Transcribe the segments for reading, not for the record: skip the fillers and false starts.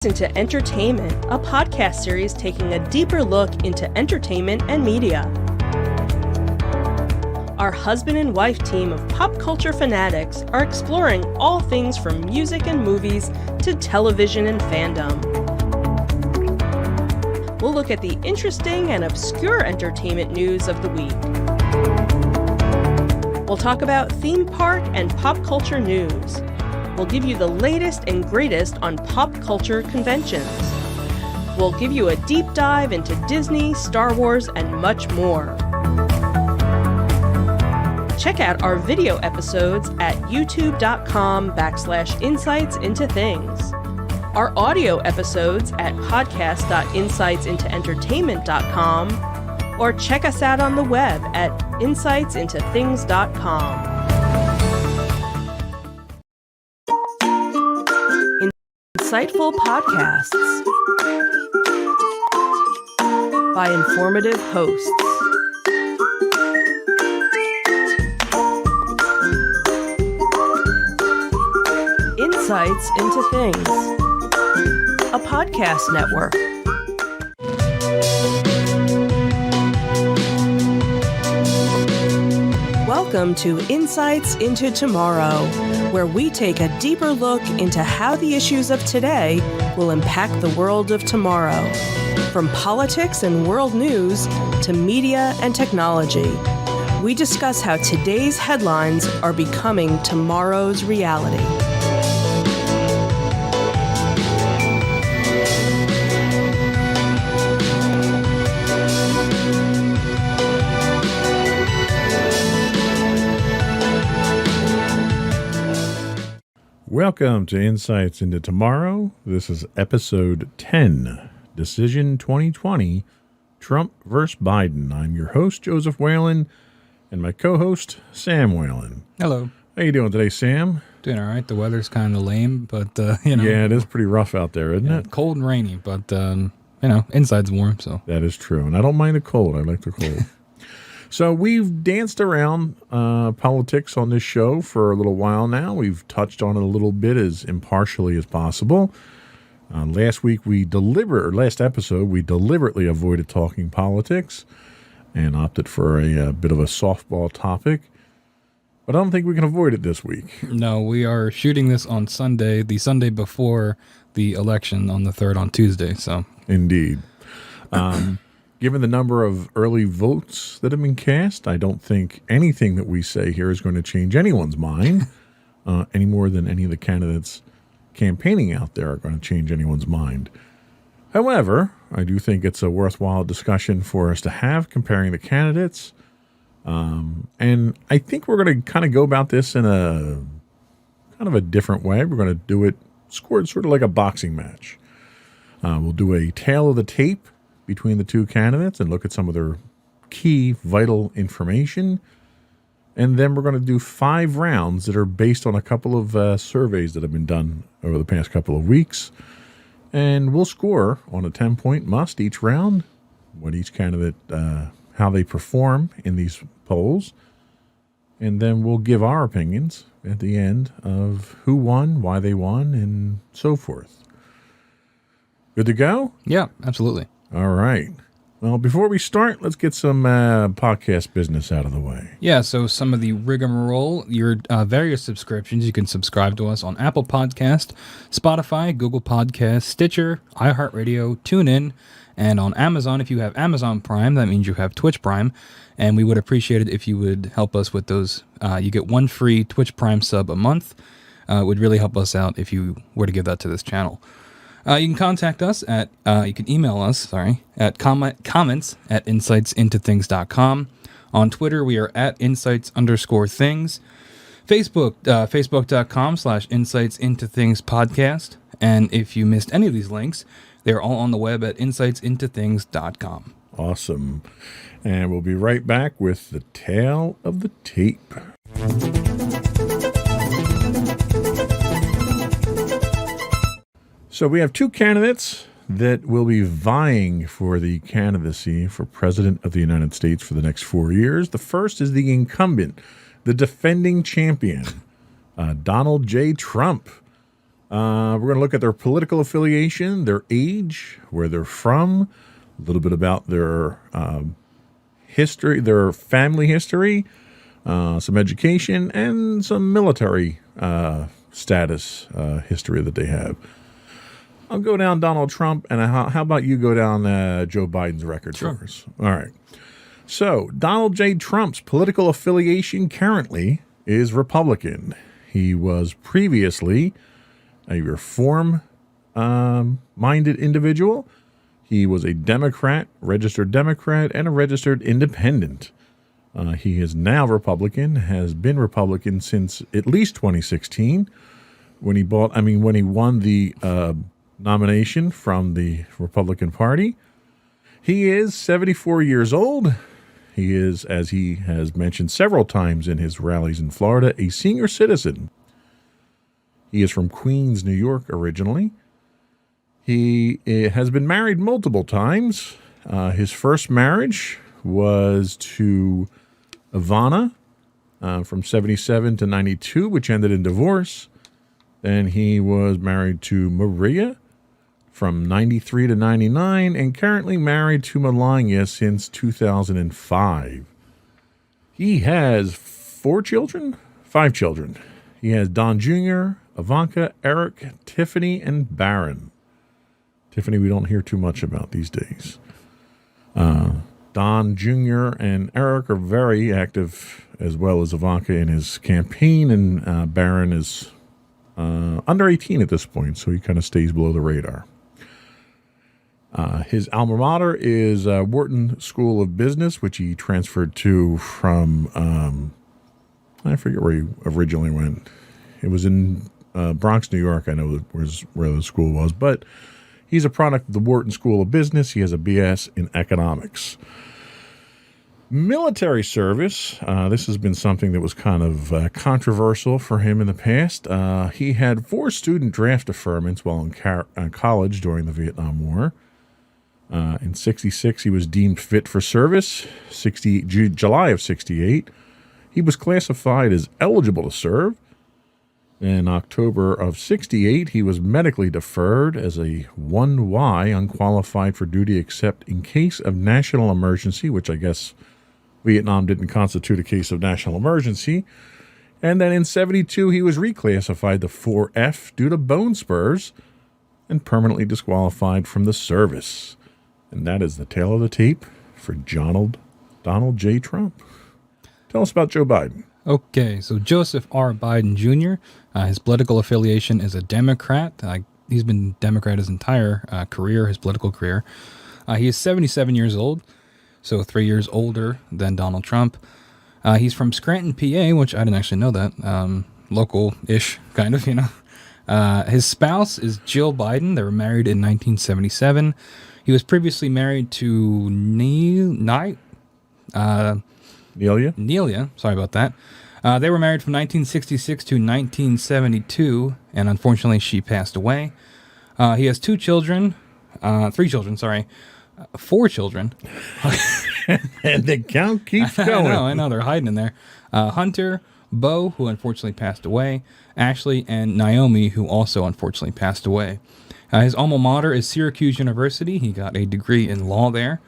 Into Entertainment, a podcast series taking a deeper look into entertainment and media. Our husband and wife team of pop culture fanatics are exploring all things from music and movies to television and fandom. We'll look at the interesting and obscure entertainment news of the week. We'll talk about theme park and pop culture news. We'll give you the latest and greatest on pop culture conventions. We'll give you a deep dive into Disney, Star Wars, and much more. Check out our video episodes at youtube.com/insightsintothings. Our audio episodes at podcast.insightsintoentertainment.com, or check us out on the web at insightsintothings.com. Insightful podcasts by informative hosts. Insights into Things, a podcast network. Welcome to Insights into Tomorrow, where we take a deeper look into how the issues of today will impact the world of tomorrow. From politics and world news to media and technology, we discuss how today's headlines are becoming tomorrow's reality. Welcome to Insights into Tomorrow. This is episode 10, Decision 2020, Trump versus Biden. I'm your host, Joseph Whalen, and my co-host, Sam Whalen. Hello. How you doing today, Sam? Doing all right. The weather's kind of lame, but, Yeah, it is pretty rough out there, isn't it? Cold and rainy, but, inside's warm, so. That is true, and I don't mind the cold. I like the cold. So we've danced around politics on this show for a little while now. We've touched on it a little bit as impartially as possible. Last episode, we deliberately avoided talking politics and opted for a bit of a softball topic. But I don't think we can avoid it this week. No, we are shooting this on Sunday, the Sunday before the election on the 3rd on Tuesday, so. Indeed. Given the number of early votes that have been cast, I don't think anything that we say here is going to change anyone's mind any more than any of the candidates campaigning out there are going to change anyone's mind. However, I do think it's a worthwhile discussion for us to have comparing the candidates. And I think we're going to kind of go about this in a kind of a different way. We're going to do it scored sort of like a boxing match. We'll do a tale of the tape between the two candidates and look at some of their key vital information. And then we're going to do 5 rounds that are based on a couple of surveys that have been done over the past couple of weeks. And we'll score on a 10-point must each round, what each candidate, how they perform in these polls. And then we'll give our opinions at the end of who won, why they won, and so forth. Good to go? Yeah, absolutely. All right. Well, before we start, let's get some podcast business out of the way. Yeah, so some of the rigmarole, your various subscriptions, you can subscribe to us on Apple Podcast, Spotify, Google Podcast, Stitcher, iHeartRadio, TuneIn, and on Amazon. If you have Amazon Prime, that means you have Twitch Prime, and we would appreciate it if you would help us with those. You get 1 free Twitch Prime sub a month. It would really help us out if you were to give that to this channel. You can contact us you can email us, at comments at insightsintothings.com. On Twitter, we are at insights_things. Facebook, facebook.com/insightsintothingspodcast. And if you missed any of these links, they're all on the web at insightsintothings.com. Awesome. And we'll be right back with the tale of the tape. So we have 2 candidates that will be vying for the candidacy for President of the United States for the next 4 years. The first is the incumbent, the defending champion, Donald J. Trump. We're going to look at their political affiliation, their age, where they're from, a little bit about their history, their family history, some education, and some military status history that they have. I'll go down Donald Trump, and how about you go down Joe Biden's record for us? All right. So, Donald J. Trump's political affiliation currently is Republican. He was previously a reform-minded individual. He was a Democrat, registered Democrat, and a registered independent. He is now Republican, has been Republican since at least 2016, when he won the nomination from the Republican Party. He is 74 years old. He is, as he has mentioned several times in his rallies in Florida, a senior citizen. He is from Queens, New York originally. He has been married multiple times. His first marriage was to Ivana from 77 to 92, which ended in divorce. Then he was married to Maria from 93 to 99, and currently married to Melania since 2005. He has 5 children. He has Don Jr., Ivanka, Eric, Tiffany, and Barron. Tiffany we don't hear too much about these days. Don Jr. and Eric are very active, as well as Ivanka, in his campaign, and Barron is under 18 at this point, so he kind of stays below the radar. His alma mater is Wharton School of Business, which he transferred to from, I forget where he originally went. It was in Bronx, New York, I know was where the school was, but he's a product of the Wharton School of Business. He has a BS in economics. Military service, this has been something that was kind of controversial for him in the past. He had 4 student draft deferments while in college during the Vietnam War. In 66, he was deemed fit for service. July of 68, he was classified as eligible to serve. In October of 68, he was medically deferred as a 1Y, unqualified for duty except in case of national emergency, which I guess Vietnam didn't constitute a case of national emergency. And then in 72, he was reclassified to 4F due to bone spurs and permanently disqualified from the service. And that is the tale of the tape for Donald J. Trump. Tell us about Joe Biden. Okay, so Joseph R. Biden Jr., his political affiliation is a Democrat. He's been Democrat his entire career, his political career. He is 77 years old, so 3 years older than Donald Trump. He's from Scranton, PA, which I didn't actually know that. Local-ish, kind of, you know. His spouse is Jill Biden. They were married in 1977. He was previously married to Nelia. Sorry about that. They were married from 1966 to 1972, and unfortunately she passed away. He has 4 children. And the count keeps going. I know, they're hiding in there. Hunter, Bo, who unfortunately passed away, Ashley, and Naomi, who also unfortunately passed away. His alma mater is Syracuse University. He got a degree in law there.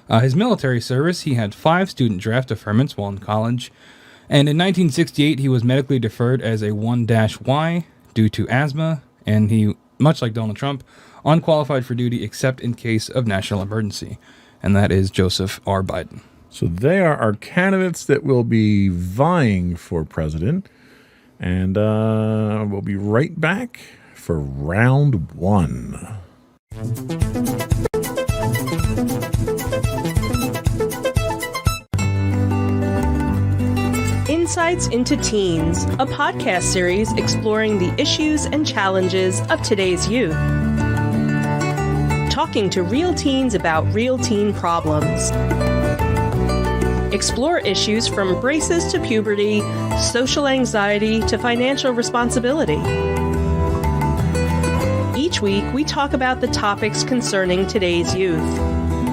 His military service, he had 5 student draft deferments while in college. And in 1968, he was medically deferred as a 1-Y due to asthma. And he, much like Donald Trump, unqualified for duty except in case of national emergency. And that is Joseph R. Biden. So they are our candidates that will be vying for president. And we'll be right back for round 1. Insights into Teens, a podcast series exploring the issues and challenges of today's youth. Talking to real teens about real teen problems. Explore issues from braces to puberty, social anxiety to financial responsibility. Each week, we talk about the topics concerning today's youth.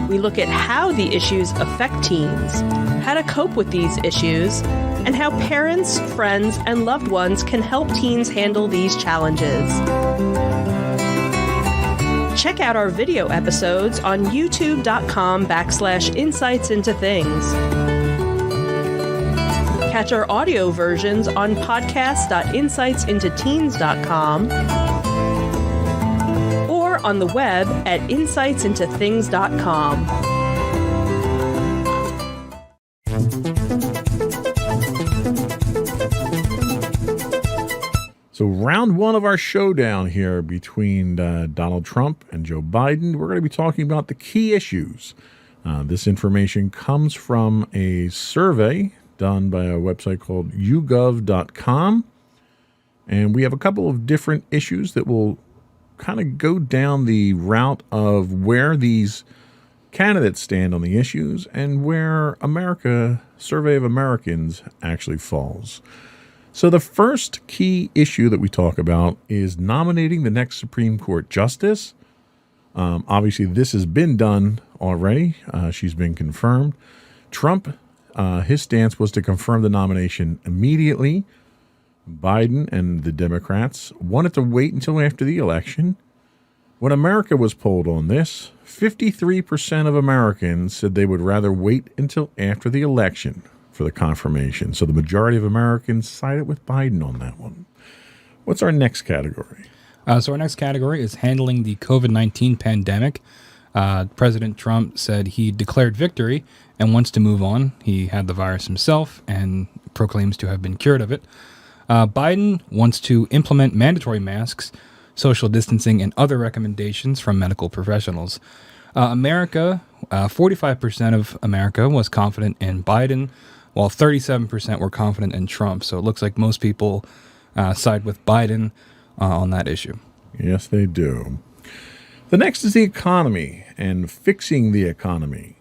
We look at how the issues affect teens, how to cope with these issues, and how parents, friends, and loved ones can help teens handle these challenges. Check out our video episodes on youtube.com/insightsintothings. Catch our audio versions on podcast.insightsintoteens.com or on the web at insightsintothings.com. So round one of our showdown here between Donald Trump and Joe Biden, we're going to be talking about the key issues. This information comes from a survey done by a website called yougov.com. And we have a couple of different issues that will kind of go down the route of where these candidates stand on the issues and where Survey of Americans actually falls. So the first key issue that we talk about is nominating the next Supreme Court justice. Obviously, this has been done already. She's been confirmed. Trump, his stance was to confirm the nomination immediately. Biden and the Democrats wanted to wait until after the election. When America was polled on this, 53% of Americans said they would rather wait until after the election for the confirmation. So the majority of Americans sided with Biden on that one. What's our next category? So our next category is handling the COVID-19 pandemic. President Trump said he declared victory and wants to move on. He had the virus himself and proclaims to have been cured of it. Biden wants to implement mandatory masks, social distancing, and other recommendations from medical professionals. 45% of America was confident in Biden, while 37% were confident in Trump. So it looks like most people side with Biden on that issue. Yes, they do. The next is the economy and fixing the economy.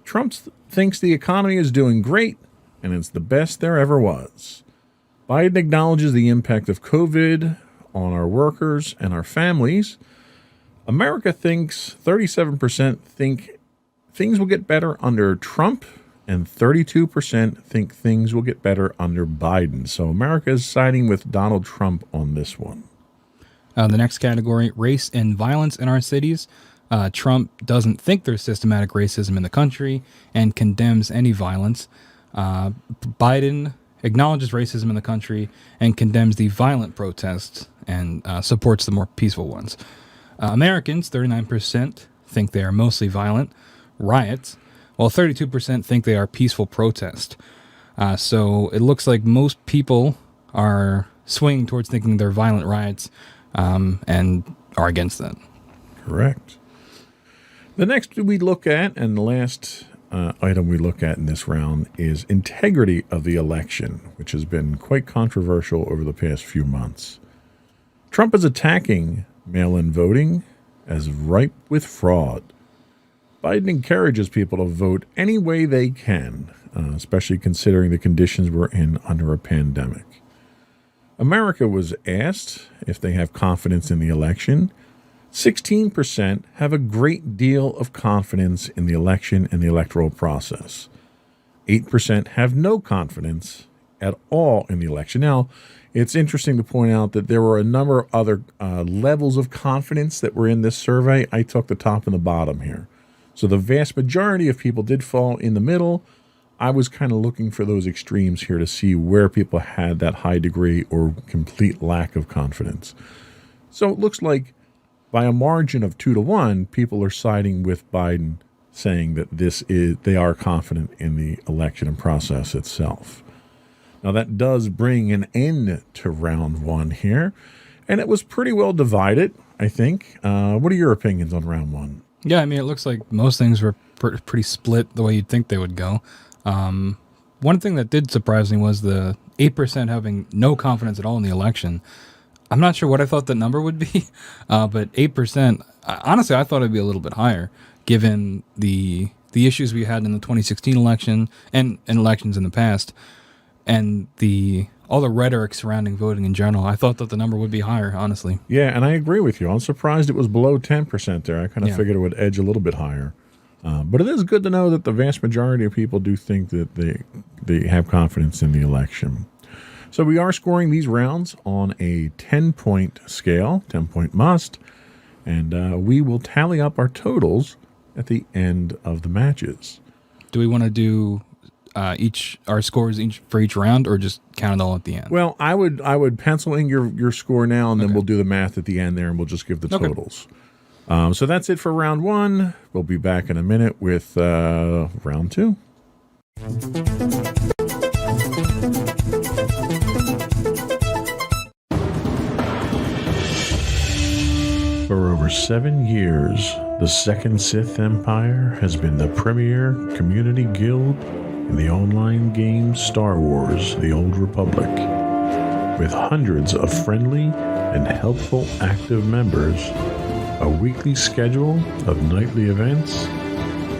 Trump thinks the economy is doing great and it's the best there ever was. Biden acknowledges the impact of COVID on our workers and our families. America thinks 37% think things will get better under Trump, and 32% think things will get better under Biden. So America is siding with Donald Trump on this one. The next category, race and violence in our cities. Trump doesn't think there's systematic racism in the country and condemns any violence. Biden acknowledges racism in the country and condemns the violent protests and supports the more peaceful ones. Americans, 39%, think they are mostly violent riots, while 32% think they are peaceful protests. So it looks like most people are swinging towards thinking they're violent riots and are against that. Correct. The next we look at, and the last item we look at in this round, is integrity of the election, which has been quite controversial over the past few months. Trump is attacking mail-in voting as ripe with fraud. Biden encourages people to vote any way they can, especially considering the conditions we're in under a pandemic. America was asked if they have confidence in the election. 16% have a great deal of confidence in the election and the electoral process. 8% have no confidence at all in the election. Now, it's interesting to point out that there were a number of other levels of confidence that were in this survey. I took the top and the bottom here. So the vast majority of people did fall in the middle. I was kind of looking for those extremes here to see where people had that high degree or complete lack of confidence. So it looks like by a margin of 2-1, people are siding with Biden, saying that they are confident in the election and process itself. Now that does bring an end to round one here, and it was pretty well divided, I think. What are your opinions on round one? Yeah, I mean, it looks like most things were pretty split the way you'd think they would go. One thing that did surprise me was the 8% having no confidence at all in the election. I'm not sure what I thought the number would be, but 8%, honestly, I thought it'd be a little bit higher, given the issues we had in the 2016 election and elections in the past, and all the rhetoric surrounding voting in general. I thought that the number would be higher, honestly. Yeah, and I agree with you. I'm surprised it was below 10% there. I kind of figured it would edge a little bit higher. But it is good to know that the vast majority of people do think that they have confidence in the election. So we are scoring these rounds on a 10-point scale, 10-point must, and we will tally up our totals at the end of the matches. Do we want to do our scores for each round, or just count it all at the end? Well, I would pencil in your score now, and then we'll do the math at the end there, and we'll just give the totals. So that's it for round one. We'll be back in a minute with round two. For over 7 years, the Second Sith Empire has been the premier community guild in the online game Star Wars: The Old Republic. With hundreds of friendly and helpful active members, a weekly schedule of nightly events,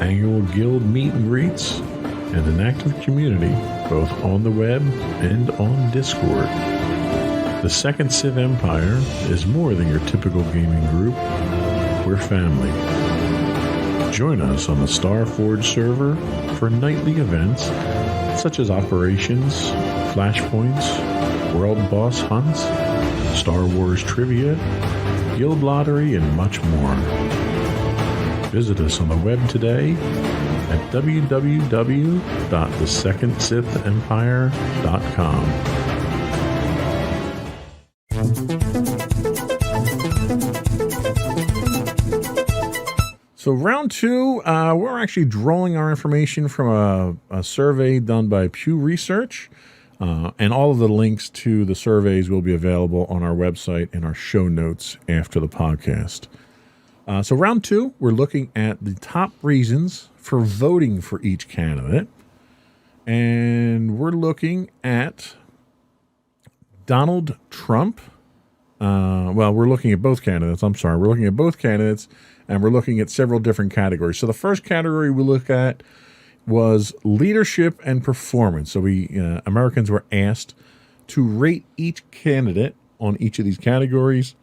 annual guild meet and greets, and an active community both on the web and on Discord. The Second Sith Empire is more than your typical gaming group. We're family. Join us on the Starforge server for nightly events such as operations, flashpoints, world boss hunts, Star Wars trivia, guild lottery, and much more. Visit us on the web today at www.thesecondsithempire.com. So round two, we're actually drawing our information from a survey done by Pew Research, and all of the links to the surveys will be available on our website in our show notes after the podcast. So round two, we're looking at the top reasons for voting for each candidate, and we're looking at Donald Trump. We're looking at both candidates. We're looking at both candidates, and we're looking at several different categories. So the first category we look at was leadership and performance. So Americans were asked to rate each candidate on each of these categories.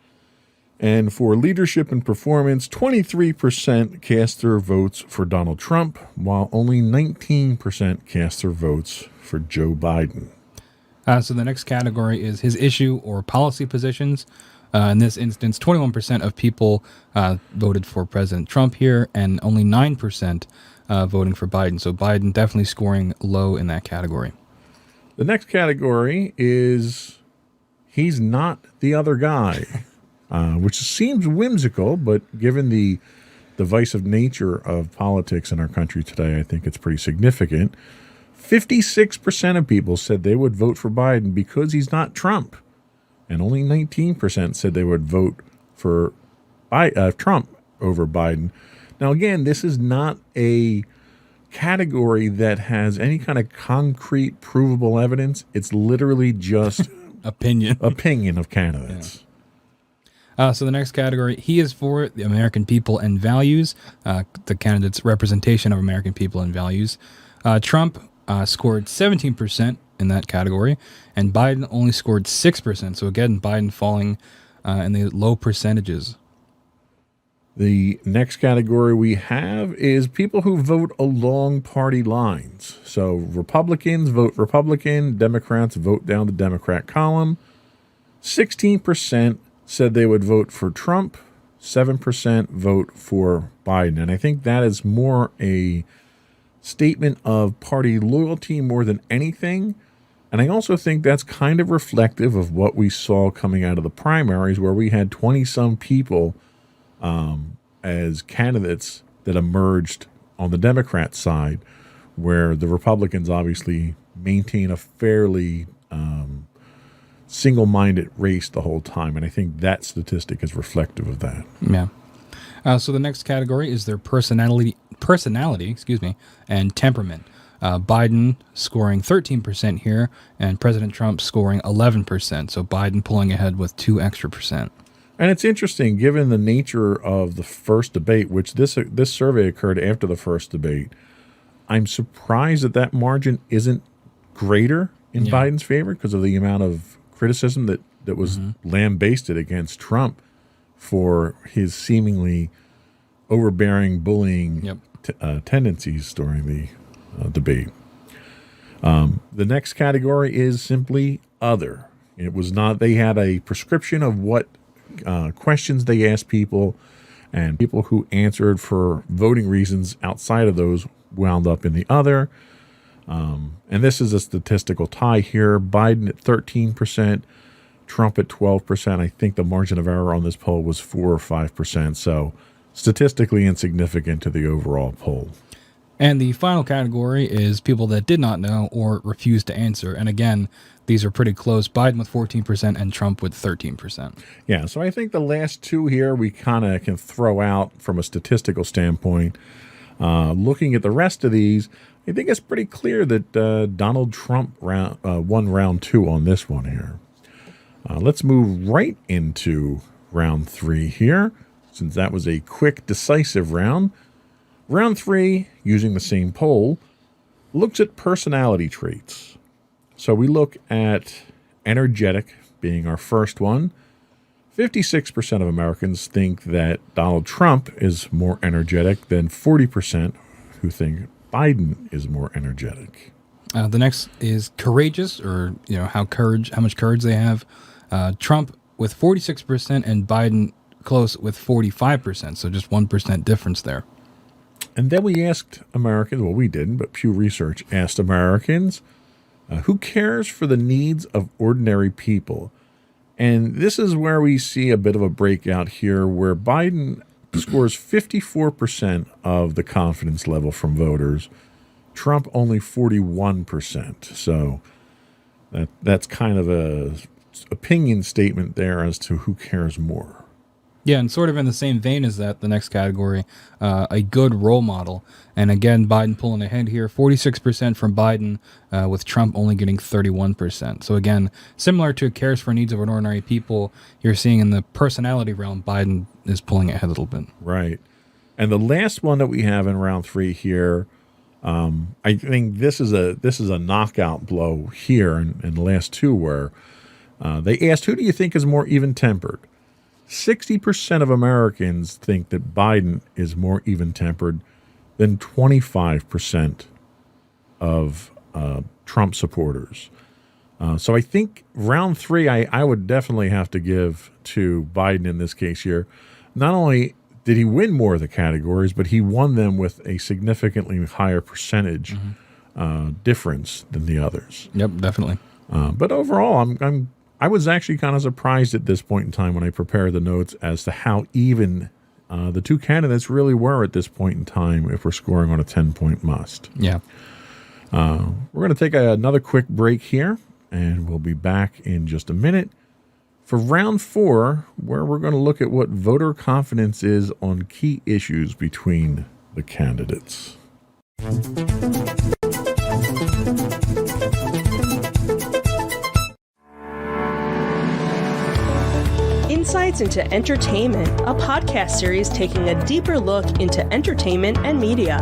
And for leadership and performance, 23% cast their votes for Donald Trump, while only 19% cast their votes for Joe Biden. So the next category is his issue or policy positions. In this instance, 21% of people voted for President Trump here, and only 9% voting for Biden. So Biden definitely scoring low in that category. The next category is he's not the other guy, which seems whimsical, but given the divisive nature of politics in our country today, I think it's pretty significant. 56% of people said they would vote for Biden because he's not Trump. And only 19% said they would vote for Trump over Biden. Now, again, this is not a category that has any kind of concrete, provable evidence. It's literally just opinion of candidates. Yeah. So the next category, he is for the American people and values, the candidate's representation of American people and values. Trump scored 17% in that category, and Biden only scored 6%. So again, Biden falling in the low percentages. The next category we have is people who vote along party lines. So Republicans vote Republican, Democrats vote down the Democrat column. 16% said they would vote for Trump, 7% vote for Biden. And I think that is more a statement of party loyalty more than anything. And I also think that's kind of reflective of what we saw coming out of the primaries, where we had 20-some people as candidates that emerged on the Democrat side, where the Republicans obviously maintain a fairly single-minded race the whole time. And I think that statistic is reflective of that. Yeah. So the next category is their personality, and temperament. Biden scoring 13% here, and President Trump scoring 11%. So Biden pulling ahead with 2 extra percent. And it's interesting, given the nature of the first debate, which this survey occurred after the first debate. I'm surprised that margin isn't greater in Biden's favor because of the amount of criticism that was lambasted against Trump for his seemingly overbearing, bullying Yep. tendencies during the debate. The next category is simply other. It was not, they had a prescription of what questions they asked people, and people who answered for voting reasons outside of those wound up in the other. And this is a statistical tie here. Biden at 13%, Trump at 12%. I think the margin of error on this poll was 4 or 5%. So statistically insignificant to the overall poll. And the final category is people that did not know or refused to answer. And again, these are pretty close. Biden with 14% and Trump with 13%. Yeah, so I think the last two here we kind of can throw out from a statistical standpoint. Looking at the rest of these, I think it's pretty clear that Donald Trump won round two on this one here. Let's move right into round three here, since that was a quick, decisive round. Round three, using the same poll, looks at personality traits. So we look at energetic being our first one. 56% of Americans think that Donald Trump is more energetic than 40% who think Biden is more energetic. The next is courageous, or how much courage they have. Trump with 46% and Biden close with 45%. So just 1% difference there. And then we asked Americans, well, we didn't, but Pew Research asked Americans, who cares for the needs of ordinary people? And this is where we see a bit of a breakout here, where Biden scores 54% of the confidence level from voters, Trump only 41%. So that's kind of a opinion statement there as to who cares more. Yeah, and sort of in the same vein as that, the next category, a good role model. And again, Biden pulling ahead here, 46% from Biden, with Trump only getting 31%. So again, similar to cares for needs of ordinary people, you're seeing in the personality realm, Biden is pulling ahead a little bit. Right. And the last one that we have in round three here, I think this is a knockout blow here in the last two, where they asked, who do you think is more even-tempered? 60% of Americans think that Biden is more even-tempered than 25% of Trump supporters. So I think round three, I would definitely have to give to Biden in this case here. Not only did he win more of the categories, but he won them with a significantly higher percentage difference than the others. Yep, definitely. But overall, I was actually kind of surprised at this point in time when I prepared the notes as to how even the two candidates really were at this point in time if we're scoring on a 10-point must. Yeah. We're going to take another quick break here, and we'll be back in just a minute for round four, where we're going to look at what voter confidence is on key issues between the candidates. Insights into Entertainment, a podcast series taking a deeper look into entertainment and media.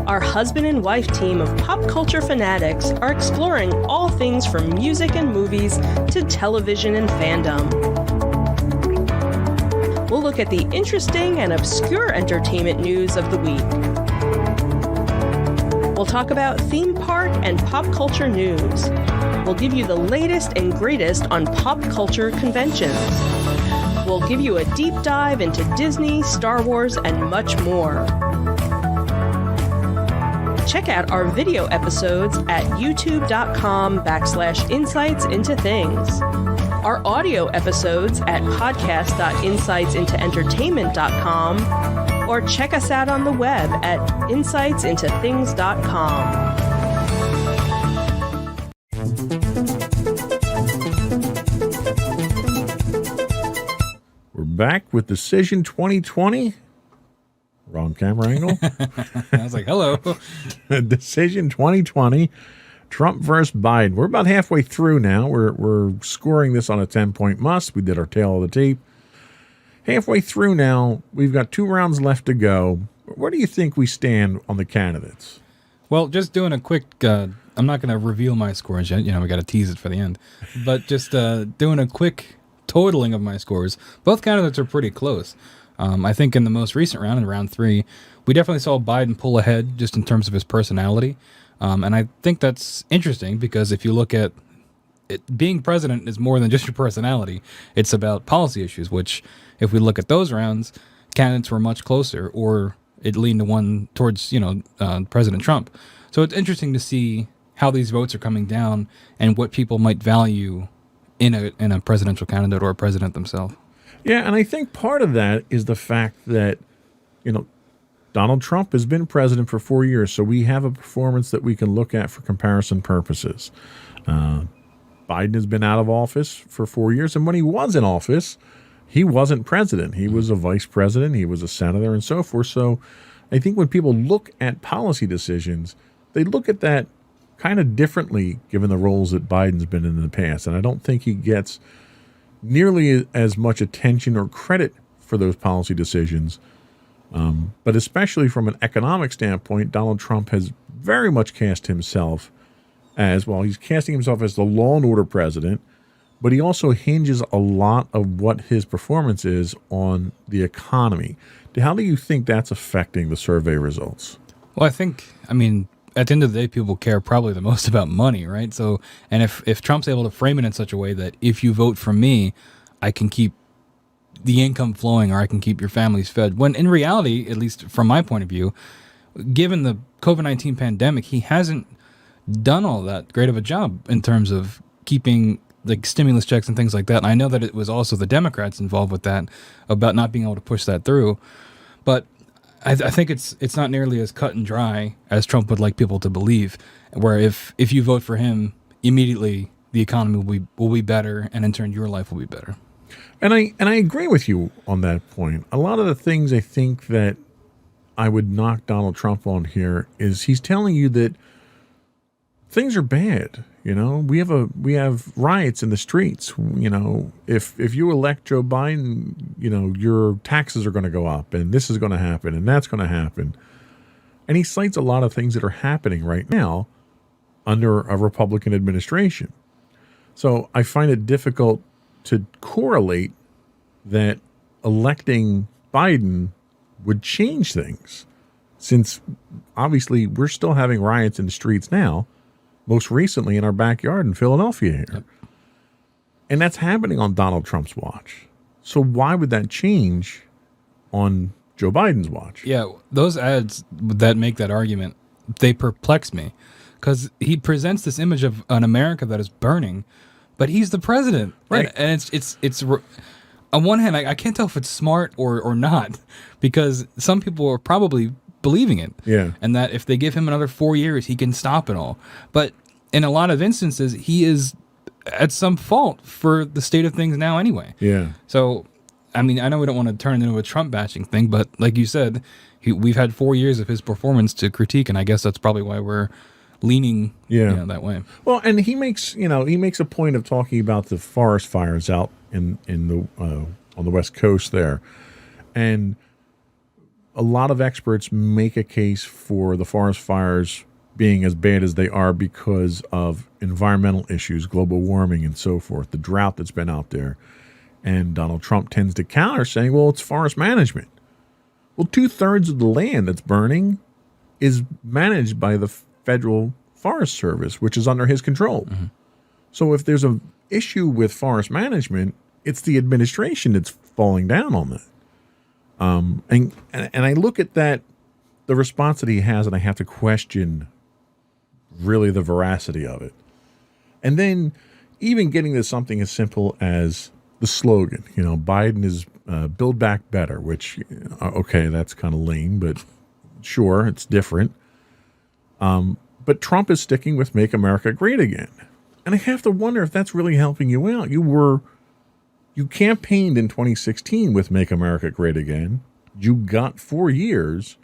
Our husband and wife team of pop culture fanatics are exploring all things from music and movies to television and fandom. We'll look at the interesting and obscure entertainment news of the week. We'll talk about theme park and pop culture news. We'll give you the latest and greatest on pop culture conventions. We'll give you a deep dive into Disney, Star Wars, and much more. Check out our video episodes at youtube.com/insightsintothings. Our audio episodes at podcast.insightsintoentertainment.com, or check us out on the web at insightsintothings.com. We're back with Decision 2020. Wrong camera angle. I was like, hello. Decision 2020, Trump versus Biden. We're about halfway through now. We're scoring this on a 10-point must. We did our tail of the tape. Halfway through now. We've got 2 rounds left to go. Where do you think we stand on the candidates? Well, just doing a quick, I'm not going to reveal my scores yet. We got to tease it for the end. But just doing a quick totaling of my scores. Both candidates are pretty close. I think in the most recent round, in round 3, we definitely saw Biden pull ahead just in terms of his personality. And I think that's interesting because if you look at it, being president is more than just your personality. It's about policy issues, which if we look at those rounds, candidates were much closer, or it leaned to one towards, President Trump. So it's interesting to see how these votes are coming down and what people might value in a presidential candidate or a president themselves. Yeah, and I think part of that is the fact that, Donald Trump has been president for 4 years, so we have a performance that we can look at for comparison purposes. Biden has been out of office for 4 years, and when he was in office, he wasn't president. He was a vice president, he was a senator, and so forth. So I think when people look at policy decisions, they look at that kind of differently given the roles that Biden's been in the past. And I don't think he gets nearly as much attention or credit for those policy decisions. But especially from an economic standpoint, Donald Trump has very much cast himself as, well, he's casting himself as the law and order president, but he also hinges a lot of what his performance is on the economy. How do you think that's affecting the survey results? Well, at the end of the day, people care probably the most about money, right? So, and if Trump's able to frame it in such a way that if you vote for me, I can keep the income flowing or I can keep your families fed. When in reality, at least from my point of view, given the COVID-19 pandemic, he hasn't done all that great of a job in terms of keeping like stimulus checks and things like that. And I know that it was also the Democrats involved with that about not being able to push that through. But I think it's not nearly as cut and dry as Trump would like people to believe, where if you vote for him, immediately the economy will be better, and in turn your life will be better. And I agree with you on that point. A lot of the things I think that I would knock Donald Trump on here is he's telling you that things are bad. We have riots in the streets. If you elect Joe Biden, your taxes are going to go up, and this is going to happen, and that's going to happen. And he cites a lot of things that are happening right now under a Republican administration. So I find it difficult to correlate that electing Biden would change things, since obviously we're still having riots in the streets now, most recently in our backyard in Philadelphia here. Yep. And that's happening on Donald Trump's watch. So why would that change on Joe Biden's watch? Yeah, those ads that make that argument, they perplex me, because he presents this image of an America that is burning, but he's the president. Right. And it's on one hand, I can't tell if it's smart or not, because some people are probably believing it. Yeah. And that if they give him another 4 years, he can stop it all. But in a lot of instances, he is at some fault for the state of things now anyway. Yeah. So, I know we don't want to turn it into a Trump bashing thing, but like you said, we've had 4 years of his performance to critique, and I guess that's probably why we're leaning that way. Well, and he makes a point of talking about the forest fires out in the on the West Coast there. And a lot of experts make a case for the forest fires being as bad as they are because of environmental issues, global warming and so forth, the drought that's been out there. And Donald Trump tends to counter saying, well, it's forest management. Well, 2/3 of the land that's burning is managed by the Federal Forest Service, which is under his control. Mm-hmm. So if there's an issue with forest management, it's the administration that's falling down on that. And I look at that, the response that he has, and I have to question really the veracity of it. And then even getting to something as simple as the slogan, Biden is Build Back Better, which, okay, that's kind of lame, but sure, it's different. But Trump is sticking with Make America Great Again. And I have to wonder if that's really helping you out. You campaigned in 2016 with Make America Great Again. You got 4 years,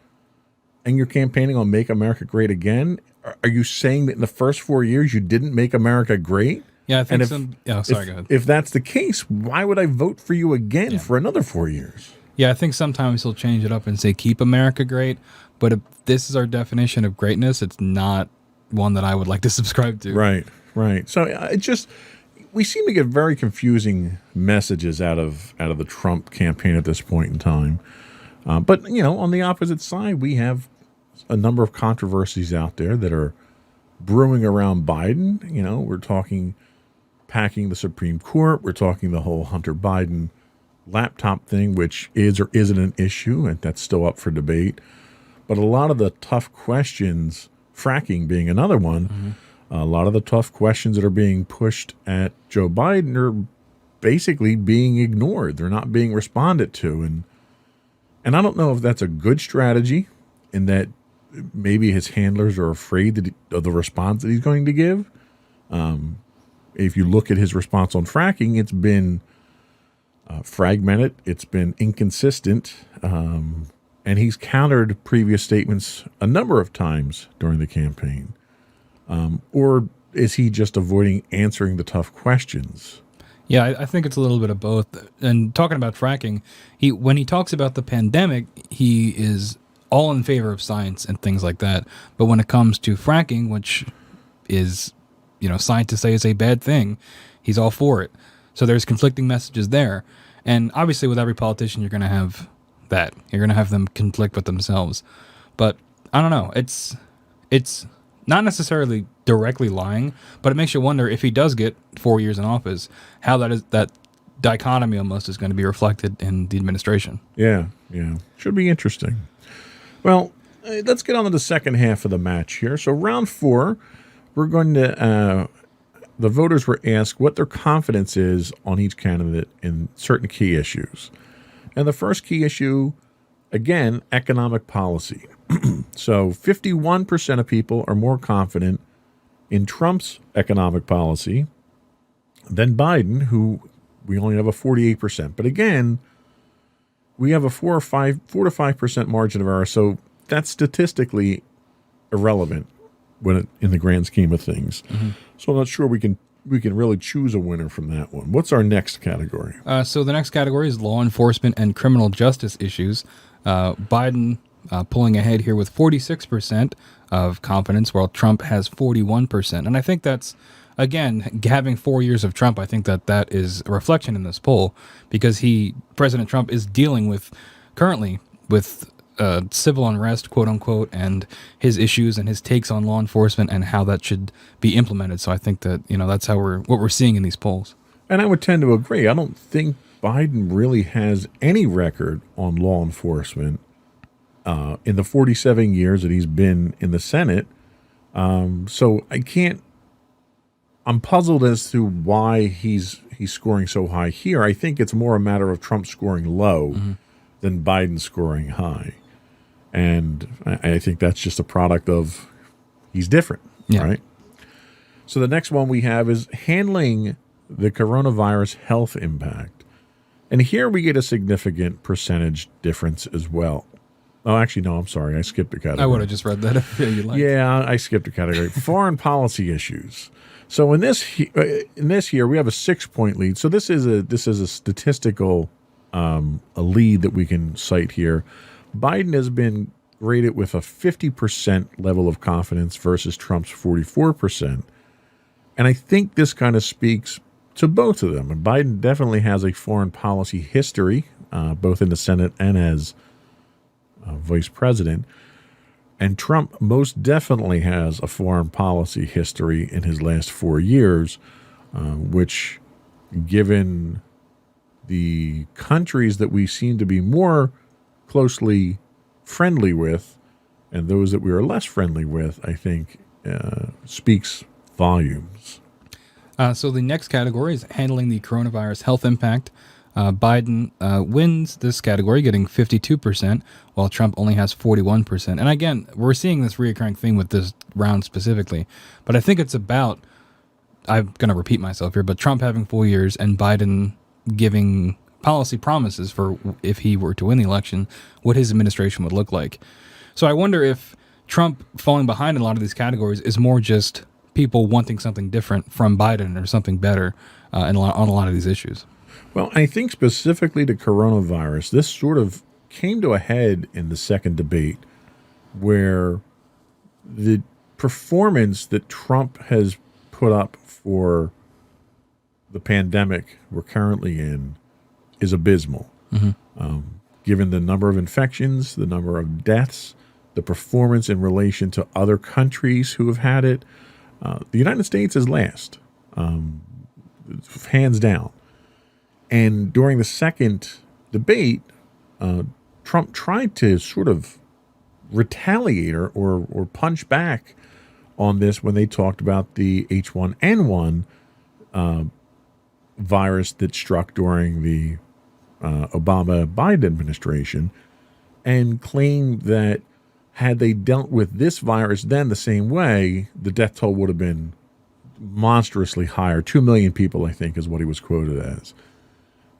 and you're campaigning on Make America Great Again. Are you saying that in the first 4 years you didn't make America great? Yeah, I think go ahead. If that's the case, why would I vote for you again for another 4 years? Yeah, I think sometimes he'll change it up and say, keep America great. But if this is our definition of greatness, it's not one that I would like to subscribe to. Right. So it just, we seem to get very confusing messages out of the Trump campaign at this point in time. But on the opposite side, we have a number of controversies out there that are brewing around Biden. We're talking packing the Supreme Court. We're talking the whole Hunter Biden laptop thing, which is or isn't an issue, and that's still up for debate. But a lot of the tough questions, fracking being another one, a lot of the tough questions that are being pushed at Joe Biden are basically being ignored. They're not being responded to. And I don't know if that's a good strategy, in that maybe his handlers are afraid of the response that he's going to give. If you look at his response on fracking, it's been fragmented. It's been inconsistent. And he's countered previous statements a number of times during the campaign. Or is he just avoiding answering the tough questions? Yeah, I think it's a little bit of both. And talking about fracking, when he talks about the pandemic, he is all in favor of science and things like that. But when it comes to fracking, which is, scientists say is a bad thing, he's all for it. So there's conflicting messages there. And obviously with every politician, you're going to have that. You're going to have them conflict with themselves. But I don't know. It's not necessarily directly lying, but it makes you wonder, if he does get 4 years in office, how that dichotomy almost is going to be reflected in the administration. Yeah. Should be interesting. Well, let's get on to the second half of the match here. So round 4, we're going to, the voters were asked what their confidence is on each candidate in certain key issues. And the first key issue, again, economic policy. So 51% of people are more confident in Trump's economic policy than Biden, who we only have a 48%. But again, we have a 4 to 5% margin of error. So that's statistically irrelevant in the grand scheme of things. Mm-hmm. So I'm not sure we can really choose a winner from that one. What's our next category? So the next category is law enforcement and criminal justice issues. Biden pulling ahead here with 46% of confidence, while Trump has 41%. And I think that's, again, having 4 years of Trump, I think that is a reflection in this poll, because President Trump is dealing currently with civil unrest, quote unquote, and his issues and his takes on law enforcement and how that should be implemented. So I think that, that's what we're seeing in these polls. And I would tend to agree. I don't think Biden really has any record on law enforcement in the 47 years that he's been in the Senate. So I'm puzzled as to why he's scoring so high here. I think it's more a matter of Trump scoring low than Biden scoring high. And I think that's just a product of he's different, right? So the next one we have is handling the coronavirus health impact. And here we get a significant percentage difference as well. Oh, actually, no, I'm sorry. I skipped a category. I would have just read that if you liked. Yeah, I skipped a category. Foreign policy issues. So in this here, we have a 6-point lead. So this is a statistical a lead that we can cite here. Biden has been rated with a 50% level of confidence versus Trump's 44%. And I think this kind of speaks to both of them. And Biden definitely has a foreign policy history, both in the Senate and as vice president. And Trump most definitely has a foreign policy history in his last 4 years, which, given the countries that we seem to be more closely friendly with and those that we are less friendly with, I think speaks volumes. So the next category is handling the coronavirus health impact. Biden wins this category, getting 52%, while Trump only has 41%. And again, we're seeing this reoccurring thing with this round specifically. But I think it's about, I'm going to repeat myself here, but Trump having 4 years and Biden giving policy promises for if he were to win the election, what his administration would look like. So I wonder if Trump falling behind in a lot of these categories is more just people wanting something different from Biden or something better on a lot of these issues. Well, I think specifically to coronavirus, this sort of came to a head in the second debate, where the performance that Trump has put up for the pandemic we're currently in is abysmal. Given the number of infections, the number of deaths, the performance in relation to other countries who have had it, the United States is last, hands down. And during the second debate, Trump tried to sort of retaliate or punch back on this when they talked about the H1N1 virus that struck during the Obama-Biden administration, and claimed that had they dealt with this virus then the same way, the death toll would have been monstrously higher. 2 million people, I think, is what he was quoted as.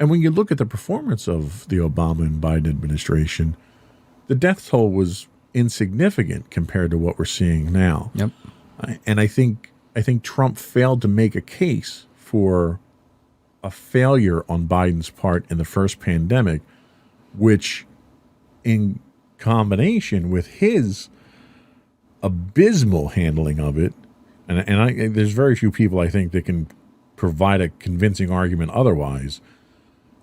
And when you look at the performance of the Obama and Biden administration, the death toll was insignificant compared to what we're seeing now. Yep. And I think Trump failed to make a case for a failure on Biden's part in the first pandemic, which in combination with his abysmal handling of it, and there's very few people I think that can provide a convincing argument otherwise.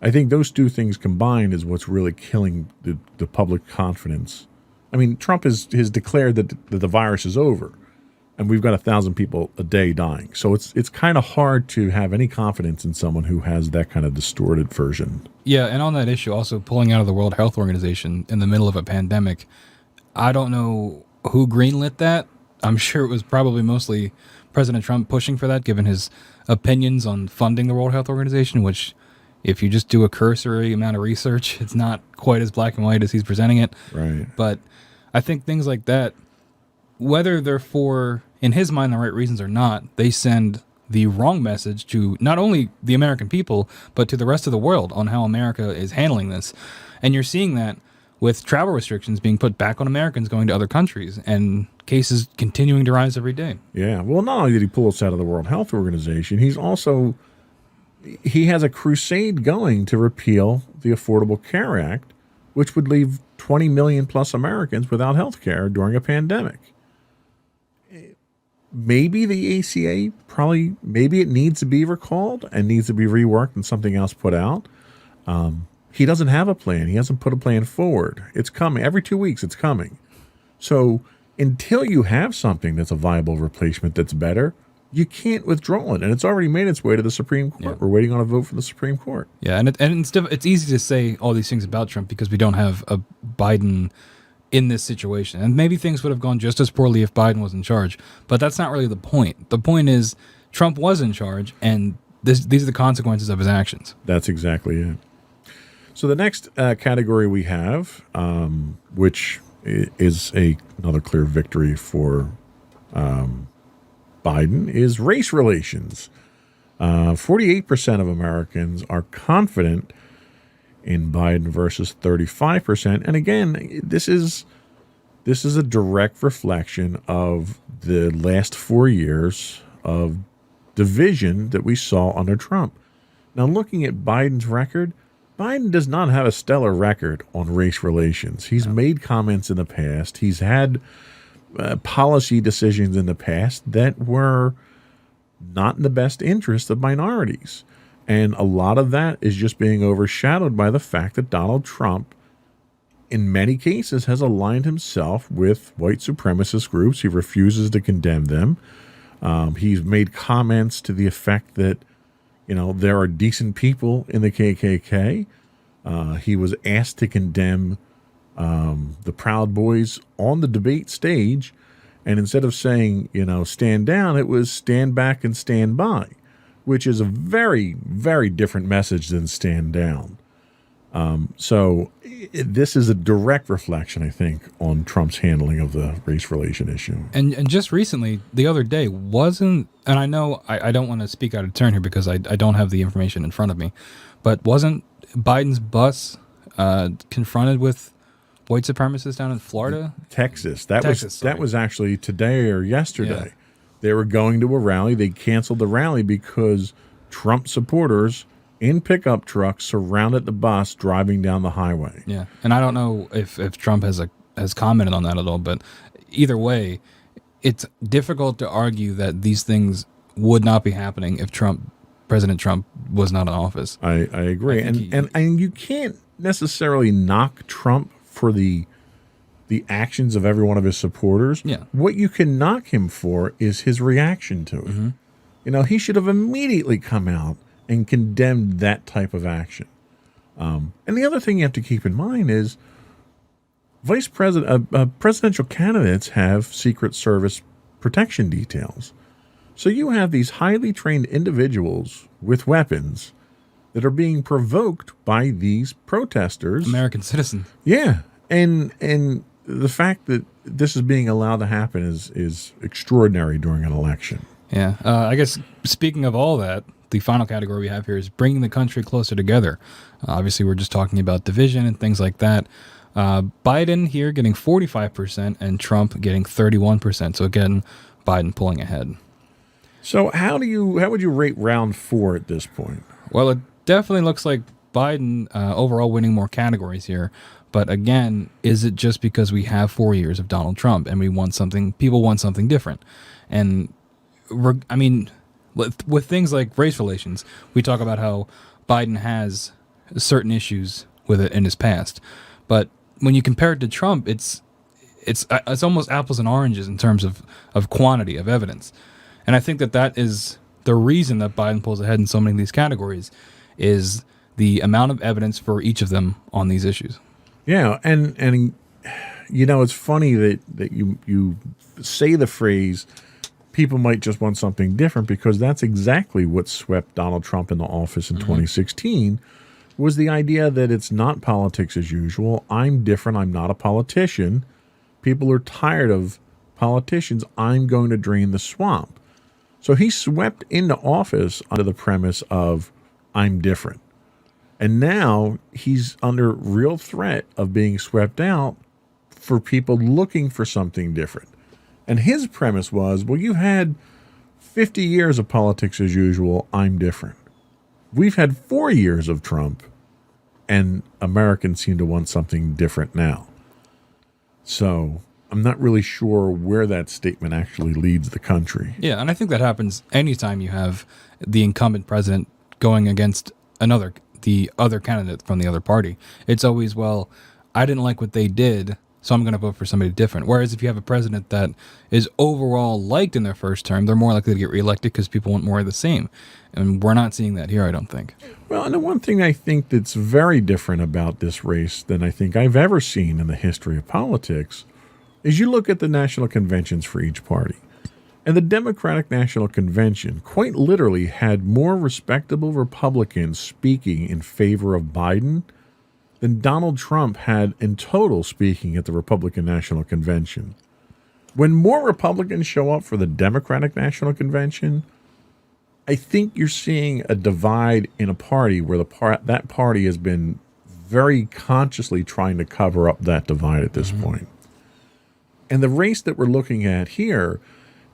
I think those two things combined is what's really killing the public confidence. I mean, Trump has declared that the virus is over, and we've got 1,000 people a day dying. So it's kind of hard to have any confidence in someone who has that kind of distorted version. Yeah, and on that issue, also pulling out of the World Health Organization in the middle of a pandemic, I don't know who greenlit that. I'm sure it was probably mostly President Trump pushing for that, given his opinions on funding the World Health Organization, which, if you just do a cursory amount of research, it's not quite as black and white as he's presenting it. Right. But I think things like that, whether they're for, in his mind, the right reasons or not, they send the wrong message to not only the American people, but to the rest of the world on how America is handling this. And you're seeing that with travel restrictions being put back on Americans going to other countries and cases continuing to rise every day. Yeah. Well, not only did he pull us out of the World Health Organization, he has a crusade going to repeal the Affordable Care Act, which would leave 20 million plus Americans without health care during a pandemic. Maybe the ACA, maybe it needs to be recalled and needs to be reworked and something else put out. He doesn't have a plan. He hasn't put a plan forward. It's coming. Every 2 weeks it's coming. So until you have something that's a viable replacement that's better, you can't withdraw it. And it's already made its way to the Supreme Court. Yeah. We're waiting on a vote from the Supreme Court. Yeah, and it's easy to say all these things about Trump because we don't have a Biden in this situation. And maybe things would have gone just as poorly if Biden was in charge. But that's not really the point. The point is Trump was in charge, and these are the consequences of his actions. That's exactly it. So the next category we have, which is another clear victory for Biden, is race relations. 48% of Americans are confident in Biden versus 35%. And again, this is a direct reflection of the last 4 years of division that we saw under Trump. Now, looking at Biden's record, Biden does not have a stellar record on race relations. He's made comments in the past. He's had policy decisions in the past that were not in the best interest of minorities. And a lot of that is just being overshadowed by the fact that Donald Trump, in many cases, has aligned himself with white supremacist groups. He refuses to condemn them. He's made comments to the effect that, there are decent people in the KKK. He was asked to condemn the Proud Boys on the debate stage. And instead of saying, stand down, it was stand back and stand by, which is a very, very different message than stand down. So this is a direct reflection, I think, on Trump's handling of the race relation issue. And just recently, the other day, and I know I don't want to speak out of turn here because I don't have the information in front of me, but wasn't Biden's bus confronted with white supremacists down in Florida? Texas. That was actually today or yesterday. Yeah. They were going to a rally. They canceled the rally because Trump supporters in pickup trucks surrounded the bus driving down the highway. Yeah, and I don't know if Trump has commented on that at all, but either way, it's difficult to argue that these things would not be happening if Trump President Trump was not in office. I agree. And you can't necessarily knock Trump for the actions of every one of his supporters. Yeah. What you can knock him for is his reaction to it. You know, he should have immediately come out and condemned that type of action. And the other thing you have to keep in mind is presidential candidates have Secret Service protection details. So you have these highly trained individuals with weapons that are being provoked by these protesters. American citizens. Yeah. And the fact that this is being allowed to happen is extraordinary during an election. Yeah. I guess speaking of all that, the final category we have here is bringing the country closer together. Obviously, we're just talking about division and things like that. Biden here getting 45% and Trump getting 31%. So again, Biden pulling ahead. So how would you rate round 4 at this point? Well, it definitely looks like Biden overall winning more categories here. But again, is it just because we have 4 years of Donald Trump and people want something different? And I mean, with things like race relations, we talk about how Biden has certain issues with it in his past. But when you compare it to Trump, it's almost apples and oranges in terms of quantity of evidence. And I think that is the reason that Biden pulls ahead in so many of these categories is the amount of evidence for each of them on these issues. Yeah, and you know, it's funny that you say the phrase, people might just want something different, because that's exactly what swept Donald Trump into office in 2016, was the idea that it's not politics as usual. I'm different. I'm not a politician. People are tired of politicians. I'm going to drain the swamp. So he swept into office under the premise of I'm different. And now he's under real threat of being swept out for people looking for something different. And his premise was, well, you've had 50 years of politics as usual. I'm different. We've had 4 years of Trump, and Americans seem to want something different now. So I'm not really sure where that statement actually leads the country. Yeah, and I think that happens anytime you have the incumbent president going against the other candidate from the other party. It's always, well, I didn't like what they did, so I'm going to vote for somebody different. Whereas if you have a president that is overall liked in their first term, they're more likely to get reelected because people want more of the same. And we're not seeing that here, I don't think. Well, and the one thing I think that's very different about this race than I think I've ever seen in the history of politics is you look at the national conventions for each party. And the Democratic National Convention quite literally had more respectable Republicans speaking in favor of Biden than Donald Trump had in total speaking at the Republican National Convention. When more Republicans show up for the Democratic National Convention, I think you're seeing a divide in a party where that party has been very consciously trying to cover up that divide at this point. And the race that we're looking at here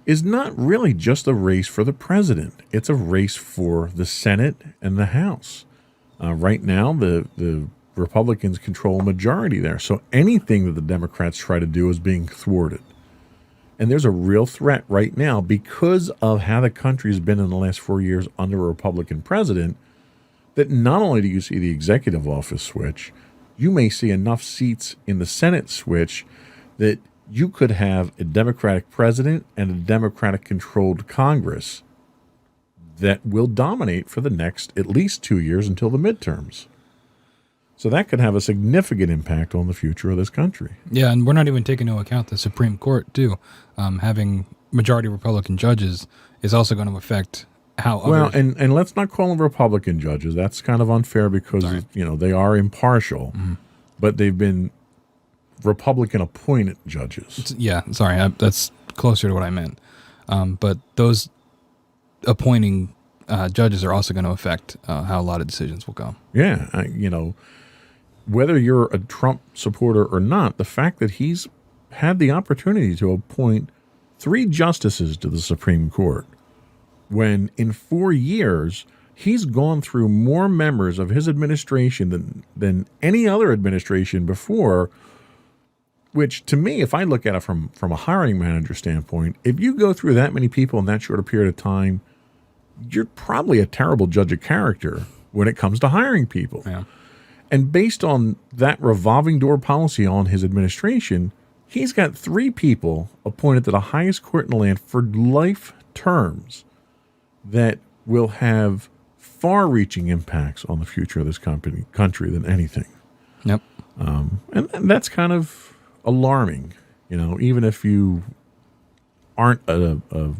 is not really just a race for the president. It's a race for the Senate and the House. Right now, the Republicans control a majority there. So anything that the Democrats try to do is being thwarted. And there's a real threat right now because of how the country's been in the last 4 years under a Republican president, that not only do you see the executive office switch, you may see enough seats in the Senate switch that you could have a Democratic president and a Democratic-controlled Congress that will dominate for the next at least 2 years until the midterms. So that could have a significant impact on the future of this country. Yeah, and we're not even taking into account the Supreme Court, too. Having majority Republican judges is also going to affect how Well, and let's not call them Republican judges. That's kind of unfair because, they are impartial, but they've been Republican-appointed judges. Yeah, sorry, that's closer to what I meant. But those appointing judges are also going to affect how a lot of decisions will go. Yeah, whether you're a Trump supporter or not, the fact that he's had the opportunity to appoint 3 justices to the Supreme Court, when in 4 years he's gone through more members of his administration than any other administration before, which to me, if I look at it from a hiring manager standpoint, if you go through that many people in that short a period of time, you're probably a terrible judge of character when it comes to hiring people. Yeah. And based on that revolving door policy on his administration, he's got 3 people appointed to the highest court in the land for life terms that will have far-reaching impacts on the future of this country than anything. Yep. And that's kind of alarming, even if you aren't a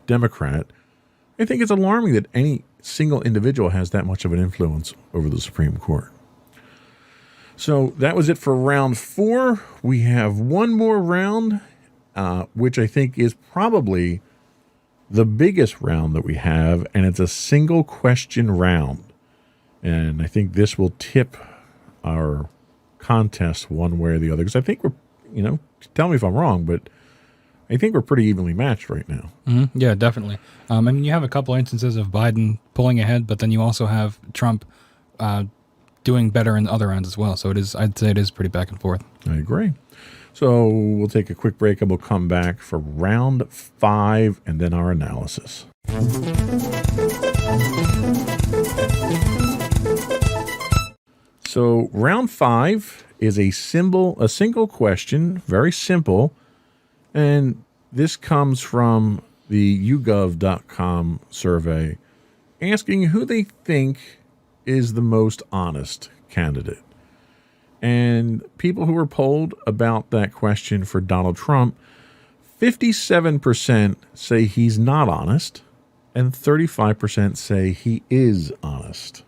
Democrat. I think it's alarming that any single individual has that much of an influence over the Supreme Court. So that was it for round 4. We have one more round, which I think is probably the biggest round that we have, and it's a single question round. And I think this will tip our contest one way or the other, because I think we're, tell me if I'm wrong, but I think we're pretty evenly matched right now. Mm-hmm. Yeah, definitely. I mean, you have a couple instances of Biden pulling ahead, but then you also have Trump doing better in other rounds as well. So I'd say it is pretty back and forth. I agree. So we'll take a quick break and we'll come back for round 5 and then our analysis. So round 5 is a single question, very simple. And this comes from the YouGov.com survey asking who they think is the most honest candidate. And people who were polled about that question for Donald Trump, 57% say he's not honest, and 35% say he is honest.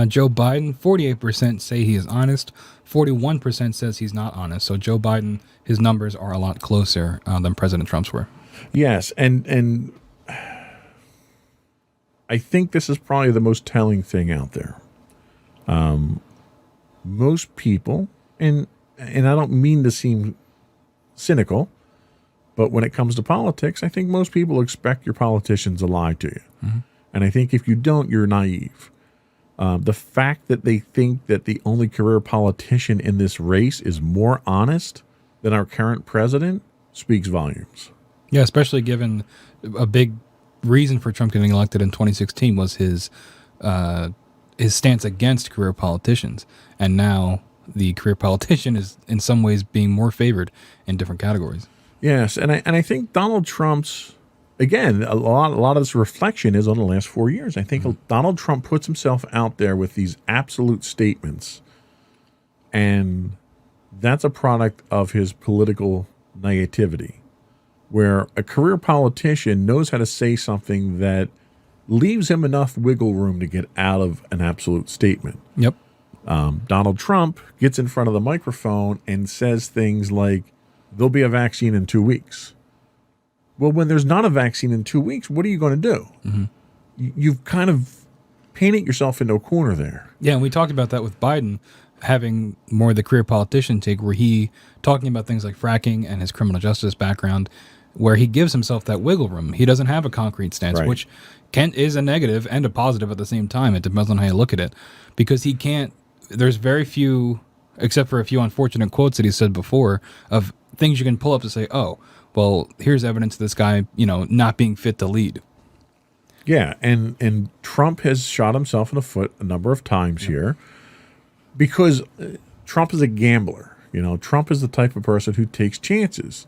Joe Biden, 48% say he is honest, 41% says he's not honest. So Joe Biden, his numbers are a lot closer than President Trump's were. Yes, and I think this is probably the most telling thing out there. Most people, and I don't mean to seem cynical, but when it comes to politics, I think most people expect your politicians to lie to you. Mm-hmm. And I think if you don't, you're naive. The fact that they think that the only career politician in this race is more honest than our current president speaks volumes. Yeah, especially given a big reason for Trump getting elected in 2016 was his stance against career politicians. And now the career politician is in some ways being more favored in different categories. Yes, and I think Donald Trump's, again, a lot of this reflection is on the last 4 years. I think Donald Trump puts himself out there with these absolute statements, and that's a product of his political naivety, where a career politician knows how to say something that leaves him enough wiggle room to get out of an absolute statement. Yep. Donald Trump gets in front of the microphone and says things like, there'll be a vaccine in 2 weeks. Well, when there's not a vaccine in 2 weeks, what are you going to do? Mm-hmm. You've kind of painted yourself into a corner there. Yeah, and we talked about that with Biden having more of the career politician take, where he talking about things like fracking and his criminal justice background, where he gives himself that wiggle room. He doesn't have a concrete stance, right, which is a negative and a positive at the same time. It depends on how you look at it, because he can't. There's very few, except for a few unfortunate quotes that he said before, of things you can pull up to say, oh, well, here's evidence of this guy, not being fit to lead. Yeah, and Trump has shot himself in the foot a number of times here because Trump is a gambler. Trump is the type of person who takes chances,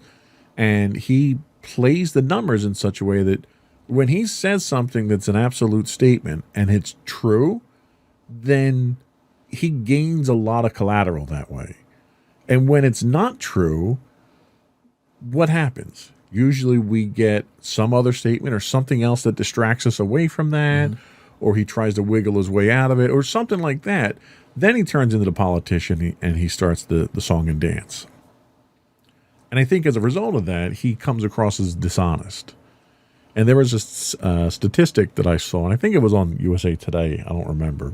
and he plays the numbers in such a way that when he says something that's an absolute statement and it's true, then he gains a lot of collateral that way. And when it's not true, what happens? Usually we get some other statement or something else that distracts us away from that, or he tries to wiggle his way out of it, or something like that. Then he turns into the politician and he starts the song and dance. And I think as a result of that, he comes across as dishonest. And there was a statistic that I saw, and I think it was on USA Today. I don't remember.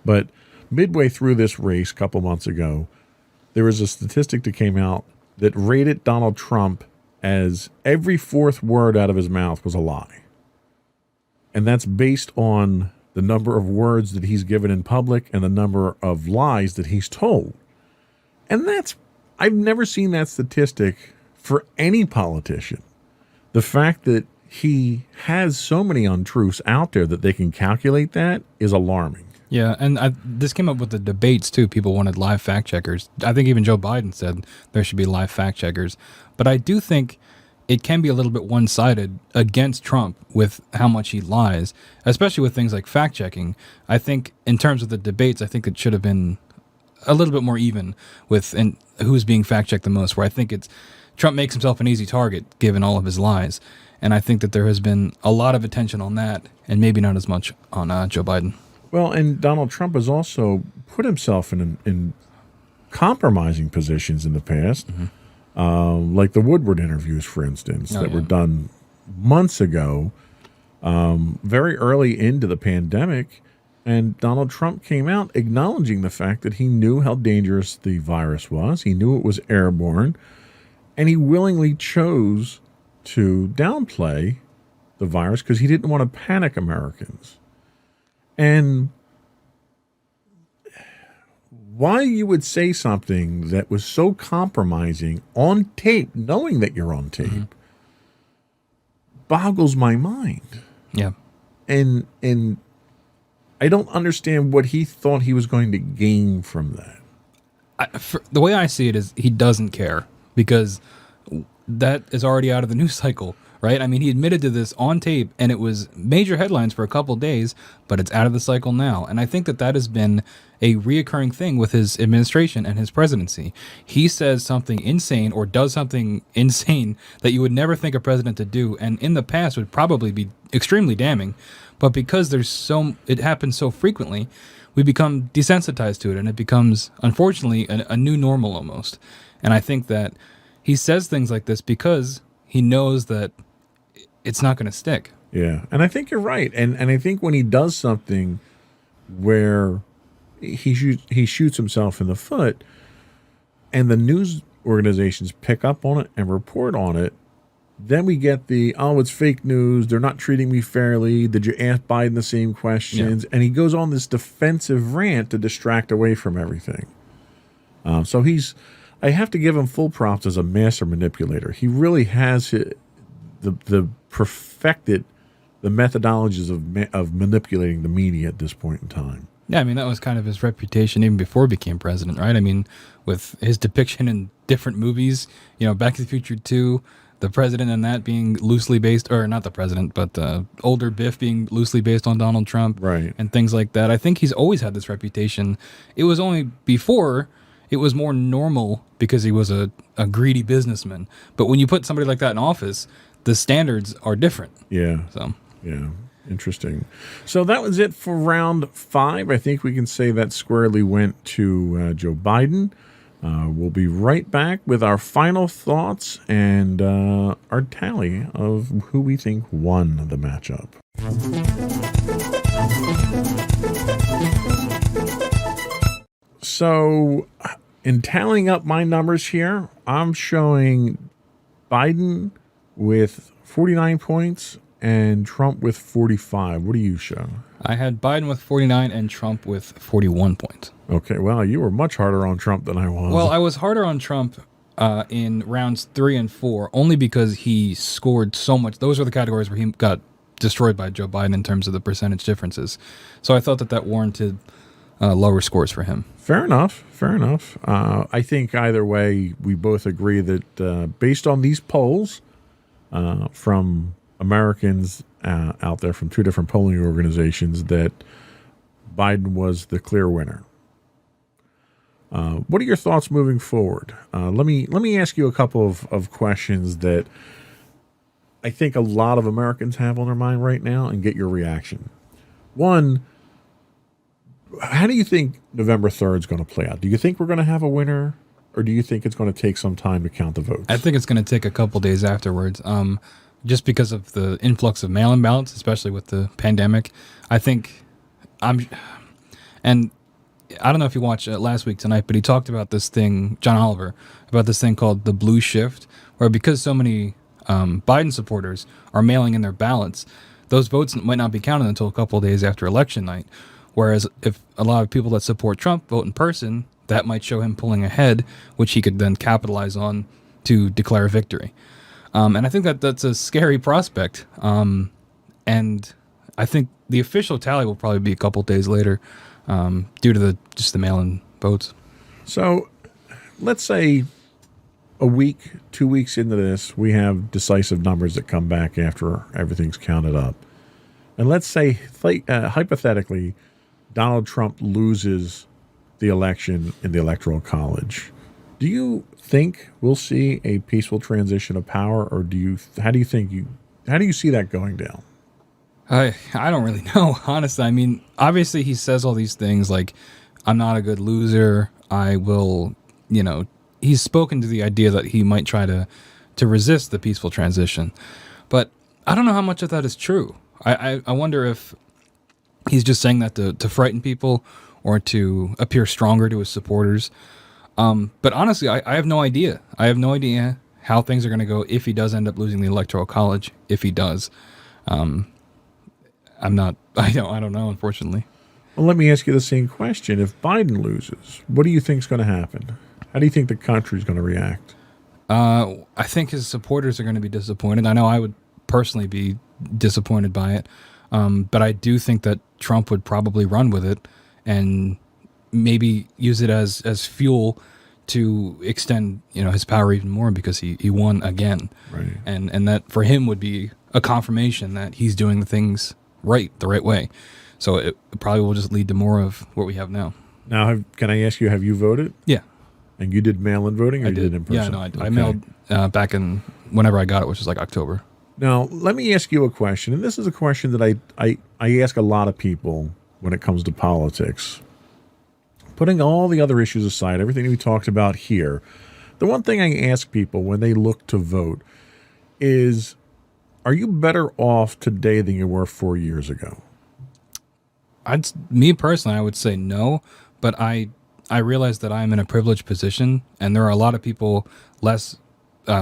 But midway through this race a couple months ago, there was a statistic that came out that rated Donald Trump as every fourth word out of his mouth was a lie. And that's based on the number of words that he's given in public and the number of lies that he's told. And I've never seen that statistic for any politician. The fact that he has so many untruths out there that they can calculate that is alarming. Yeah, and this came up with the debates too. People wanted live fact checkers. I think even Joe Biden said there should be live fact checkers. But I do think it can be a little bit one-sided against Trump with how much he lies, especially with things like fact checking. I think in terms of the debates, I think it should have been a little bit more even with and who's being fact checked the most. Where I think it's Trump makes himself an easy target given all of his lies. And I think that there has been a lot of attention on that, and maybe not as much on Joe Biden. Well, and Donald Trump has also put himself in compromising positions in the past, like the Woodward interviews, for instance, were done months ago, very early into the pandemic. And Donald Trump came out acknowledging the fact that he knew how dangerous the virus was. He knew it was airborne, and he willingly chose to downplay the virus because he didn't want to panic Americans. And why you would say something that was so compromising on tape, knowing that you're on tape, boggles my mind. Yeah. And I don't understand what he thought he was going to gain from that. The way I see it is he doesn't care because that is already out of the news cycle, right? I mean, he admitted to this on tape, and it was major headlines for a couple days, but it's out of the cycle now. And I think that has been a reoccurring thing with his administration and his presidency. He says something insane or does something insane that you would never think a president to do, and in the past would probably be extremely damning. But because it happens so frequently, we become desensitized to it, and it becomes, unfortunately, a new normal almost. And I think that he says things like this because he knows that it's not going to stick. Yeah, and I think you're right. And I think when he does something where he shoots himself in the foot, and the news organizations pick up on it and report on it, then we get it's fake news. They're not treating me fairly. Did you ask Biden the same questions? Yeah. And he goes on this defensive rant to distract away from everything. So I have to give him full props as a master manipulator. He really has perfected the methodologies of manipulating the media at this point in time. Yeah, I mean, that was kind of his reputation even before he became president, right? I mean, with his depiction in different movies, Back to the Future 2, the president in that being loosely based, or not the president, but the older Biff being loosely based on Donald Trump, right, and things like that. I think he's always had this reputation. It was only before it was more normal because he was a greedy businessman. But when you put somebody like that in office, the standards are different. Yeah. So. Yeah. Interesting. So that was it for round 5. I think we can say that squarely went to Joe Biden. We'll be right back with our final thoughts and our tally of who we think won the matchup. So, in tallying up my numbers here, I'm showing Biden with 49 points and Trump with 45. What do you show? I had Biden with 49 and Trump with 41 points. Okay, well, you were much harder on Trump than I was. Well, I was harder on Trump in rounds 3 and 4, only because he scored so much. Those are the categories where he got destroyed by Joe Biden in terms of the percentage differences. So I thought that warranted lower scores for him. Fair enough. I think either way, we both agree that based on these polls from Americans out there from 2 different polling organizations, that Biden was the clear winner. What are your thoughts moving forward? Let me ask you a couple of questions that I think a lot of Americans have on their mind right now and get your reaction. One, how do you think November 3rd is going to play out? Do you think we're going to have a winner, or do you think it's going to take some time to count the votes? I think it's going to take a couple days afterwards, just because of the influx of mail-in ballots, especially with the pandemic. And I don't know if you watched last week tonight, but he talked about this thing, John Oliver, about this thing called the blue shift, where because so many Biden supporters are mailing in their ballots, those votes might not be counted until a couple of days after election night. Whereas if a lot of people that support Trump vote in person, that might show him pulling ahead, which he could then capitalize on to declare victory. And I think that that's a scary prospect. And I think the official tally will probably be a couple days later, due to the mail-in votes. So let's say a week, 2 weeks into this, we have decisive numbers that come back after everything's counted up. And let's say, hypothetically, Donald Trump loses the election in the Electoral College. Do you think we'll see a peaceful transition of power, or how do you see that going down? I don't really know, honestly. I mean, obviously he says all these things like, I'm not a good loser. I will, he's spoken to the idea that he might try to resist the peaceful transition. But I don't know how much of that is true. I wonder if he's just saying that to frighten people or to appear stronger to his supporters. But honestly, I have no idea. I have no idea how things are going to go if he does end up losing the Electoral College, if he does. I don't know, unfortunately. Well, let me ask you the same question. If Biden loses, what do you think is going to happen? How do you think the country is going to react? I think his supporters are going to be disappointed. I know I would personally be disappointed by it. But I do think that Trump would probably run with it and maybe use it as fuel to extend, his power even more because he won again. Right. And that for him would be a confirmation that he's doing the things the right way. So it probably will just lead to more of what we have now. Now, can I ask you, have you voted? Yeah. And you did mail-in voting, or you did in person? Yeah, no, I mailed back in whenever I got it, which was like October. Now, let me ask you a question, and this is a question that I ask a lot of people when it comes to politics. Putting all the other issues aside, everything we talked about here, the one thing I ask people when they look to vote is, are you better off today than you were 4 years ago? Me personally, I would say no, but I realize that I'm in a privileged position, and there are a lot of people less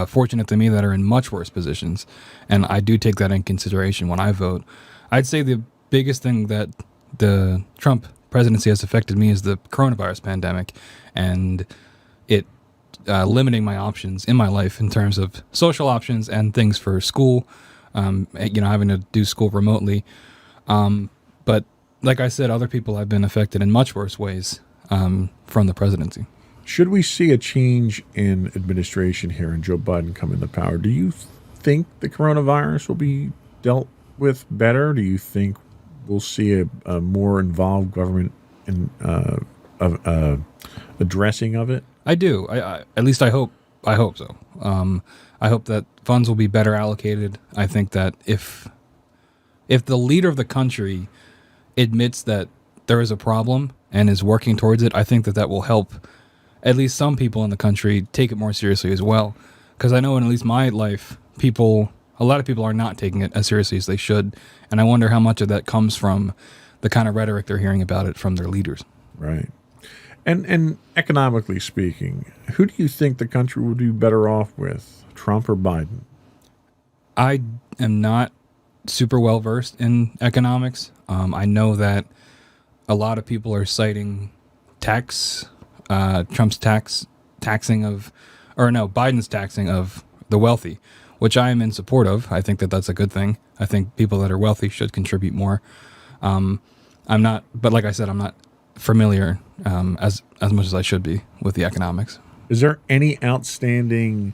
fortunate than me that are in much worse positions, and I do take that in consideration when I vote. I'd say the biggest thing that the Trump presidency has affected me is the coronavirus pandemic, and it limiting my options in my life in terms of social options and things for school, having to do school remotely. But like I said, other people have been affected in much worse ways from the presidency. Should we see a change in administration here and Joe Biden come into power, do you think the coronavirus will be dealt with better? Do you think we'll see a more involved government in addressing of it? I do. I at least I hope so. I hope that funds will be better allocated. I think that if the leader of the country admits that there is a problem and is working towards it, I think that will help at least some people in the country take it more seriously as well. Because I know in at least my life, a lot of people are not taking it as seriously as they should. And I wonder how much of that comes from the kind of rhetoric they're hearing about it from their leaders. Right. And economically speaking, who do you think the country would be better off with, Trump or Biden? I am not super well versed in economics. I know that a lot of people are citing Biden's taxing of the wealthy, which I am in support of. I think that that's a good thing. I think people that are wealthy should contribute more. But like I said, I'm not familiar as much as I should be with the economics. Is there any outstanding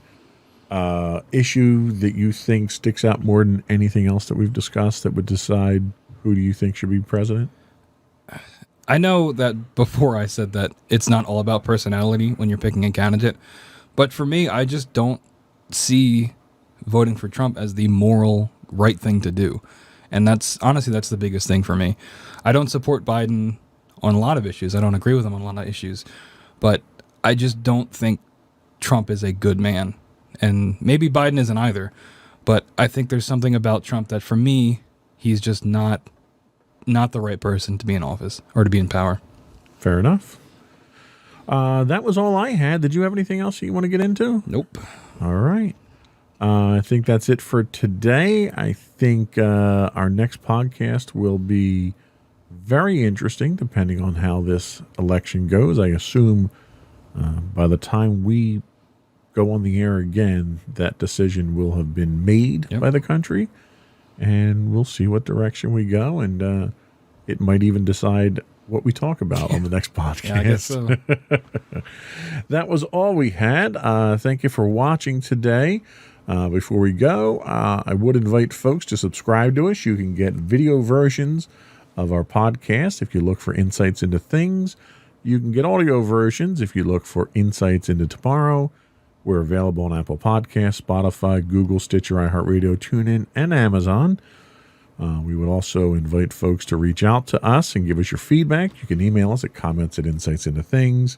issue that you think sticks out more than anything else that we've discussed that would decide who do you think should be president? I know that before I said that it's not all about personality when you're picking a candidate, but for me, I just don't see voting for Trump as the moral right thing to do. And that's the biggest thing for me. I don't support Biden on a lot of issues. I don't agree with him on a lot of issues, but I just don't think Trump is a good man. And maybe Biden isn't either, but I think there's something about Trump that for me, he's just not the right person to be in office or to be in power. Fair enough. That was all I had. Did you have anything else that you want to get into? Nope. All right. I think that's it for today. I think our next podcast will be very interesting depending on how this election goes. I assume by the time we go on the air again, that decision will have been made by the country, and we'll see what direction we go, and it might even decide what we talk about on the next podcast. Yeah, I guess so. That was all we had. Thank you for watching today. Before we go, I would invite folks to subscribe to us. You can get video versions of our podcast if you look for Insights into Things. You can get audio versions if you look for Insights into Tomorrow. We're available on Apple Podcasts, Spotify, Google, Stitcher, iHeartRadio, TuneIn, and Amazon. We would also invite folks to reach out to us and give us your feedback. You can email us at comments@insightsintothings.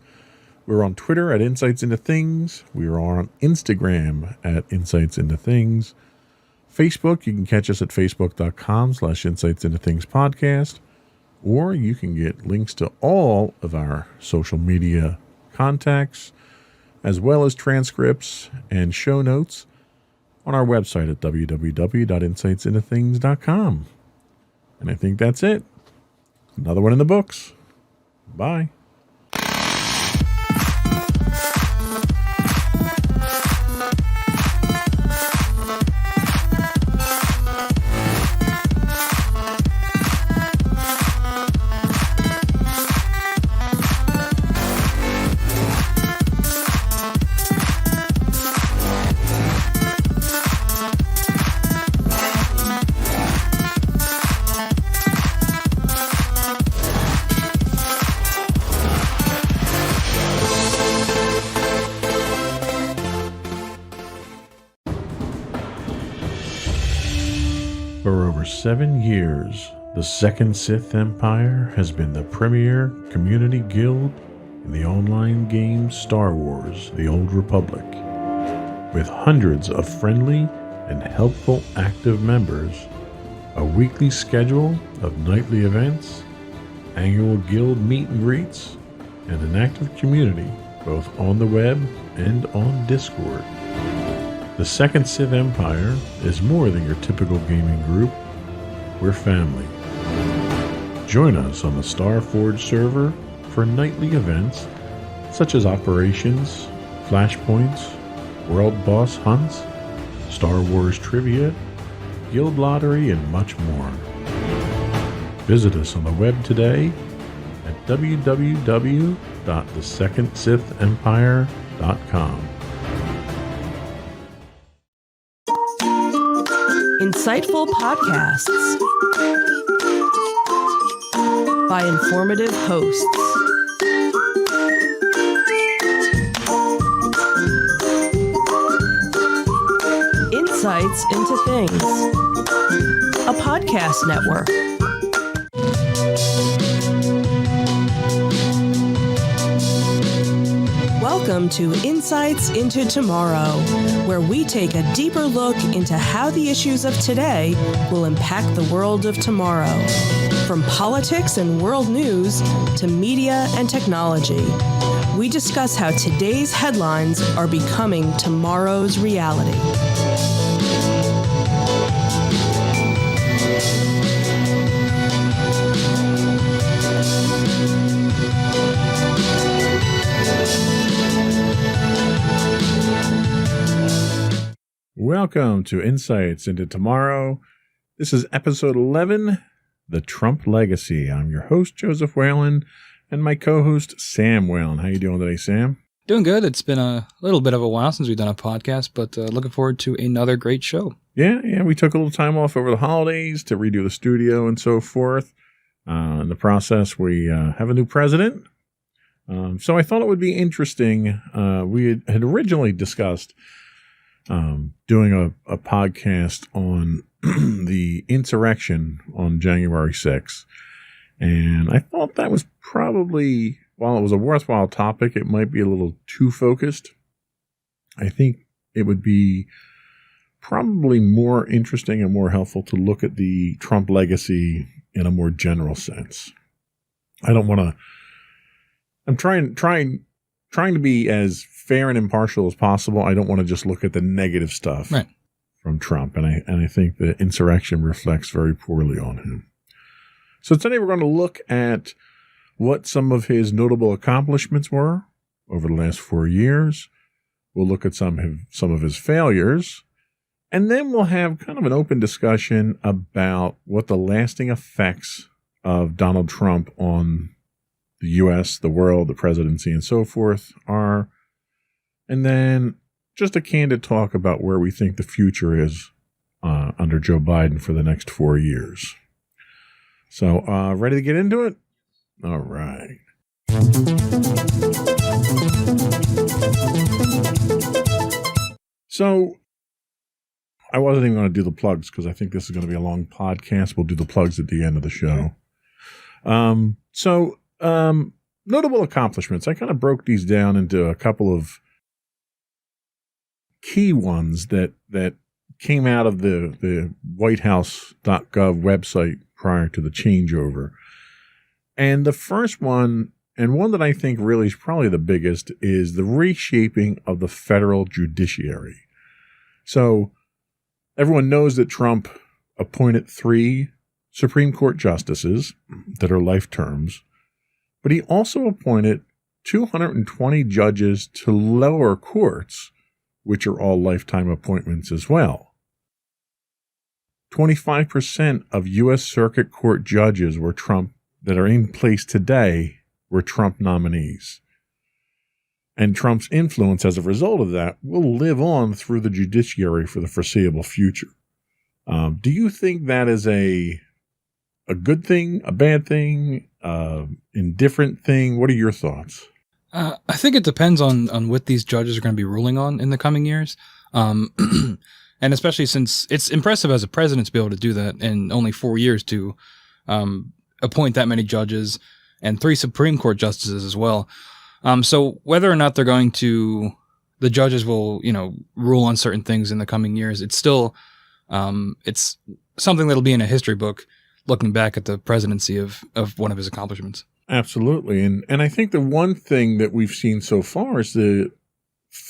We're on Twitter at Insights Into Things. We are on Instagram at Insights Into Things. Facebook, you can catch us at facebook.com/Insights Into Things podcast. Or you can get links to all of our social media contacts, as well as transcripts and show notes on our website at www.insightsintothings.com. And I think that's it. Another one in the books. Bye. For over 7 years, the Second Sith Empire has been the premier community guild in the online game Star Wars: The Old Republic. With hundreds of friendly and helpful active members, a weekly schedule of nightly events, annual guild meet and greets, and an active community both on the web and on Discord. The Second Sith Empire is more than your typical gaming group. We're family. Join us on the Starforge server for nightly events such as operations, flashpoints, world boss hunts, Star Wars trivia, guild lottery, and much more. Visit us on the web today at www.thesecondsithempire.com. Insightful podcasts by informative hosts. Insights into Things, a podcast network. Welcome to Insights into Tomorrow, where we take a deeper look into how the issues of today will impact the world of tomorrow. From politics and world news to media and technology, we discuss how today's headlines are becoming tomorrow's reality. Welcome to Insights into Tomorrow. This is episode 11, The Trump Legacy. I'm your host, Joseph Whalen, and my co-host, Sam Whalen. How you doing today, Sam? Doing good. It's been a little bit of a while since we've done a podcast, but looking forward to another great show. Yeah, we took a little time off over the holidays to redo the studio and so forth. In the process, we have a new president. So I thought it would be interesting. We had originally discussed doing a podcast on the insurrection on January 6th. And I thought that was probably, while it was a worthwhile topic, it might be a little too focused. I think it would be probably more interesting and more helpful to look at the Trump legacy in a more general sense. I don't want to, I'm trying to be as fair and impartial as possible. I don't want to just look at the negative stuff from Trump. And I think the insurrection reflects very poorly on him. So today we're going to look at what some of his notable accomplishments were over the last 4 years. We'll look at some of his failures. And then we'll have kind of an open discussion about what the lasting effects of Donald Trump on the U.S., the world, the presidency, and so forth are. And then just a candid talk about where we think the future is under Joe Biden for the next 4 years. So, ready to get into it? All right. So, I wasn't even going to do the plugs because I think this is going to be a long podcast. We'll do the plugs at the end of the show. Notable accomplishments. I kind of broke these down into a couple of key ones that came out of the whitehouse.gov website prior to the changeover. And the first one, and one that I think really is probably the biggest, is the reshaping of the federal judiciary. So everyone knows that Trump appointed 3 Supreme Court justices that are life terms, but he also appointed 220 judges to lower courts, which are all lifetime appointments as well. 25% of U.S. Circuit Court judges that are in place today were Trump nominees. And Trump's influence as a result of that will live on through the judiciary for the foreseeable future. Do you think that is a good thing, a bad thing, indifferent thing? What are your thoughts? I think it depends on what these judges are going to be ruling on in the coming years. And especially since it's impressive as a president to be able to do that in only 4 years to appoint that many judges and 3 Supreme Court justices as well. So whether or not the judges will, rule on certain things in the coming years, it's still, it's something that'll be in a history book looking back at the presidency of one of his accomplishments. Absolutely. And I think the one thing that we've seen so far is the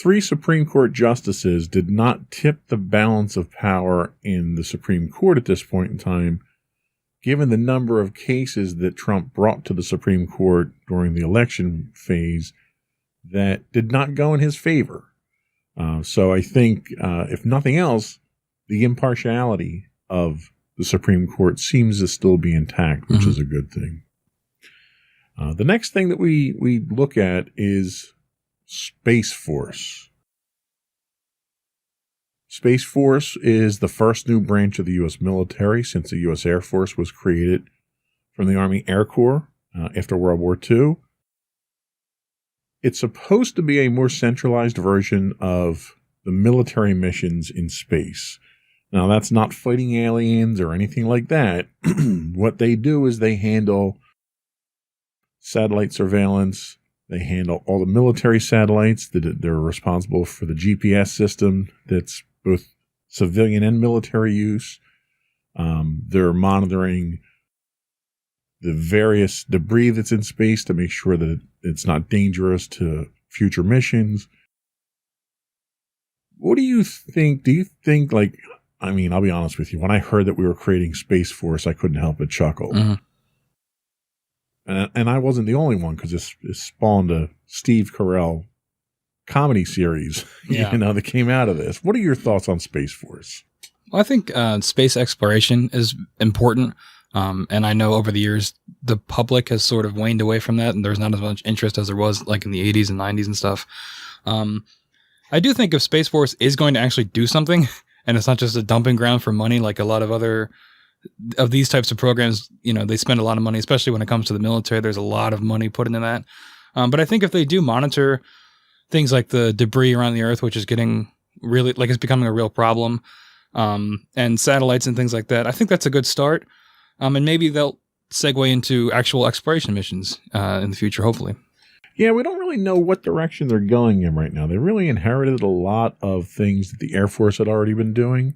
3 Supreme Court justices did not tip the balance of power in the Supreme Court at this point in time, given the number of cases that Trump brought to the Supreme Court during the election phase that did not go in his favor. So I think, if nothing else, the impartiality of the Supreme Court seems to still be intact, which is a good thing. The next thing that we look at is Space Force. Space Force is the first new branch of the U.S. military since the U.S. Air Force was created from the Army Air Corps after World War II. It's supposed to be a more centralized version of the military missions in space. Now, that's not fighting aliens or anything like that. What they do is they handle satellite surveillance. They handle all the military satellites. They're responsible for the GPS system that's both civilian and military use. They're monitoring the various debris that's in space to make sure that it's not dangerous to future missions. What do you think? Do you think, I'll be honest with you. When I heard that we were creating Space Force, I couldn't help but chuckle. Mm-hmm. And I wasn't the only one, because it spawned a Steve Carell comedy series, that came out of this. What are your thoughts on Space Force? Well, I think space exploration is important. And I know over the years, the public has sort of waned away from that, and there's not as much interest as there was like in the 80s and 90s and stuff. I do think if Space Force is going to actually do something, and it's not just a dumping ground for money like a lot of other of these types of programs, they spend a lot of money, especially when it comes to the military. There's a lot of money put into that. But I think if they do monitor things like the debris around the Earth, which is getting really, it's becoming a real problem, and satellites and things like that, I think that's a good start. And maybe they'll segue into actual exploration missions in the future, hopefully. Yeah, we don't really know what direction they're going in right now. They really inherited a lot of things that the Air Force had already been doing.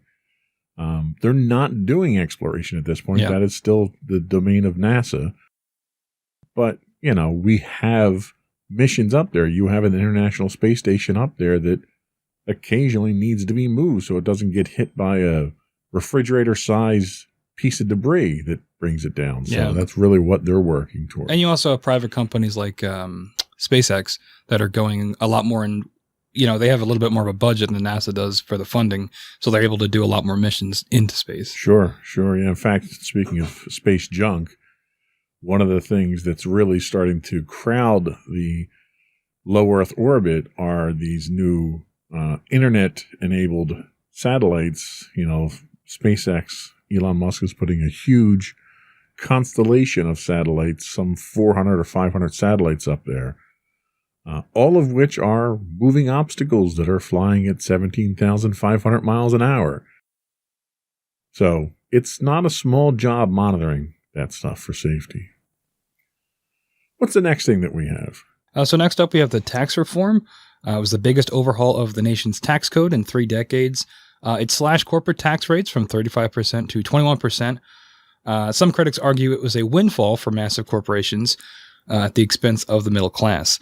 They're not doing exploration at this point. Yeah. That is still the domain of NASA. But, we have missions up there. You have an International Space Station up there that occasionally needs to be moved so it doesn't get hit by a refrigerator-sized piece of debris that brings it down. So that's really what they're working towards. And you also have private companies like SpaceX that are going a lot more they have a little bit more of a budget than NASA does for the funding, so they're able to do a lot more missions into space. Sure. Yeah. In fact, speaking of space junk, one of the things that's really starting to crowd the low Earth orbit are these new internet-enabled satellites. SpaceX, Elon Musk is putting a huge constellation of satellites, some 400 or 500 satellites up there, all of which are moving obstacles that are flying at 17,500 miles an hour. So it's not a small job monitoring that stuff for safety. What's the next thing that we have? So next up, we have the tax reform. It was the biggest overhaul of the nation's tax code in 3 decades. It slashed corporate tax rates from 35% to 21%. Some critics argue it was a windfall for massive corporations at the expense of the middle class.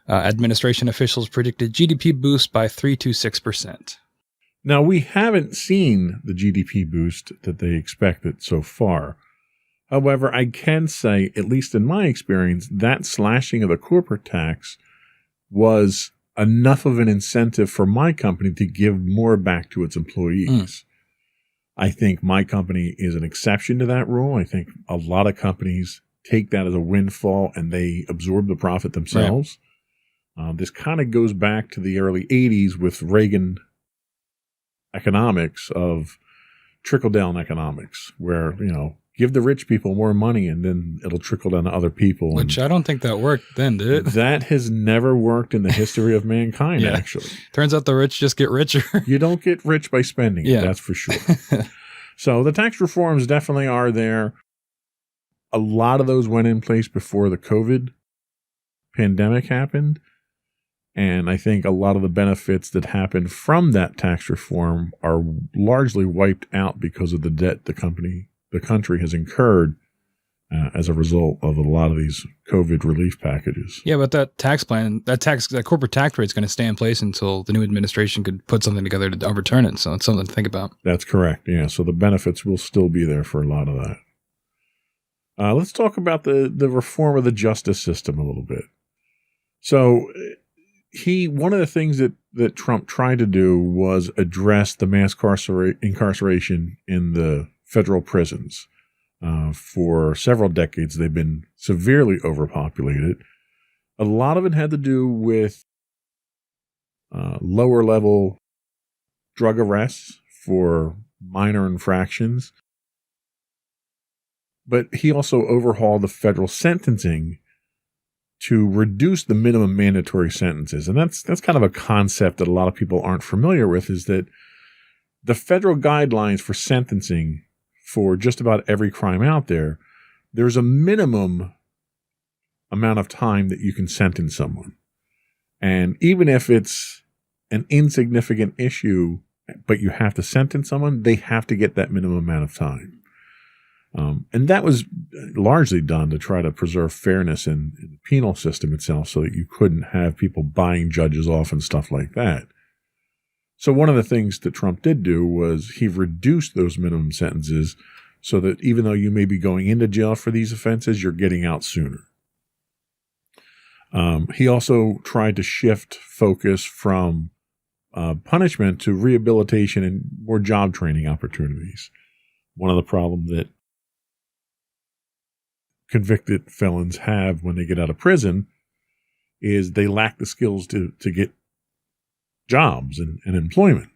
Administration officials predicted GDP boost by 3 to 6%. Now, we haven't seen the GDP boost that they expected so far. However, I can say, at least in my experience, that slashing of the corporate tax was enough of an incentive for my company to give more back to its employees. I think my company is an exception to that rule. I think a lot of companies take that as a windfall and they absorb the profit themselves. Right. This kind of goes back to the early 80s with Reagan economics of trickle-down economics, where, give the rich people more money and then it'll trickle down to other people. Which I don't think that worked then, did it? That has never worked in the history of mankind, actually. Turns out the rich just get richer. You don't get rich by spending it, that's for sure. So the tax reforms definitely are there. A lot of those went in place before the COVID pandemic happened. And I think a lot of the benefits that happened from that tax reform are largely wiped out because of the debt the country has incurred as a result of a lot of these COVID relief packages. Yeah, but that tax plan, that corporate tax rate is going to stay in place until the new administration could put something together to overturn it. So it's something to think about. That's correct. Yeah. So the benefits will still be there for a lot of that. Let's talk about the reform of the justice system a little bit. So one of the things that Trump tried to do was address the mass incarceration in the federal prisons. For several decades, they've been severely overpopulated. A lot of it had to do with lower level drug arrests for minor infractions. But he also overhauled the federal sentencing to reduce the minimum mandatory sentences. And that's kind of a concept that a lot of people aren't familiar with, is that the federal guidelines for sentencing for just about every crime out there, there's a minimum amount of time that you can sentence someone. And even if it's an insignificant issue, but you have to sentence someone, they have to get that minimum amount of time. And that was largely done to try to preserve fairness in the penal system itself, so that you couldn't have people buying judges off and stuff like that. So one of the things that Trump did do was he reduced those minimum sentences so that even though you may be going into jail for these offenses, you're getting out sooner. He also tried to shift focus from punishment to rehabilitation and more job training opportunities. One of the problems that convicted felons have when they get out of prison is they lack the skills to get jobs and employment.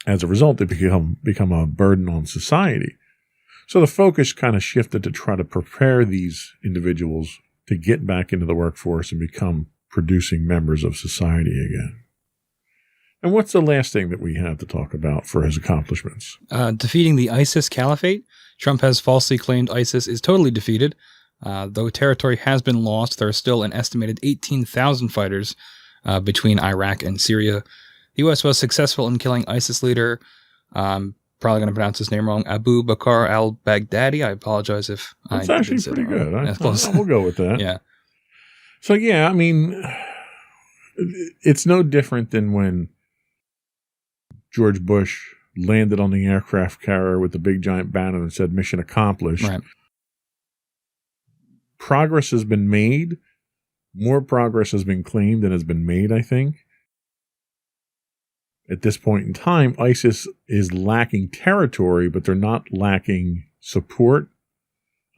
As a result, they become a burden on society. So the focus kind of shifted to try to prepare these individuals to get back into the workforce and become producing members of society again. And what's the last thing that we have to talk about for his accomplishments? Defeating the ISIS caliphate. Trump has falsely claimed ISIS is totally defeated. Though territory has been lost, there are still an estimated 18,000 fighters between Iraq and Syria. The U.S. was successful in killing ISIS leader, probably going to pronounce his name wrong, Abu Bakr al-Baghdadi. I apologize if That's actually pretty good. We'll go with that. Yeah. So, yeah, I mean, it's no different than when George Bush landed on the aircraft carrier with the big giant banner and said mission accomplished. Right. Progress has been made. More progress has been claimed than has been made, I think. at this point in time, ISIS is lacking territory, but they're not lacking support.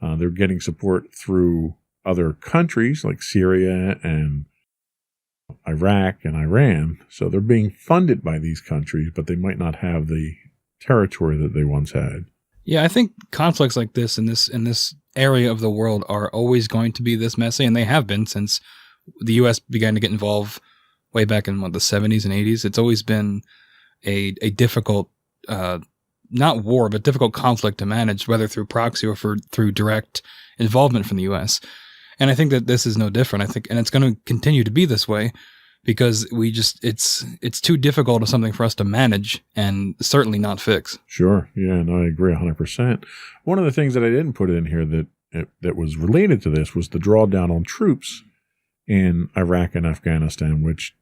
They're getting support through other countries like Syria and Iraq and Iran. So they're being funded by these countries, but they might not have the territory that they once had. Yeah, I think conflicts like this in this area of the world are always going to be this messy, and they have been since the U.S. began to get involved way back in the 70s and 80s. It's always been a difficult, not war, but difficult conflict to manage, whether through proxy or through direct involvement from the U.S. And I think that this is no different. I think, and it's going to continue to be this way because it's too difficult of something for us to manage and certainly not fix. Sure. Yeah, no, I agree 100%. One of the things that I didn't put in here that was related to this was the drawdown on troops in Iraq and Afghanistan, which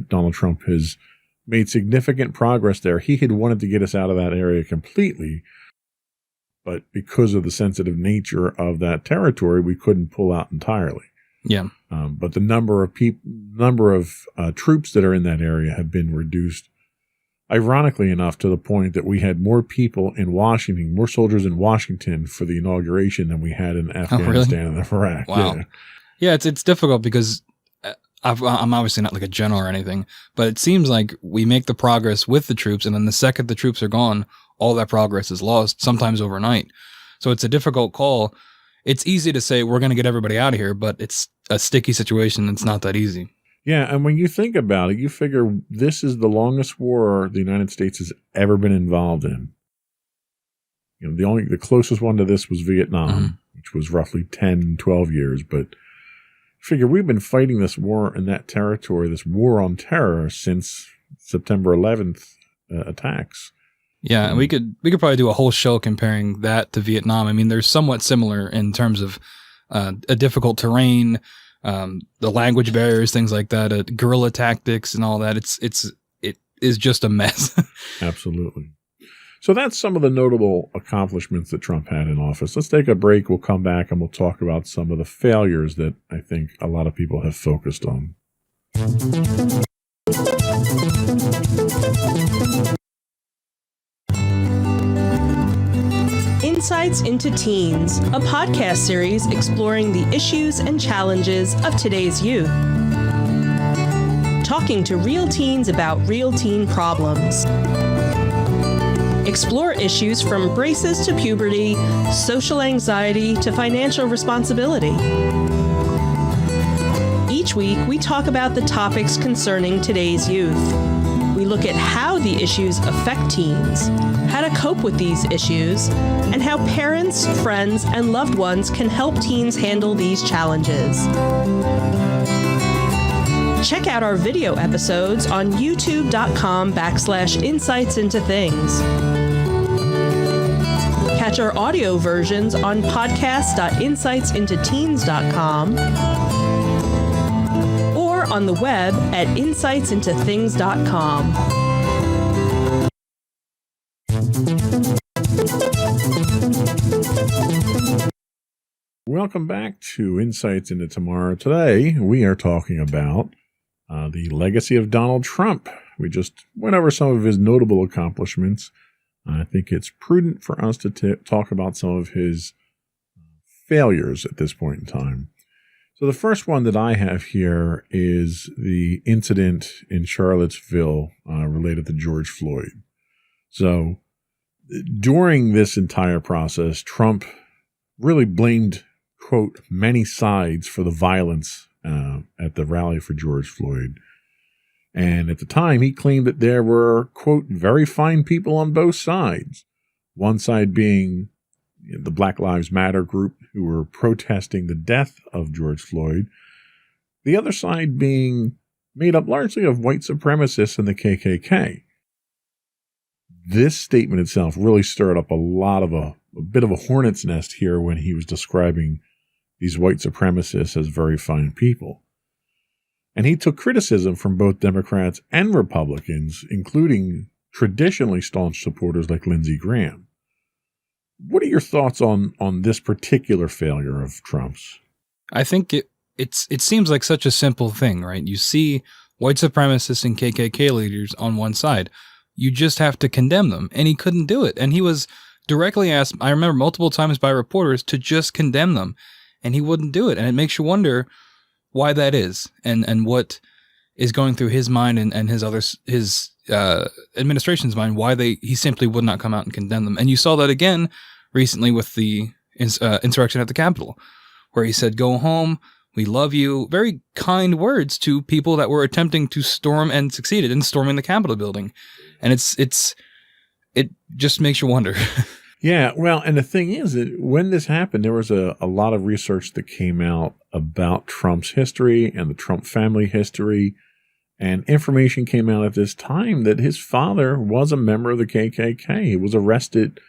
Donald Trump has made significant progress there. He had wanted to get us out of that area completely, but because of the sensitive nature of that territory, we couldn't pull out entirely. Yeah. But the number of troops that are in that area have been reduced, ironically enough, to the point that we had more people in Washington, more soldiers in Washington for the inauguration than we had in Afghanistan and Iraq. Wow. Yeah, it's difficult because I'm obviously not like a general or anything, but it seems like we make the progress with the troops, and then the second the troops are gone, all that progress is lost, sometimes overnight. So it's a difficult call. It's easy to say we're going to get everybody out of here, but it's a sticky situation. It's not that easy. Yeah, and when you think about it, you figure this is the longest war the United States has ever been involved in. You know, the closest one to this was Vietnam, which was roughly 10, 12 years. But figure we've been fighting this war in that territory, this war on terror, since September 11th attacks. Yeah, and we could probably do a whole show comparing that to Vietnam. I mean, they're somewhat similar in terms of a difficult terrain, the language barriers, things like that, guerrilla tactics, and all that. It is just a mess. Absolutely. So that's some of the notable accomplishments that Trump had in office. Let's take a break. We'll come back and we'll talk about some of the failures that I think a lot of people have focused on. Insights into Teens, a podcast series exploring the issues and challenges of today's youth. Talking to real teens about real teen problems. Explore issues from braces to puberty, social anxiety to financial responsibility. Each week, we talk about the topics concerning today's youth. We look at how the issues affect teens, how to cope with these issues, and how parents, friends, and loved ones can help teens handle these challenges. Check out our video episodes on youtube.com/insightsintothings. Catch our audio versions on podcast.insightsintoteens.com or on the web at insightsintothings.com. Welcome back to Insights into Tomorrow. Today, we are talking about the legacy of Donald Trump. We just went over some of his notable accomplishments. I think it's prudent for us to talk about some of his failures at this point in time. So the first one that I have here is the incident in Charlottesville related to George Floyd. So during this entire process, Trump really blamed, quote, many sides for the violence at the rally for George Floyd. And at the time, he claimed that there were, quote, very fine people on both sides. One side being the Black Lives Matter group who were protesting the death of George Floyd. The other side being made up largely of white supremacists and the KKK. This statement itself really stirred up a bit of a hornet's nest here when he was describing these white supremacists as very fine people. And he took criticism from both Democrats and Republicans, including traditionally staunch supporters like Lindsey Graham. What are your thoughts on this particular failure of Trump's? I think it seems like such a simple thing, right? You see white supremacists and KKK leaders on one side. You just have to condemn them. And he couldn't do it. And he was directly asked, I remember multiple times by reporters, to just condemn them. And he wouldn't do it. And it makes you wonder why that is and what is going through his mind and his administration's mind, why he simply would not come out and condemn them. And you saw that again recently with the insurrection at the Capitol, where he said, "Go home. We love you." Very kind words to people that were attempting to storm and succeeded in storming the Capitol building. And it just makes you wonder. Yeah, well, and the thing is that when this happened, there was a lot of research that came out about Trump's history and the Trump family history. And information came out at this time that his father was a member of the KKK. He was arrested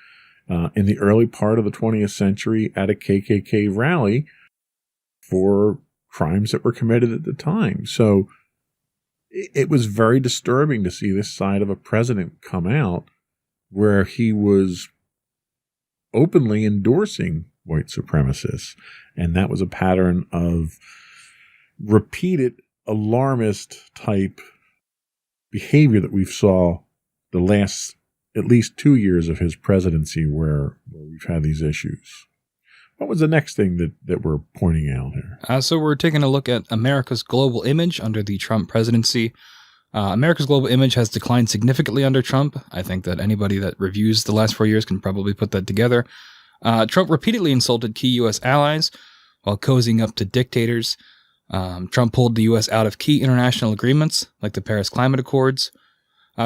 in the early part of the 20th century at a KKK rally for crimes that were committed at the time. So it was very disturbing to see this side of a president come out where he was openly endorsing white supremacists. And that was a pattern of repeated alarmist type behavior that we've saw the last at least 2 years of his presidency where we've had these issues. What was the next thing that we're pointing out here? So we're taking a look at America's global image under the Trump presidency. America's global image has declined significantly under Trump. I think that anybody that reviews the last 4 years can probably put that together. Trump repeatedly insulted key U.S. allies while cozying up to dictators. Trump pulled the U.S. out of key international agreements, like the Paris Climate Accords.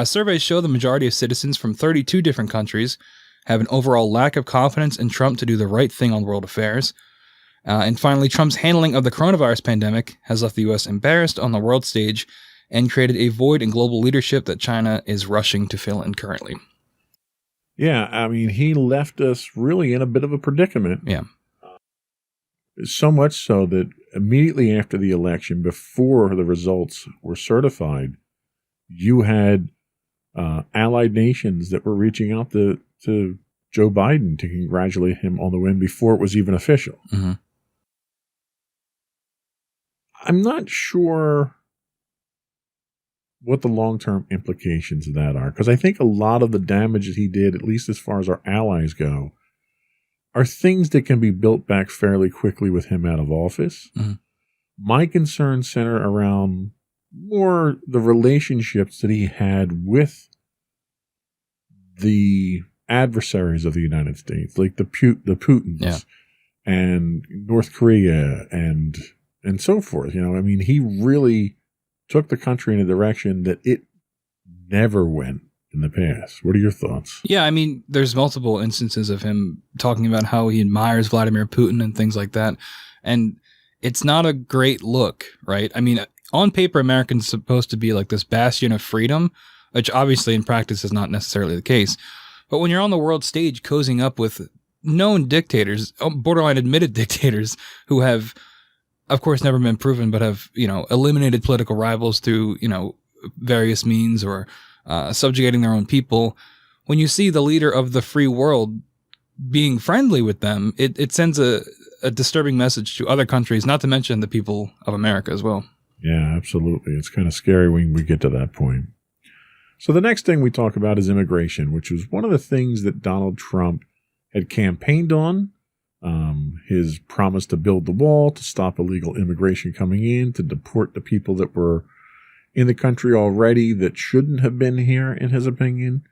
Surveys show the majority of citizens from 32 different countries have an overall lack of confidence in Trump to do the right thing on world affairs. And finally, Trump's handling of the coronavirus pandemic has left the U.S. embarrassed on the world stage and created a void in global leadership that China is rushing to fill in currently. Yeah, I mean, he left us really in a bit of a predicament. Yeah. So much so that immediately after the election, before the results were certified, you had allied nations that were reaching out to Joe Biden to congratulate him on the win before it was even official. Mm-hmm. I'm not sure what the long-term implications of that are, because I think a lot of the damage that he did, at least as far as our allies go, are things that can be built back fairly quickly with him out of office. Mm-hmm. My concerns center around more the relationships that he had with the adversaries of the United States, like the Putins and North Korea and so forth. You know, I mean, he really took the country in a direction that it never went in the past. What are your thoughts? Yeah, I mean, there's multiple instances of him talking about how he admires Vladimir Putin and things like that. And it's not a great look, right? I mean, on paper, Americans supposed to be like this bastion of freedom, which obviously in practice is not necessarily the case. But when you're on the world stage cozying up with known dictators, borderline admitted dictators who have, of course, never been proven, but have, eliminated political rivals through, various means or subjugating their own people. When you see the leader of the free world being friendly with them, it sends a disturbing message to other countries, not to mention the people of America as well. Yeah, absolutely. It's kind of scary when we get to that point. So the next thing we talk about is immigration, which was one of the things that Donald Trump had campaigned on. His promise to build the wall, to stop illegal immigration coming in, to deport the people that were in the country already that shouldn't have been here, in his opinion.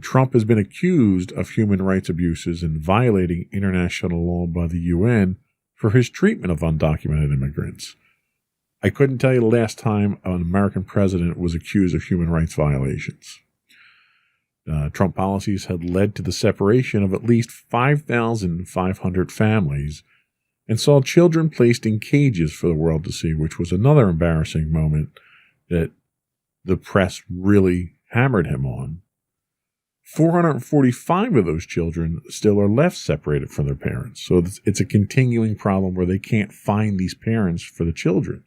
Trump has been accused of human rights abuses and violating international law by the UN for his treatment of undocumented immigrants. I couldn't tell you the last time an American president was accused of human rights violations. Trump policies had led to the separation of at least 5,500 families and saw children placed in cages for the world to see, which was another embarrassing moment that the press really hammered him on. 445 of those children still are left separated from their parents. So it's a continuing problem where they can't find these parents for the children.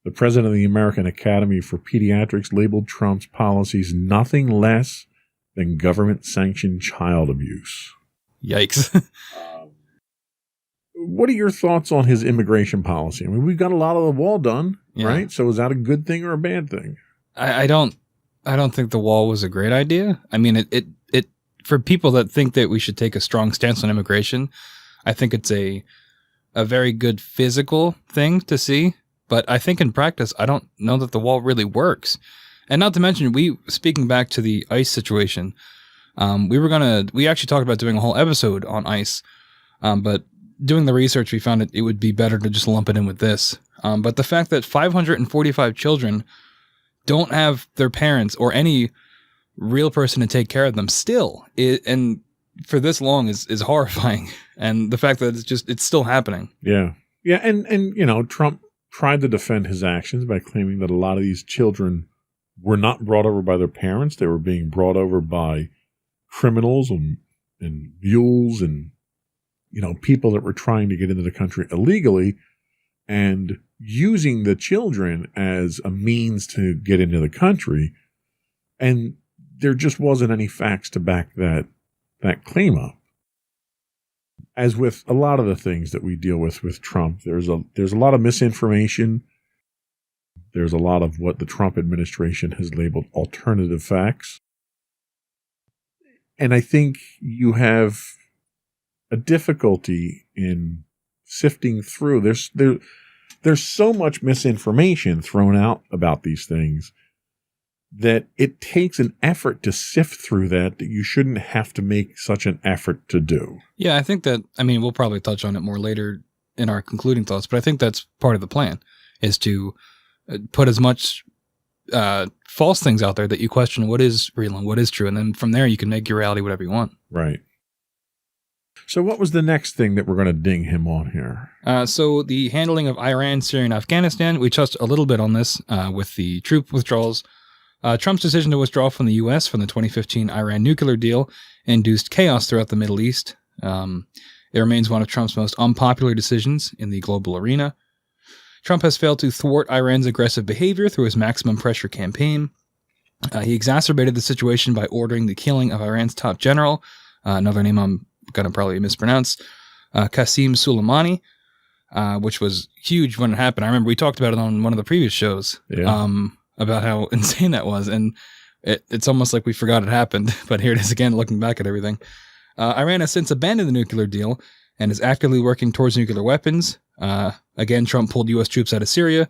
The president of the American Academy for Pediatrics labeled Trump's policies nothing less than government-sanctioned child abuse. Yikes. what are your thoughts on his immigration policy? I mean, we've got a lot of the wall done, right? So is that a good thing or a bad thing? I don't think the wall was a great idea. I mean, it for people that think that we should take a strong stance on immigration, I think it's a very good physical thing to see. But I think in practice, I don't know that the wall really works. And not to mention, speaking back to the ICE situation, we actually talked about doing a whole episode on ICE, but doing the research, we found it would be better to just lump it in with this. But the fact that 545 children don't have their parents or any real person to take care of them still, and for this long is horrifying. And the fact that it's still happening. Yeah. Yeah. And Trump tried to defend his actions by claiming that a lot of these children were not brought over by their parents. They were being brought over by criminals and mules and, people that were trying to get into the country illegally and using the children as a means to get into the country. And there just wasn't any facts to back that claim up. As with a lot of the things that we deal with Trump, there's a lot of misinformation. There's a lot of what the Trump administration has labeled alternative facts. And I think you have a difficulty in sifting through. There's so much misinformation thrown out about these things that it takes an effort to sift through that you shouldn't have to make such an effort to do. Yeah, I think that, we'll probably touch on it more later in our concluding thoughts, but I think that's part of the plan, is to put as much false things out there that you question what is real and what is true. And then from there, you can make your reality whatever you want. Right. So what was the next thing that we're going to ding him on here? So the handling of Iran, Syria, and Afghanistan, we touched a little bit on this with the troop withdrawals. Trump's decision to withdraw from the U.S. from the 2015 Iran nuclear deal induced chaos throughout the Middle East. It remains one of Trump's most unpopular decisions in the global arena. Trump has failed to thwart Iran's aggressive behavior through his maximum pressure campaign. He exacerbated the situation by ordering the killing of Iran's top general, another name I'm going to probably mispronounce, Qasem Soleimani, which was huge when it happened. I remember we talked about it on one of the previous shows. Yeah. About how insane that was. And it's almost like we forgot it happened, but here it is again, looking back at everything. Iran has since abandoned the nuclear deal and is actively working towards nuclear weapons. Again, Trump pulled U.S. troops out of Syria,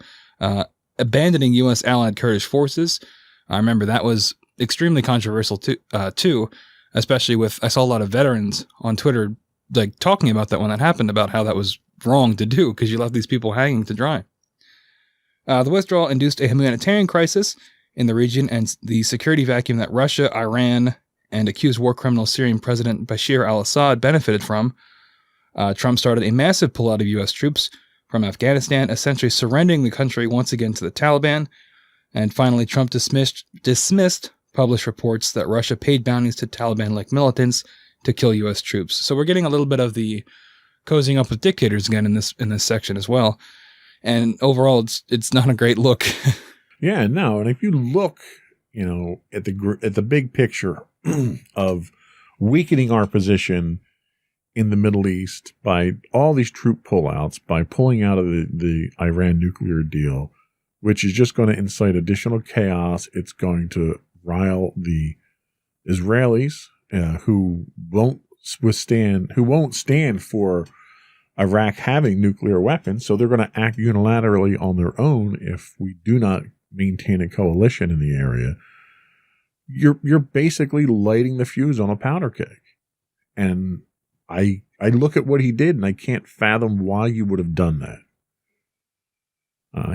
abandoning U.S. allied Kurdish forces. I remember that was extremely controversial too, especially I saw a lot of veterans on Twitter talking about that when that happened, about how that was wrong to do because you left these people hanging to dry. The withdrawal induced a humanitarian crisis in the region and the security vacuum that Russia, Iran, and accused war criminal Syrian President Bashar al-Assad benefited from. Trump started a massive pullout of U.S. troops from Afghanistan, essentially surrendering the country once again to the Taliban. And finally, Trump dismissed published reports that Russia paid bounties to Taliban-like militants to kill U.S. troops. So we're getting a little bit of the cozying up with dictators again in this section as well. And overall, it's not a great look. Yeah, no. And if you look, at the big picture of weakening our position in the Middle East by all these troop pullouts, by pulling out of the Iran nuclear deal, which is just going to incite additional chaos. It's going to rile the Israelis who won't stand for Iraq having nuclear weapons, so they're going to act unilaterally on their own if we do not maintain a coalition in the area. You're basically lighting the fuse on a powder keg. And I look at what he did, and I can't fathom why you would have done that.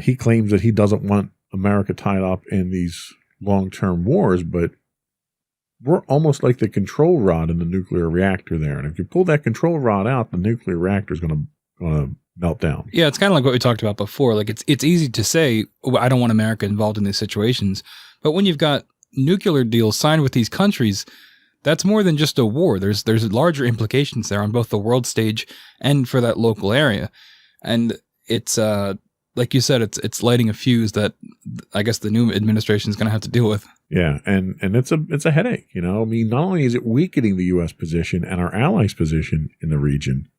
He claims that he doesn't want America tied up in these long-term wars, but we're almost like the control rod in the nuclear reactor there. And if you pull that control rod out, the nuclear reactor is going to melt down. Yeah, it's kind of like what we talked about before. Like it's easy to say, I don't want America involved in these situations. But when you've got nuclear deals signed with these countries, that's more than just a war. There's larger implications there on both the world stage and for that local area. And it's like you said, it's lighting a fuse that I guess the new administration is going to have to deal with. Yeah, and it's a headache, I mean, not only is it weakening the U.S. position and our allies' position in the region,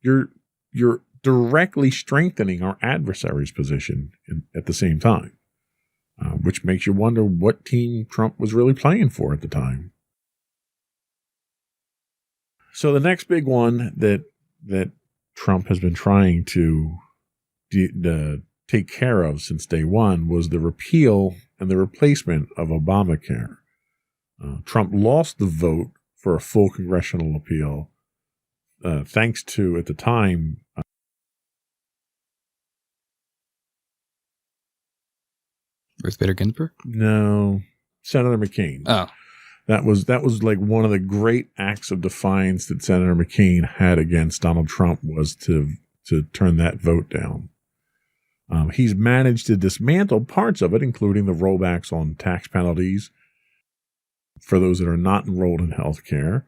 you're you're directly strengthening our adversary's position at the same time, which makes you wonder what team Trump was really playing for at the time. So the next big one that Trump has been trying to take care of since day one was the repeal and the replacement of Obamacare. Trump lost the vote for a full congressional appeal, thanks to, at the time, Ruth Bader Ginsburg? No, Senator McCain. Oh. That was like one of the great acts of defiance that Senator McCain had against Donald Trump, was to turn that vote down. He's managed to dismantle parts of it, including the rollbacks on tax penalties for those that are not enrolled in health care.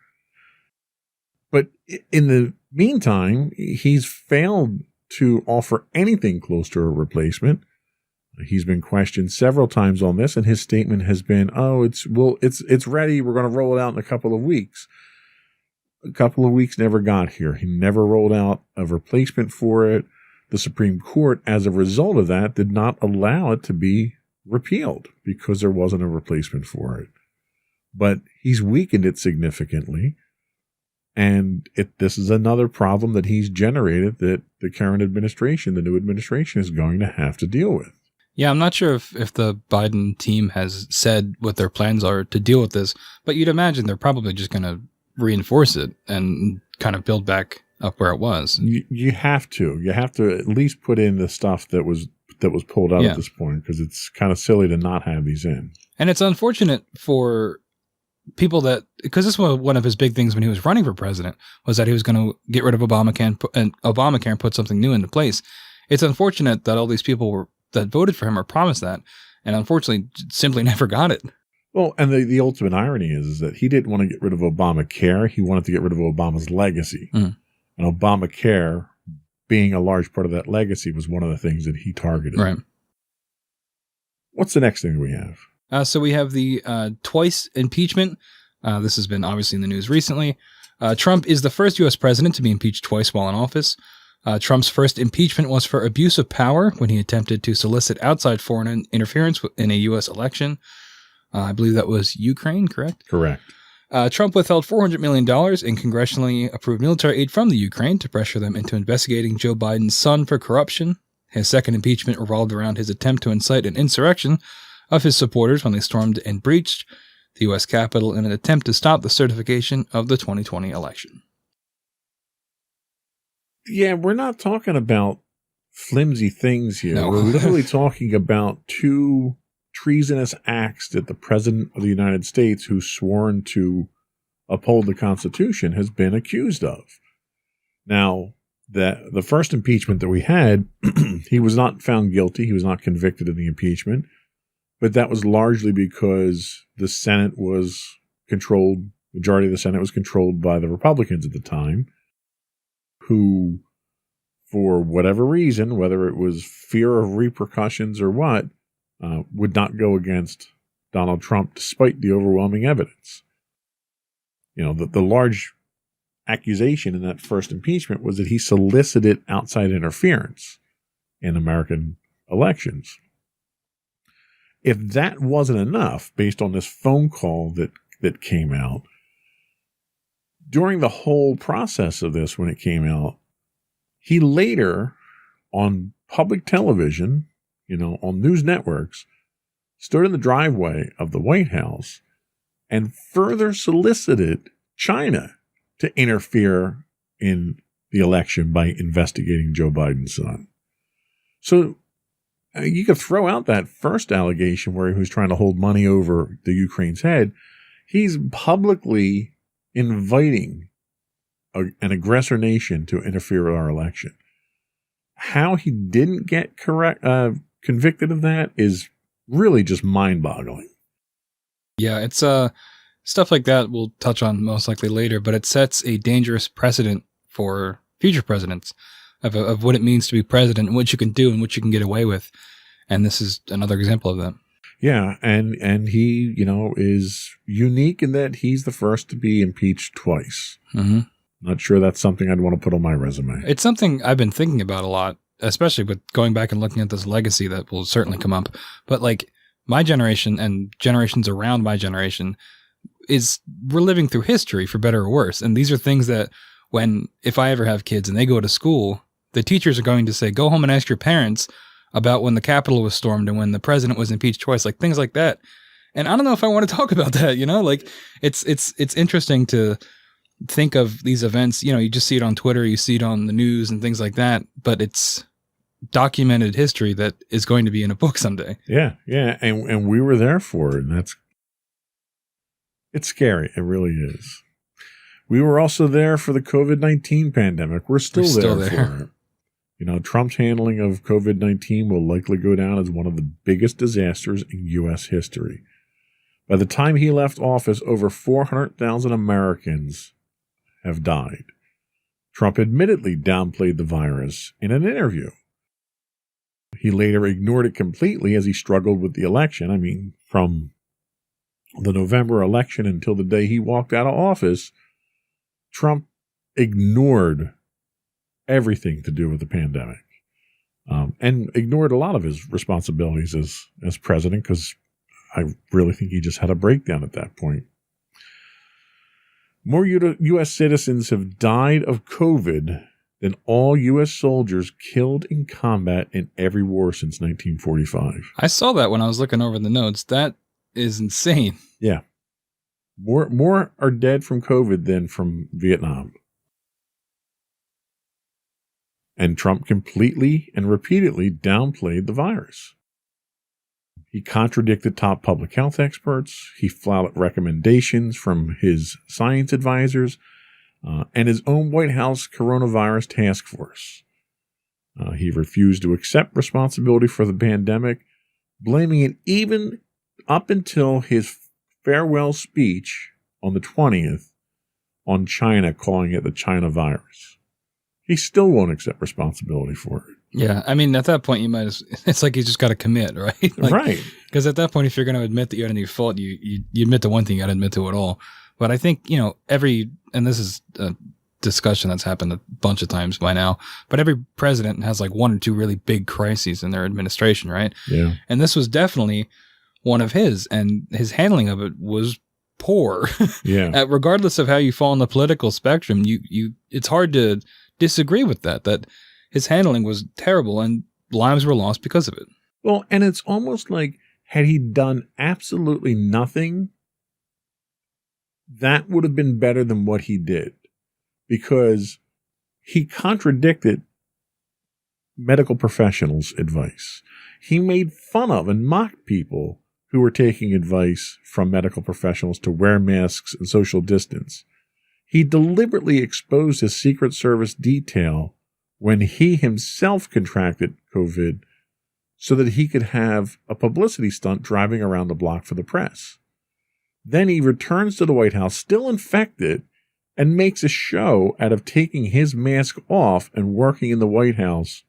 But in the meantime, he's failed to offer anything close to a replacement. He's been questioned several times on this, and his statement has been, it's ready. We're going to roll it out in a couple of weeks. A couple of weeks never got here. He never rolled out a replacement for it. The Supreme Court, as a result of that, did not allow it to be repealed because there wasn't a replacement for it. But he's weakened it significantly. And this is another problem that he's generated that the current administration, the new administration, is going to have to deal with. Yeah, I'm not sure if the Biden team has said what their plans are to deal with this, but you'd imagine they're probably just going to reinforce it and kind of build back up where it was. You have to. You have to at least put in the stuff that was pulled out at this point, because it's kind of silly to not have these in. And it's unfortunate for people because this was one of his big things when he was running for president, was that he was going to get rid of Obamacare and put something new into place. It's unfortunate that all these people that voted for him are promised that, and unfortunately simply never got it. Well, and the ultimate irony is that he didn't want to get rid of Obamacare. He wanted to get rid of Obama's legacy. And Obamacare, being a large part of that legacy, was one of the things that he targeted. Right. What's the next thing we have? So we have the twice impeachment. This has been obviously in the news recently. Trump is the first U.S. president to be impeached twice while in office. Trump's first impeachment was for abuse of power when he attempted to solicit outside foreign interference in a U.S. election. I believe that was Ukraine, correct? Correct. Trump withheld $400 million in congressionally approved military aid from the Ukraine to pressure them into investigating Joe Biden's son for corruption. His second impeachment revolved around his attempt to incite an insurrection of his supporters when they stormed and breached the U.S. Capitol in an attempt to stop the certification of the 2020 election. Yeah, we're not talking about flimsy things here. No. We're literally talking about two treasonous acts that the President of the United States, who's sworn to uphold the Constitution, has been accused of. Now, the first impeachment that we had, he was not found guilty. He was not convicted of the impeachment. But that was largely because the Senate was controlled, majority of the Senate was controlled by the Republicans at the time, who, for whatever reason, whether it was fear of repercussions or what, would not go against Donald Trump despite the overwhelming evidence. You know, the large accusation in that first impeachment was that he solicited outside interference in American elections. If that wasn't enough, based on this phone call that came out, during the whole process of this, when it came out, he later, on public television, on news networks, stood in the driveway of the White House and further solicited China to interfere in the election by investigating Joe Biden's son. So you could throw out that first allegation where he was trying to hold money over the Ukraine's head. He's publicly inviting an aggressor nation to interfere with our election. How he didn't get convicted of that is really just mind-boggling. Yeah, it's stuff like that we'll touch on most likely later, but it sets a dangerous precedent for future presidents of what it means to be president and what you can do and what you can get away with. And this is another example of that. Yeah, and he, is unique in that he's the first to be impeached twice. Mm-hmm. Not sure that's something I'd want to put on my resume. It's something I've been thinking about a lot, especially with going back and looking at this legacy that will certainly come up. But like my generation and generations around my generation we're living through history for better or worse. And these are things that if I ever have kids and they go to school, the teachers are going to say, go home and ask your parents about when the Capitol was stormed and when the president was impeached twice, like things like that. And I don't know if I want to talk about that, like it's interesting to think of these events. You just see it on Twitter, you see it on the news and things like that, but it's documented history that is going to be in a book someday. Yeah. And we were there for it. And it's scary. It really is. We were also there for the COVID-19 pandemic. We're still there for it. Trump's handling of COVID-19 will likely go down as one of the biggest disasters in U.S. history. By the time he left office, over 400,000 Americans have died. Trump admittedly downplayed the virus in an interview. He later ignored it completely as he struggled with the election. I mean, from the November election until the day he walked out of office, Trump ignored everything to do with the pandemic, and ignored a lot of his responsibilities as president, because I really think he just had a breakdown at that point. More U.S. citizens have died of COVID than all U.S. soldiers killed in combat in every war since 1945. I saw that when I was looking over the notes. That is insane. Yeah. More are dead from COVID than from Vietnam. And Trump completely and repeatedly downplayed the virus. He contradicted top public health experts. He flouted recommendations from his science advisors and his own White House coronavirus task force. He refused to accept responsibility for the pandemic, blaming it even up until his farewell speech on the 20th on China, calling it the China virus. He still won't accept responsibility for it. Yeah, I mean, at that point, it's like you just got to commit, right? Right. Because at that point, if you're going to admit that you had any fault, you admit to one thing, you got to admit to it all. But I think, and this is a discussion that's happened a bunch of times by now, but every president has like one or two really big crises in their administration, right? Yeah. And this was definitely one of his, and his handling of it was poor. Yeah. Regardless of how you fall on the political spectrum, it's hard to disagree with that his handling was terrible and lives were lost because of it. Well, and it's almost like had he done absolutely nothing, that would have been better than what he did, because he contradicted medical professionals' advice. He made fun of and mocked people who were taking advice from medical professionals to wear masks and social distance. He deliberately exposed his Secret Service detail when he himself contracted COVID so that he could have a publicity stunt driving around the block for the press. Then he returns to the White House, still infected, and makes a show out of taking his mask off and working in the White House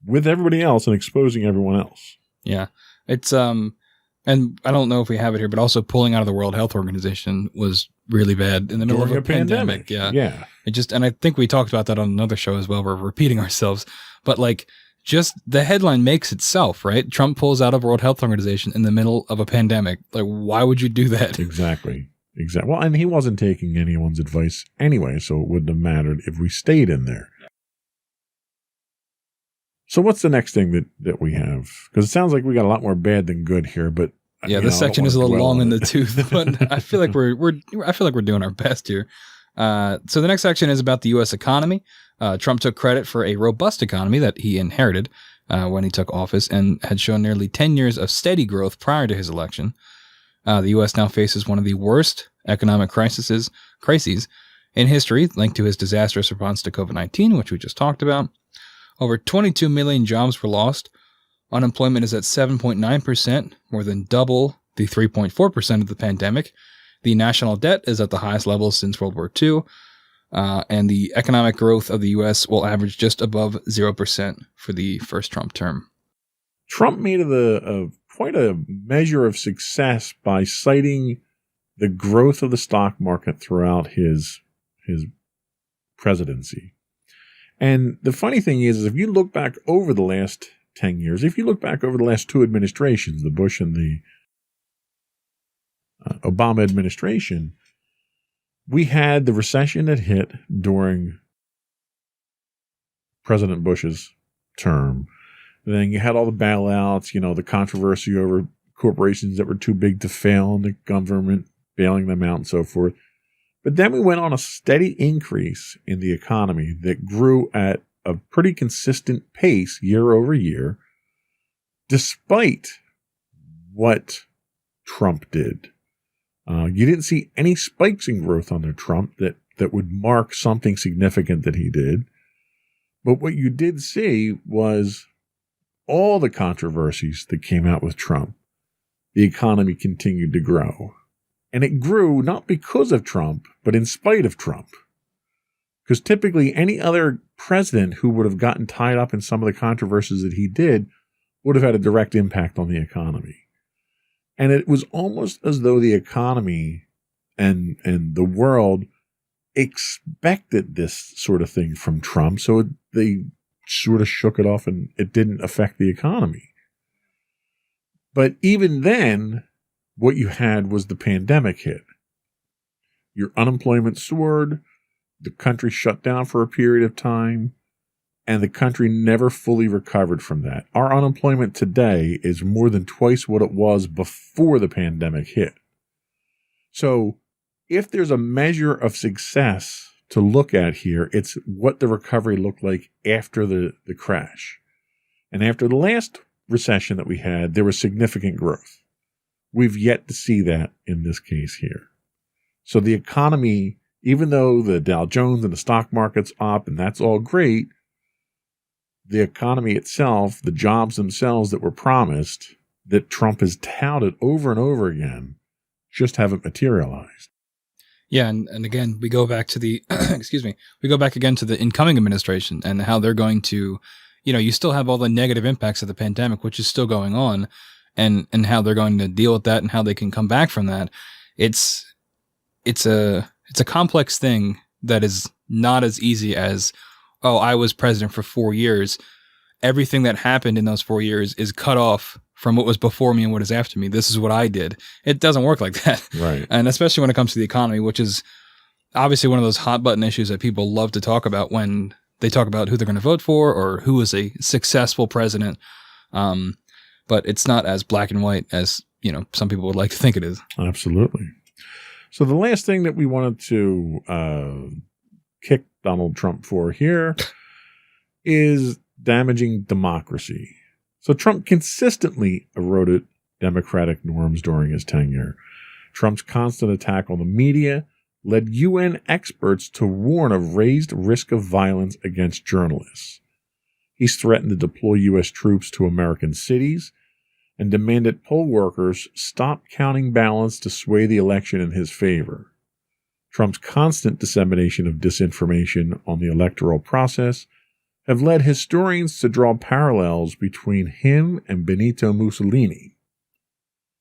with everybody else and exposing everyone else. Yeah. It's, and I don't know if we have it here, but also pulling out of the World Health Organization was really bad in the middle of a pandemic. Yeah. And I think we talked about that on another show as well. We're repeating ourselves, but like just the headline makes itself, right? Trump pulls out of World Health Organization in the middle of a pandemic. Like, why would you do that? Exactly. Well, and he wasn't taking anyone's advice anyway, so it wouldn't have mattered if we stayed in there. So what's the next thing that we have? Because it sounds like we got a lot more bad than good here, but yeah, this section is a little long in the tooth, but I feel like we're doing our best here. So the next section is about the U.S. economy. Trump took credit for a robust economy that he inherited when he took office and had shown nearly 10 years of steady growth prior to his election. The U.S. now faces one of the worst economic crises in history, linked to his disastrous response to COVID-19, which we just talked about. Over 22 million jobs were lost. Unemployment is at 7.9%, more than double the 3.4% of the pandemic. The national debt is at the highest level since World War II. And the economic growth of the U.S. will average just above 0% for the first Trump term. Trump made quite a measure of success by citing the growth of the stock market throughout his presidency. And the funny thing is if you look back over the last 10 years, if you look back over the last two administrations, the Bush and the Obama administration, we had the recession that hit during President Bush's term. Then you had all the bailouts, the controversy over corporations that were too big to fail and the government bailing them out and so forth. But then we went on a steady increase in the economy that grew at a pretty consistent pace year over year, despite what Trump did. You didn't see any spikes in growth under Trump that would mark something significant that he did. But what you did see was all the controversies that came out with Trump. The economy continued to grow. And it grew not because of Trump, but in spite of Trump. Because typically any other president who would have gotten tied up in some of the controversies that he did would have had a direct impact on the economy. And it was almost as though the economy and the world expected this sort of thing from Trump. So they sort of shook it off and it didn't affect the economy. But even then, what you had was the pandemic hit. Your unemployment soared, the country shut down for a period of time, and the country never fully recovered from that. Our unemployment today is more than twice what it was before the pandemic hit. So if there's a measure of success to look at here, it's what the recovery looked like after the crash. And after the last recession that we had, there was significant growth. We've yet to see that in this case here. So the economy, even though the Dow Jones and the stock market's up and that's all great, the economy itself, the jobs themselves that were promised, that Trump has touted over and over again, just haven't materialized. Yeah, and again, we go back to the, we go back again to the incoming administration and how they're going to, you still have all the negative impacts of the pandemic, which is still going on, and how they're going to deal with that and how they can come back from that. It's a complex thing that is not as easy as, oh, I was president for 4 years. Everything that happened in those 4 years is cut off from what was before me and what is after me. This is what I did. It doesn't work like that. Right. And especially when it comes to the economy, which is obviously one of those hot button issues that people love to talk about when they talk about who they're going to vote for or who is a successful president. But it's not as black and white as, some people would like to think it is. Absolutely. So the last thing that we wanted to kick Donald Trump for here is damaging democracy. So Trump consistently eroded democratic norms during his tenure. Trump's constant attack on the media led UN experts to warn of raised risk of violence against journalists. He's threatened to deploy U.S. troops to American cities and demanded poll workers stop counting ballots to sway the election in his favor. Trump's constant dissemination of disinformation on the electoral process have led historians to draw parallels between him and Benito Mussolini.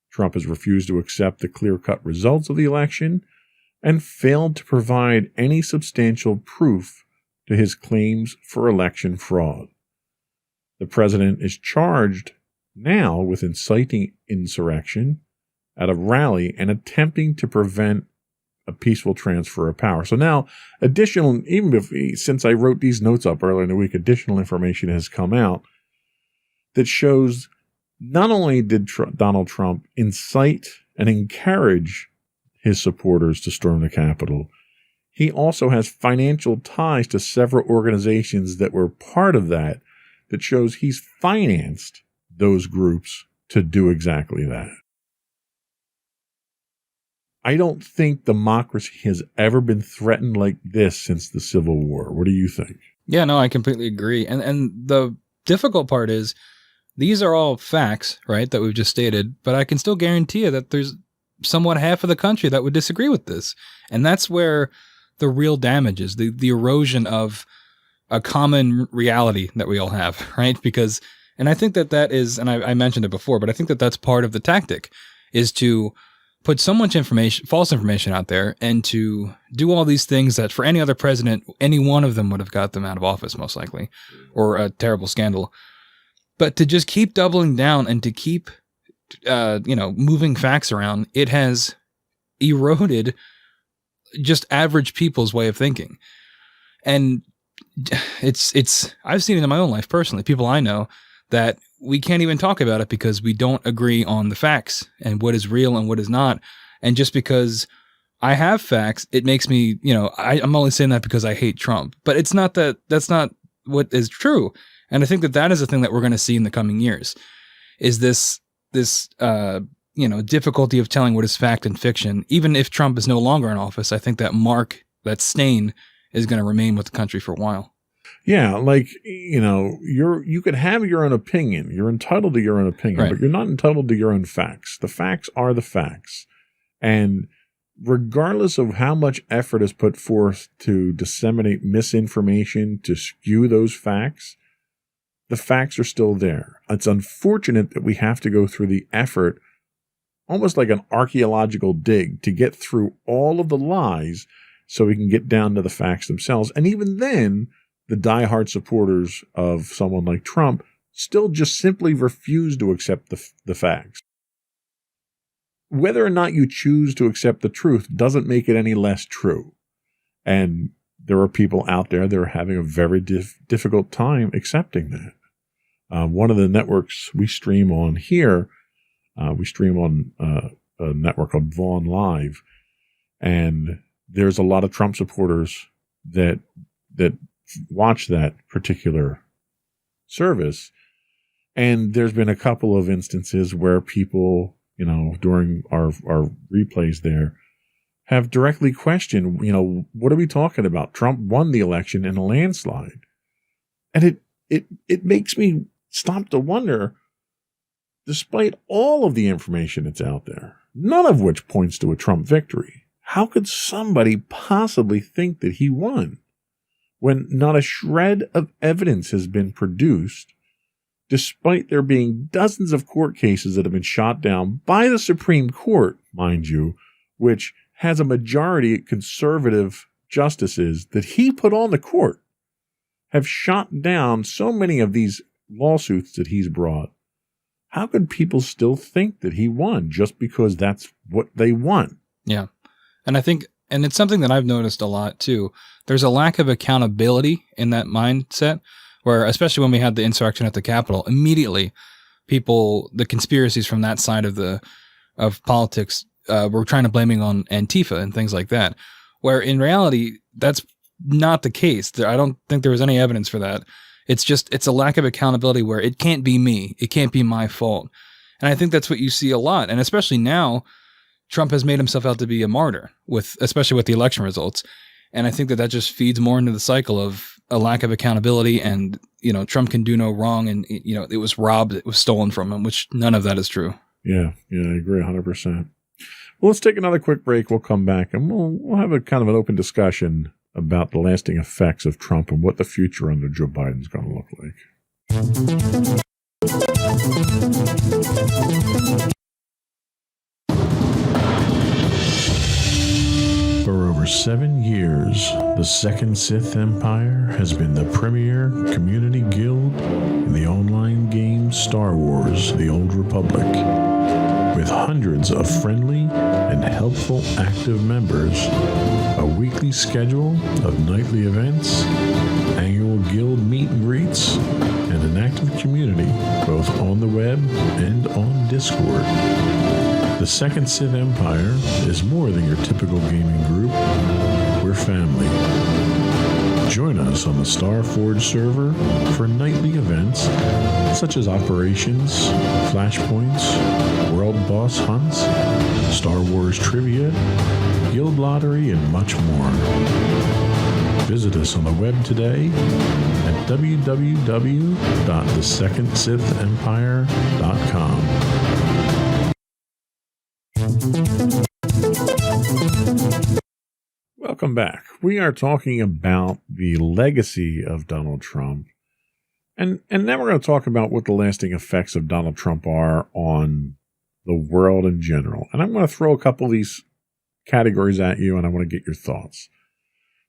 Trump has refused to accept the clear-cut results of the election and failed to provide any substantial proof to his claims for election fraud. The president is charged now with inciting insurrection at a rally and attempting to prevent a peaceful transfer of power. So now, since I wrote these notes up earlier in the week, additional information has come out that shows not only did Donald Trump incite and encourage his supporters to storm the Capitol, he also has financial ties to several organizations that were part of that shows he's financed those groups to do exactly that. I don't think democracy has ever been threatened like this since the Civil War. What do you think? Yeah, no, I completely agree. And the difficult part is these are all facts, right, that we've just stated, but I can still guarantee you that there's somewhat half of the country that would disagree with this. And that's where the real damage is, the erosion of a common reality that we all have, right? Because, and I think that is, and I mentioned it before, but I think that that's part of the tactic, is to put so much information, false information out there, and to do all these things that for any other president, any one of them would have got them out of office, most likely, or a terrible scandal. But to just keep doubling down and to keep, moving facts around, it has eroded just average people's way of thinking. And I've seen it in my own life personally, people I know, that we can't even talk about it because we don't agree on the facts and what is real and what is not. And just because I have facts, it makes me, I'm only saying that because I hate Trump, but it's not that's not what is true. And I think that is a thing that we're going to see in the coming years, is this difficulty of telling what is fact and fiction. Even if Trump is no longer in office, I think that stain is going to remain with the country for a while. Yeah, like, you could have your own opinion. You're entitled to your own opinion, right, but you're not entitled to your own facts. The facts are the facts. And regardless of how much effort is put forth to disseminate misinformation, to skew those facts, the facts are still there. It's unfortunate that we have to go through the effort, almost like an archaeological dig, to get through all of the lies so we can get down to the facts themselves. And even then, the diehard supporters of someone like Trump still just simply refuse to accept the facts. Whether or not you choose to accept the truth doesn't make it any less true. And there are people out there that are having a very difficult time accepting that. One of the networks we stream on here, we stream on a network called Vaughn Live, and there's a lot of Trump supporters that watch that particular service. And there's been a couple of instances where people, during our replays there, have directly questioned, what are we talking about? Trump won the election in a landslide. And it makes me stop to wonder, despite all of the information that's out there, none of which points to a Trump victory, how could somebody possibly think that he won when not a shred of evidence has been produced, despite there being dozens of court cases that have been shot down by the Supreme Court, mind you, which has a majority of conservative justices that he put on the court, have shot down so many of these lawsuits that he's brought. How could people still think that he won just because that's what they want? Yeah. And I think, and it's something that I've noticed a lot too, there's a lack of accountability in that mindset, where, especially when we had the insurrection at the Capitol, immediately the conspiracies from that side of politics were trying to blame it on Antifa and things like that, where in reality, that's not the case. I don't think there was any evidence for that. It's a lack of accountability where it can't be me. It can't be my fault. And I think that's what you see a lot. And especially now, Trump has made himself out to be a martyr, especially with the election results. And I think that just feeds more into the cycle of a lack of accountability, and, Trump can do no wrong, and, it was robbed, it was stolen from him, which none of that is true. Yeah, I agree 100%. Well, let's take another quick break. We'll come back and we'll have a kind of an open discussion about the lasting effects of Trump and what the future under Joe Biden is going to look like. For over 7 years, the Second Sith Empire has been the premier community guild in the online game Star Wars: The Old Republic. With hundreds of friendly and helpful active members, a weekly schedule of nightly events, annual guild meet and greets, and an active community both on the web and on Discord. The Second Sith Empire is more than your typical gaming group. We're family. Join us on the Starforge server for nightly events such as operations, flashpoints, world boss hunts, Star Wars trivia, guild lottery, and much more. Visit us on the web today at www.thesecondsithempire.com. Welcome back. We are talking about the legacy of Donald Trump. And now we're going to talk about what the lasting effects of Donald Trump are on the world in general. And I'm going to throw a couple of these categories at you, and I want to get your thoughts.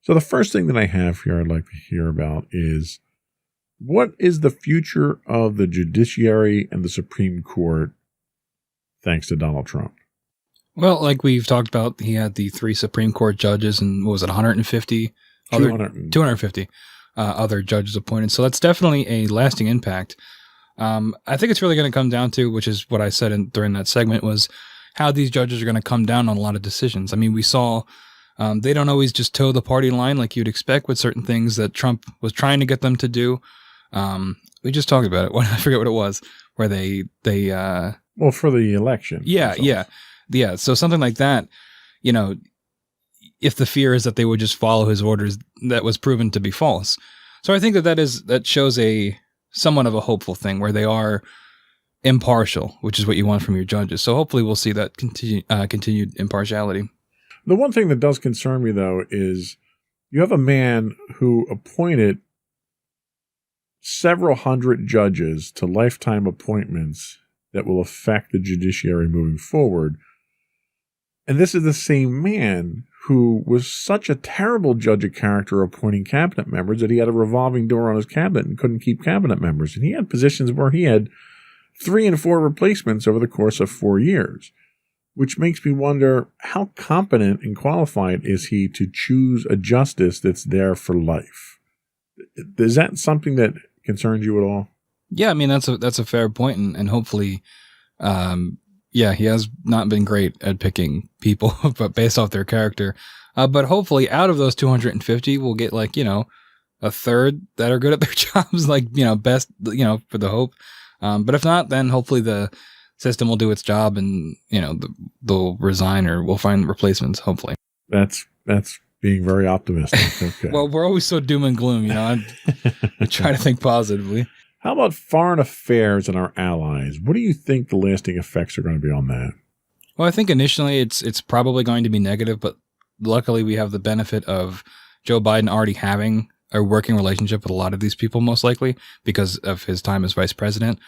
So the first thing that I have here I'd like to hear about is, what is the future of the judiciary and the Supreme Court thanks to Donald Trump? Well, like we've talked about, he had the 3 Supreme Court judges and what was it, 150? 250 other judges appointed. So that's definitely a lasting impact. I think it's really going to come down to, which is what I said during that segment, was how these judges are going to come down on a lot of decisions. I mean, we saw they don't always just toe the party line like you'd expect with certain things that Trump was trying to get them to do. We just talked about it. I forget what it was, where they well, for the election. Yeah. So something like that, if the fear is that they would just follow his orders, that was proven to be false. So I think that shows a somewhat of a hopeful thing where they are impartial, which is what you want from your judges. So hopefully we'll see that continued impartiality. The one thing that does concern me, though, is you have a man who appointed several hundred judges to lifetime appointments that will affect the judiciary moving forward. And this is the same man who was such a terrible judge of character appointing cabinet members that he had a revolving door on his cabinet and couldn't keep cabinet members. And he had positions where he had 3 and 4 replacements over the course of 4 years, which makes me wonder, how competent and qualified is he to choose a justice that's there for life? Is that something that concerns you at all? Yeah, I mean, that's a fair point, and hopefully, he has not been great at picking people, but based off their character. But hopefully, out of those 250, we'll get a third that are good at their jobs, best, for the hope. But if not, then hopefully the system will do its job, and they'll resign, or we'll find replacements. Hopefully, that's being very optimistic. Okay. Well, we're always so doom and gloom, I try to think positively. How about foreign affairs and our allies? What do you think the lasting effects are going to be on that? Well, I think initially it's probably going to be negative, but luckily we have the benefit of Joe Biden already having a working relationship with a lot of these people, most likely because of his time as vice president.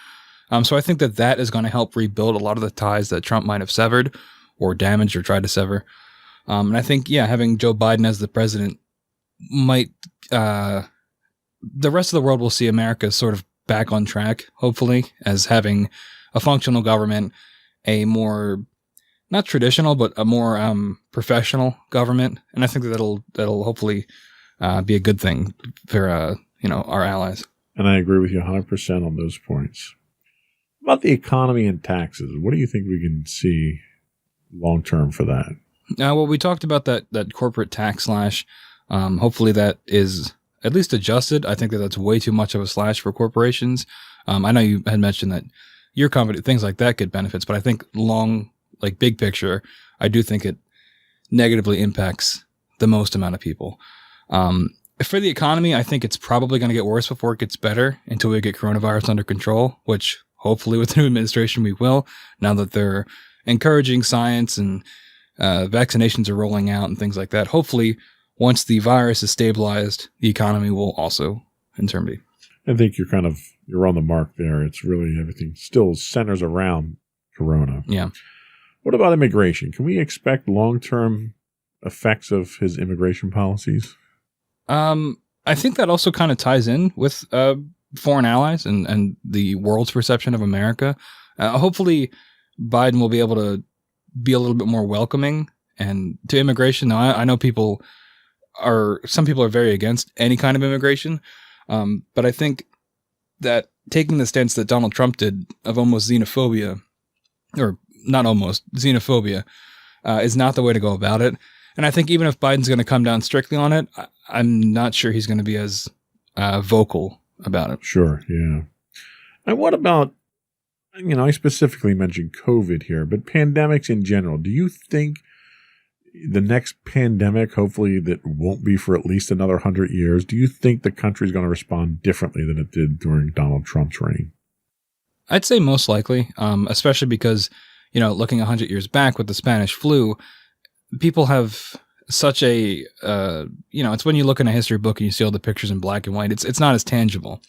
So I think that is going to help rebuild a lot of the ties that Trump might have severed or damaged or tried to sever. And I think, having Joe Biden as the president might, the rest of the world will see America sort of back on track, hopefully, as having a functional government, a more, not traditional, but a more professional government. And I think that'll hopefully be a good thing for, our allies. And I agree with you 100% on those points. About the economy and taxes, what do you think we can see long-term for that? Well, we talked about that corporate tax slash. Hopefully that is at least adjusted. I think that's way too much of a slash for corporations. I know you had mentioned that your company, things like that get benefits, but I think big picture, I do think it negatively impacts the most amount of people. For the economy, I think it's probably going to get worse before it gets better until we get coronavirus under control, which hopefully with the new administration we will, now that they're encouraging science and vaccinations are rolling out and things like that. Hopefully, once the virus is stabilized, the economy will also, in turn, be. I think you're on the mark there. It's really, everything still centers around Corona. Yeah. What about immigration? Can we expect long-term effects of his immigration policies? I think that also kind of ties in with foreign allies and the world's perception of America. Hopefully, Biden will be able to be a little bit more welcoming and to immigration. Now, I know some people are very against any kind of immigration, but I think that taking the stance that Donald Trump did of almost xenophobia, or not almost, xenophobia, is not the way to go about it. And I think even if Biden's going to come down strictly on it, I'm not sure he's going to be as vocal about it. Sure, yeah. And what about, I specifically mentioned COVID here, but pandemics in general. Do you think the next pandemic, hopefully that won't be for at least another 100 years, do you think the country's going to respond differently than it did during Donald Trump's reign? I'd say most likely, especially because, looking 100 years back with the Spanish flu, people have such a, it's when you look in a history book and you see all the pictures in black and white, it's not as tangible.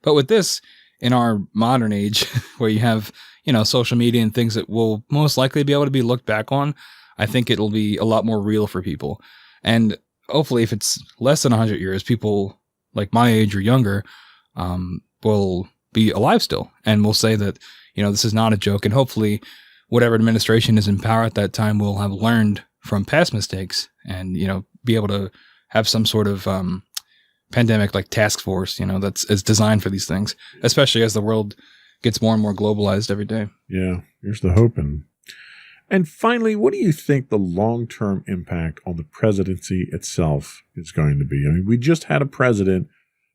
But with this, in our modern age, where you have, social media and things that will most likely be able to be looked back on, I think it'll be a lot more real for people. And hopefully if it's less than 100 years, people like my age or younger will be alive still and will say that, this is not a joke. And hopefully whatever administration is in power at that time will have learned from past mistakes and, be able to have some sort of pandemic like task force, is designed for these things, especially as the world gets more and more globalized every day. Yeah, here's the hope. And finally, what do you think the long-term impact on the presidency itself is going to be? I mean, we just had a president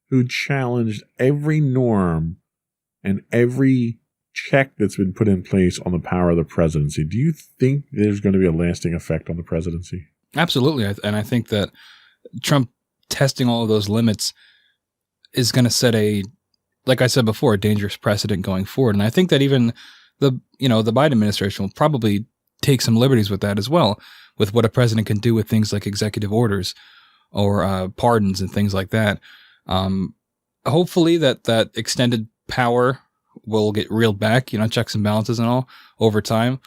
who challenged every norm and every check that's been put in place on the power of the presidency. Do you think there's going to be a lasting effect on the presidency? Absolutely. And I think that Trump testing all of those limits is going to set like I said before, a dangerous precedent going forward. And I think that even the Biden administration will probably take some liberties with that as well, with what a president can do with things like executive orders or pardons and things like that. Hopefully that extended power will get reeled back, checks and balances and all over time.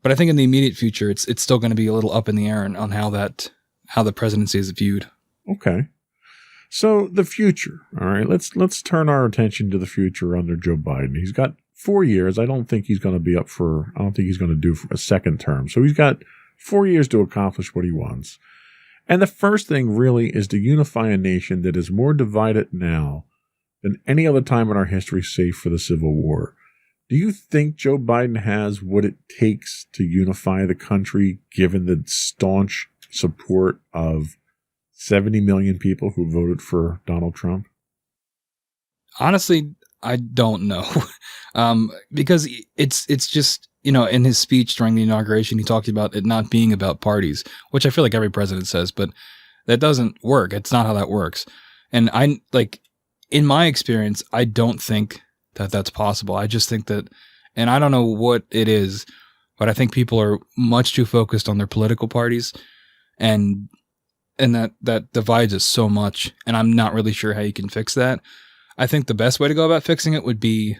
But I think in the immediate future, it's still going to be a little up in the air on how the presidency is viewed. Okay. So the future, all right, let's turn our attention to the future under Joe Biden. He's got 4 years. I don't think he's going to do a second term. So he's got 4 years to accomplish what he wants. And the first thing really is to unify a nation that is more divided now than any other time in our history, save for the Civil War. Do you think Joe Biden has what it takes to unify the country, given the staunch support of 70 million people who voted for Donald Trump? Honestly, I don't know. Because it's just, in his speech during the inauguration, he talked about it not being about parties, which I feel like every president says, but that doesn't work. It's not how that works. And in my experience, I don't think that that's possible. I just think that, and I don't know what it is, but I think people are much too focused on their political parties, and that divides us so much. And I'm not really sure how you can fix that. I think the best way to go about fixing it would be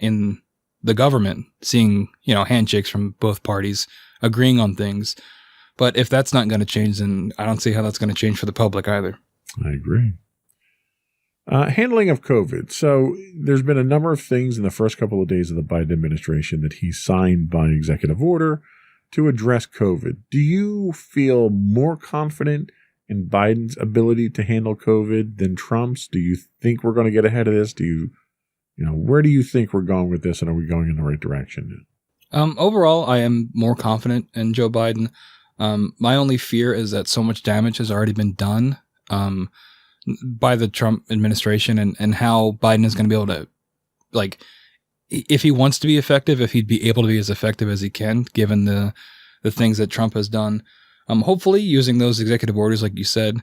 in the government, seeing, handshakes from both parties, agreeing on things. But if that's not going to change, then I don't see how that's going to change for the public either. I agree. Handling of COVID. So there's been a number of things in the first couple of days of the Biden administration that he signed by executive order to address COVID. Do you feel more confident in Biden's ability to handle COVID than Trump's? Do you think we're going to get ahead of this? Where do you think we're going with this, and are we going in the right direction? Overall, I am more confident in Joe Biden. My only fear is that so much damage has already been done by the Trump administration, and how Biden is going to be able to, if he wants to be effective, if he'd be able to be as effective as he can, given the things that Trump has done. Hopefully, using those executive orders, like you said,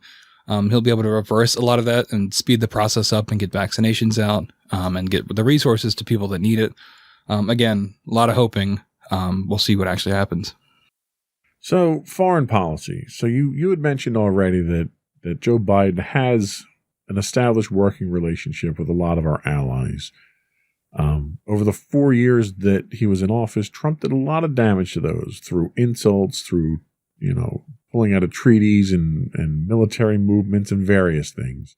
he'll be able to reverse a lot of that and speed the process up and get vaccinations out and get the resources to people that need it. Again, a lot of hoping. We'll see what actually happens. So, foreign policy. So you had mentioned already that Joe Biden has an established working relationship with a lot of our allies. Over the 4 years that he was in office, Trump did a lot of damage to those through insults, through, pulling out of treaties and military movements and various things.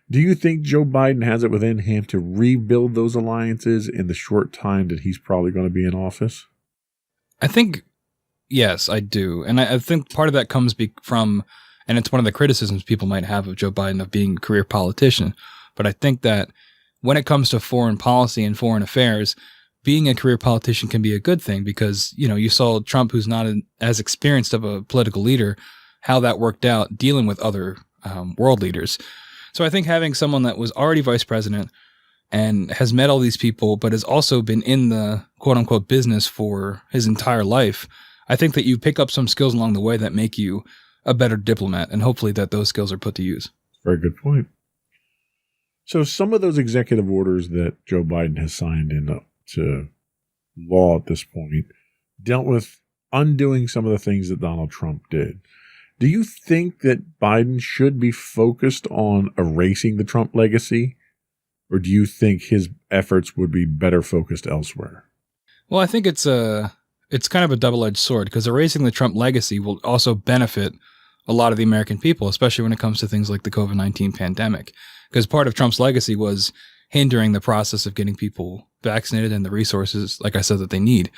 Do you think Joe Biden has it within him to rebuild those alliances in the short time that he's probably going to be in office? I think, yes, I do. And I think part of that comes from, and it's one of the criticisms people might have of Joe Biden of being a career politician. But I think that when it comes to foreign policy and foreign affairs, being a career politician can be a good thing because, you saw Trump, who's not as experienced of a political leader, how that worked out dealing with other world leaders. So I think having someone that was already vice president and has met all these people, but has also been in the quote unquote business for his entire life, I think that you pick up some skills along the way that make you a better diplomat, and hopefully that those skills are put to use. Very good point. So some of those executive orders that Joe Biden has signed into law at this point dealt with undoing some of the things that Donald Trump did. Do you think that Biden should be focused on erasing the Trump legacy, or do you think his efforts would be better focused elsewhere? Well, I think it's kind of a double-edged sword, because erasing the Trump legacy will also benefit a lot of the American people, especially when it comes to things like the COVID-19 pandemic. Because part of Trump's legacy was hindering the process of getting people vaccinated and the resources, like I said, that they need.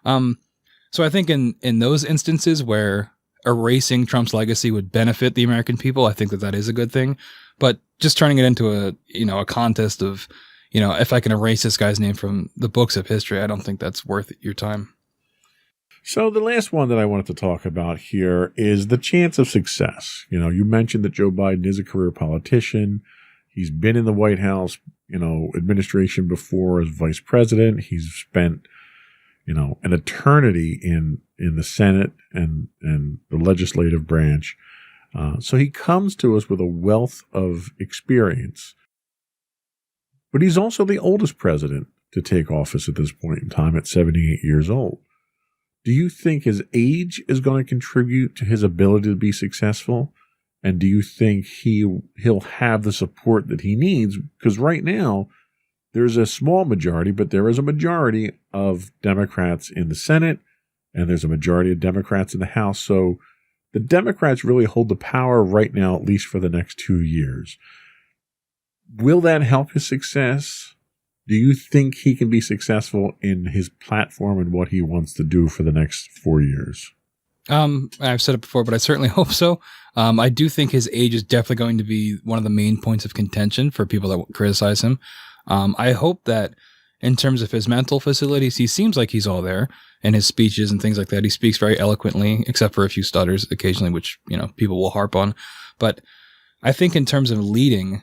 So I think in those instances where erasing Trump's legacy would benefit the American people, I think that is a good thing. But just turning it into a contest of, if I can erase this guy's name from the books of history, I don't think that's worth your time. So the last one that I wanted to talk about here is the chance of success. You mentioned that Joe Biden is a career politician. He's been in the White House, administration before as vice president. He's spent, an eternity in the Senate and the legislative branch. So he comes to us with a wealth of experience. But he's also the oldest president to take office at this point in time at 78 years old. Do you think his age is going to contribute to his ability to be successful? And do you think he'll have the support that he needs? Because right now, there's a small majority, but there is a majority of Democrats in the Senate, and there's a majority of Democrats in the House. So the Democrats really hold the power right now, at least for the next 2 years. Will that help his success? Do you think he can be successful in his platform and what he wants to do for the next 4 years? I've said it before, but I certainly hope so. I do think his age is definitely going to be one of the main points of contention for people that criticize him. I hope that in terms of his mental facilities, he seems like he's all there in his speeches and things like that. He speaks very eloquently, except for a few stutters occasionally, which, people will harp on. But I think in terms of leading,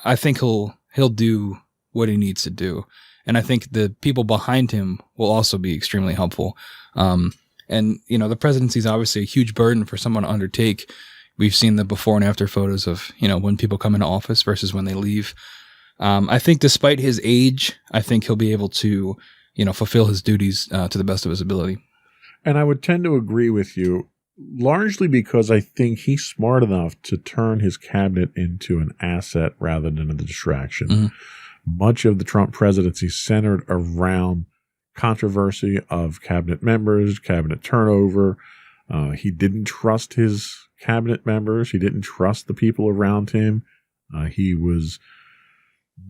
I think he'll do what he needs to do. And I think the people behind him will also be extremely helpful. And, the presidency is obviously a huge burden for someone to undertake. We've seen the before and after photos of, when people come into office versus when they leave. I think despite his age, I think he'll be able to, fulfill his duties to the best of his ability. And I would tend to agree with you, largely because I think he's smart enough to turn his cabinet into an asset rather than a distraction. Mm-hmm. Much of the Trump presidency centered around controversy of cabinet members, cabinet turnover. He didn't trust his cabinet members. He didn't trust the people around him. He was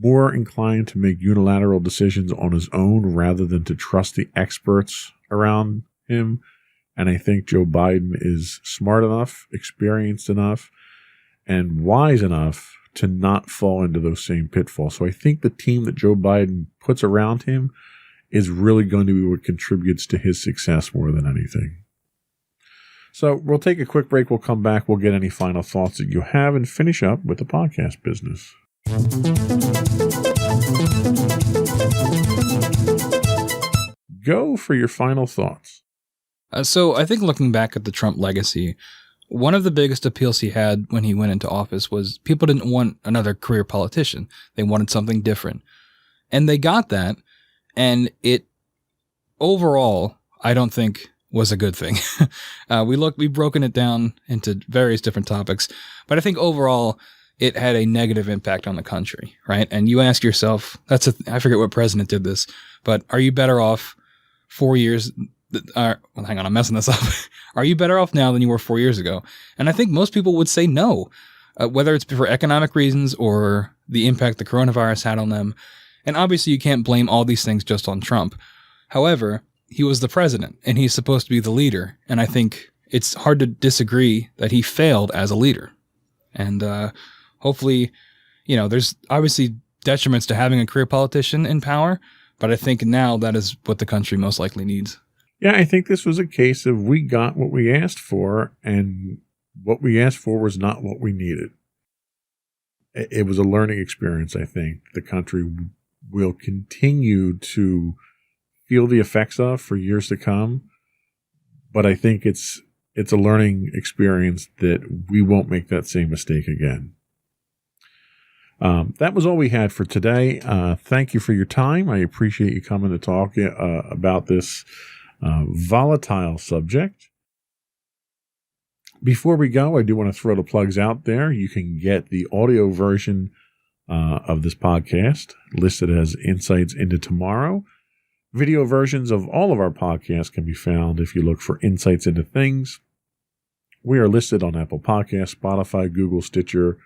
more inclined to make unilateral decisions on his own rather than to trust the experts around him. And I think Joe Biden is smart enough, experienced enough, and wise enough to not fall into those same pitfalls. So I think the team that Joe Biden puts around him is really going to be what contributes to his success more than anything. So we'll take a quick break. We'll come back. We'll get any final thoughts that you have and finish up with the podcast business. Go for your final thoughts. So I think looking back at the Trump legacy, one of the biggest appeals he had when he went into office was people didn't want another career politician. They wanted something different. And they got that. And it overall, I don't think was a good thing. We've broken it down into various different topics, but I think overall it had a negative impact on the country, right? And you ask yourself, I forget what president did this, but are you better off 4 years? Hang on, I'm messing this up. Are you better off now than you were 4 years ago? And I think most people would say no, whether it's for economic reasons or the impact the coronavirus had on them. And obviously you can't blame all these things just on Trump. However, he was the president and he's supposed to be the leader. And I think it's hard to disagree that he failed as a leader. And hopefully, there's obviously detriments to having a career politician in power, but I think now that is what the country most likely needs. Yeah, I think this was a case of we got what we asked for, and what we asked for was not what we needed. It was a learning experience, I think. The country will continue to feel the effects of for years to come, but I think it's a learning experience that we won't make that same mistake again. That was all we had for today. Thank you for your time. I appreciate you coming to talk about this volatile subject. Before we go, I do want to throw the plugs out there. You can get the audio version of this podcast listed as Insights into Tomorrow. Video versions of all of our podcasts can be found if you look for Insights into Things. We are listed on Apple Podcasts, Spotify, Google, Stitcher,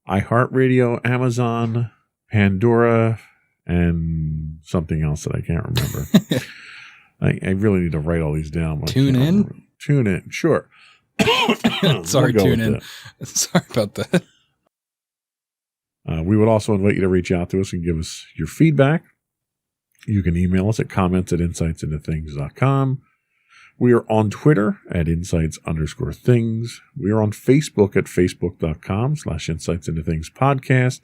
iHeartRadio, Amazon, Pandora, and something else that I can't remember. I really need to write all these down. Tune in? Tune in, sure. Sorry, tune in. Sorry about that. We would also invite you to reach out to us and give us your feedback. You can email us at comments@insightsintothings.com. We are on Twitter at insights_things. We are on Facebook at facebook.com/insightsintothingspodcast.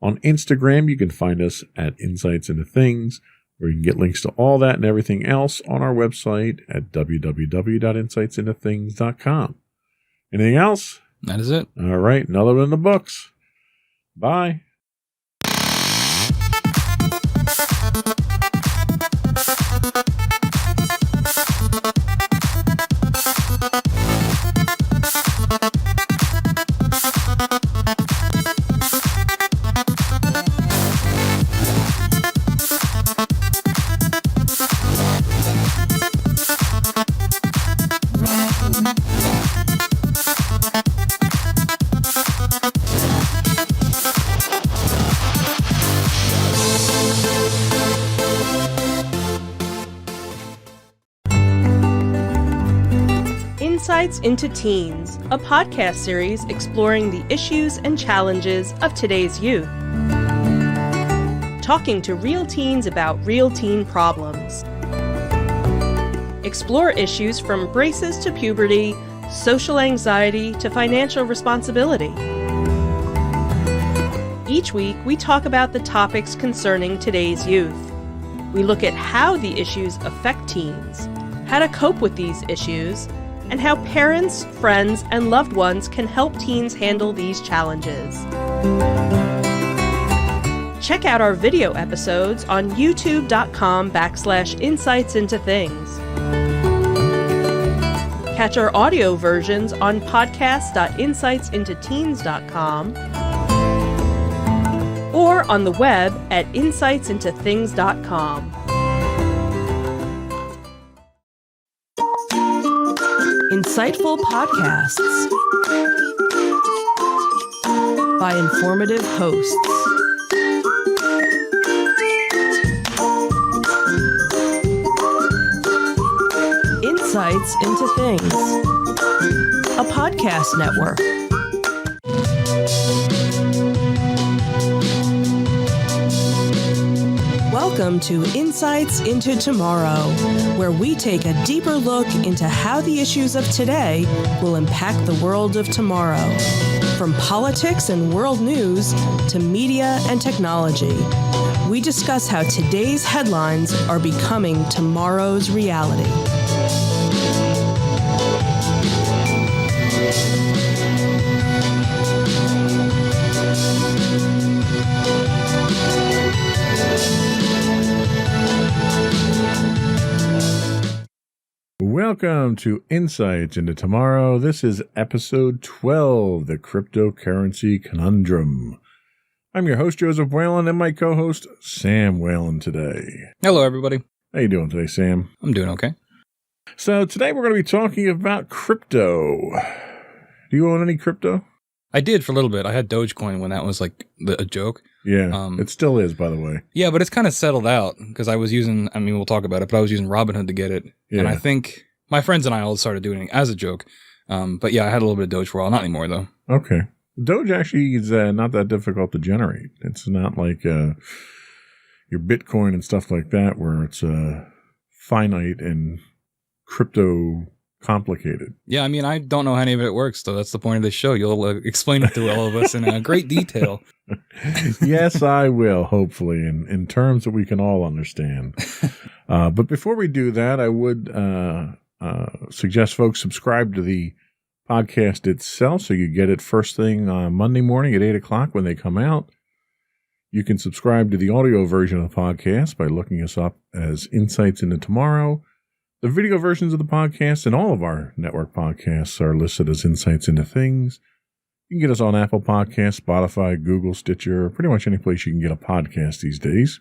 On Instagram, you can find us at Insights Into Things, where you can get links to all that and everything else on our website at www.insightsintothings.com. Anything else? That is it. All right, another one in the books. Bye. Insights into Teens, a podcast series exploring the issues and challenges of today's youth. Talking to real teens about real teen problems. Explore issues from braces to puberty, social anxiety to financial responsibility. Each week, we talk about the topics concerning today's youth. We look at how the issues affect teens, how to cope with these issues, and how parents, friends, and loved ones can help teens handle these challenges. Check out our video episodes on youtube.com/insightsintothings. Catch our audio versions on podcast.insightsintoteens.com or on the web at insightsintothings.com. Insightful podcasts by informative hosts. Insights into Things, a podcast network. Welcome to Insights into Tomorrow, where we take a deeper look into how the issues of today will impact the world of tomorrow. From politics and world news to media and technology, we discuss how today's headlines are becoming tomorrow's reality. Welcome to Insights into Tomorrow. This is episode 12, The Cryptocurrency Conundrum. I'm your host, Joseph Whalen, and my co-host, Sam Whalen, today. Hello, everybody. How you doing today, Sam? I'm doing okay. So today we're going to be talking about crypto. Do you own any crypto? I did for a little bit. I had Dogecoin when that was like a joke. Yeah, it still is, by the way. Yeah, but it's kind of settled out because I was using, we'll talk about it, but I was using Robinhood to get it. Yeah. And I think my friends and I all started doing it as a joke. But yeah, I had a little bit of Doge for a while. Not anymore, though. Okay. Doge actually is not that difficult to generate. It's not like your Bitcoin and stuff like that where it's finite and crypto complicated. Yeah, I don't know how any of it works, though. That's the point of this show. You'll explain it to all of us in great detail. Yes, I will, hopefully, in terms that we can all understand. But before we do that, I would suggest folks subscribe to the podcast itself so you get it first thing Monday morning at 8 o'clock when they come out. You can subscribe to the audio version of the podcast by looking us up as Insights into Tomorrow. The video versions of the podcast and all of our network podcasts are listed as Insights into Things. You can get us on Apple Podcasts, Spotify, Google, Stitcher, pretty much any place you can get a podcast these days.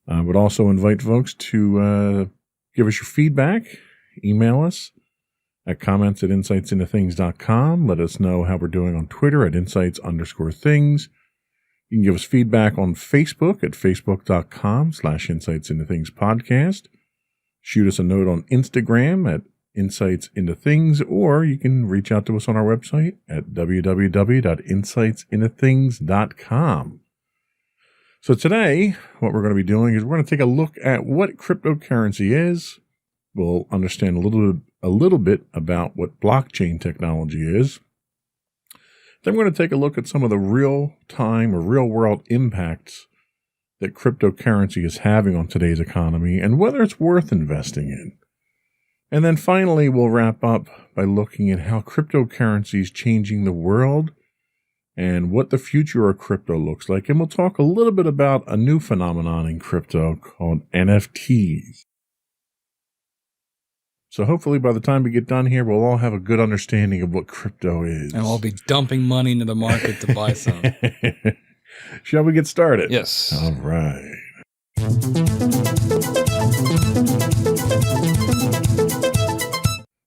I would also invite folks to give us your feedback. Email us at comments@insightsintothings.com. Let us know how we're doing on Twitter at insights_things. You can give us feedback on Facebook at facebook.com/insightsintothingspodcast. Shoot us a note on Instagram at insightsintothings, or you can reach out to us on our website at www.insightsintothings.com. So today, what we're going to be doing is we're going to take a look at what cryptocurrency is. We'll understand a little bit about what blockchain technology is. Then we're going to take a look at some of the real-time or real-world impacts that cryptocurrency is having on today's economy and whether it's worth investing in. And then finally, we'll wrap up by looking at how cryptocurrency is changing the world and what the future of crypto looks like. And we'll talk a little bit about a new phenomenon in crypto called NFTs. So hopefully by the time we get done here, we'll all have a good understanding of what crypto is. And we'll be dumping money into the market to buy some. Shall we get started? Yes. All right.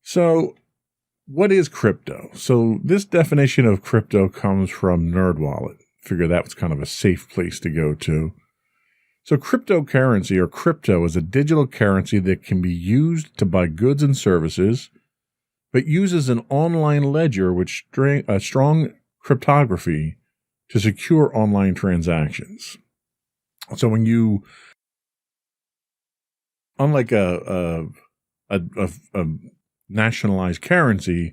So, what is crypto? So, this definition of crypto comes from NerdWallet. Figure that was kind of a safe place to go to. So, cryptocurrency, or crypto, is a digital currency that can be used to buy goods and services, but uses an online ledger with strong cryptography to secure online transactions. So, when you, unlike a nationalized currency,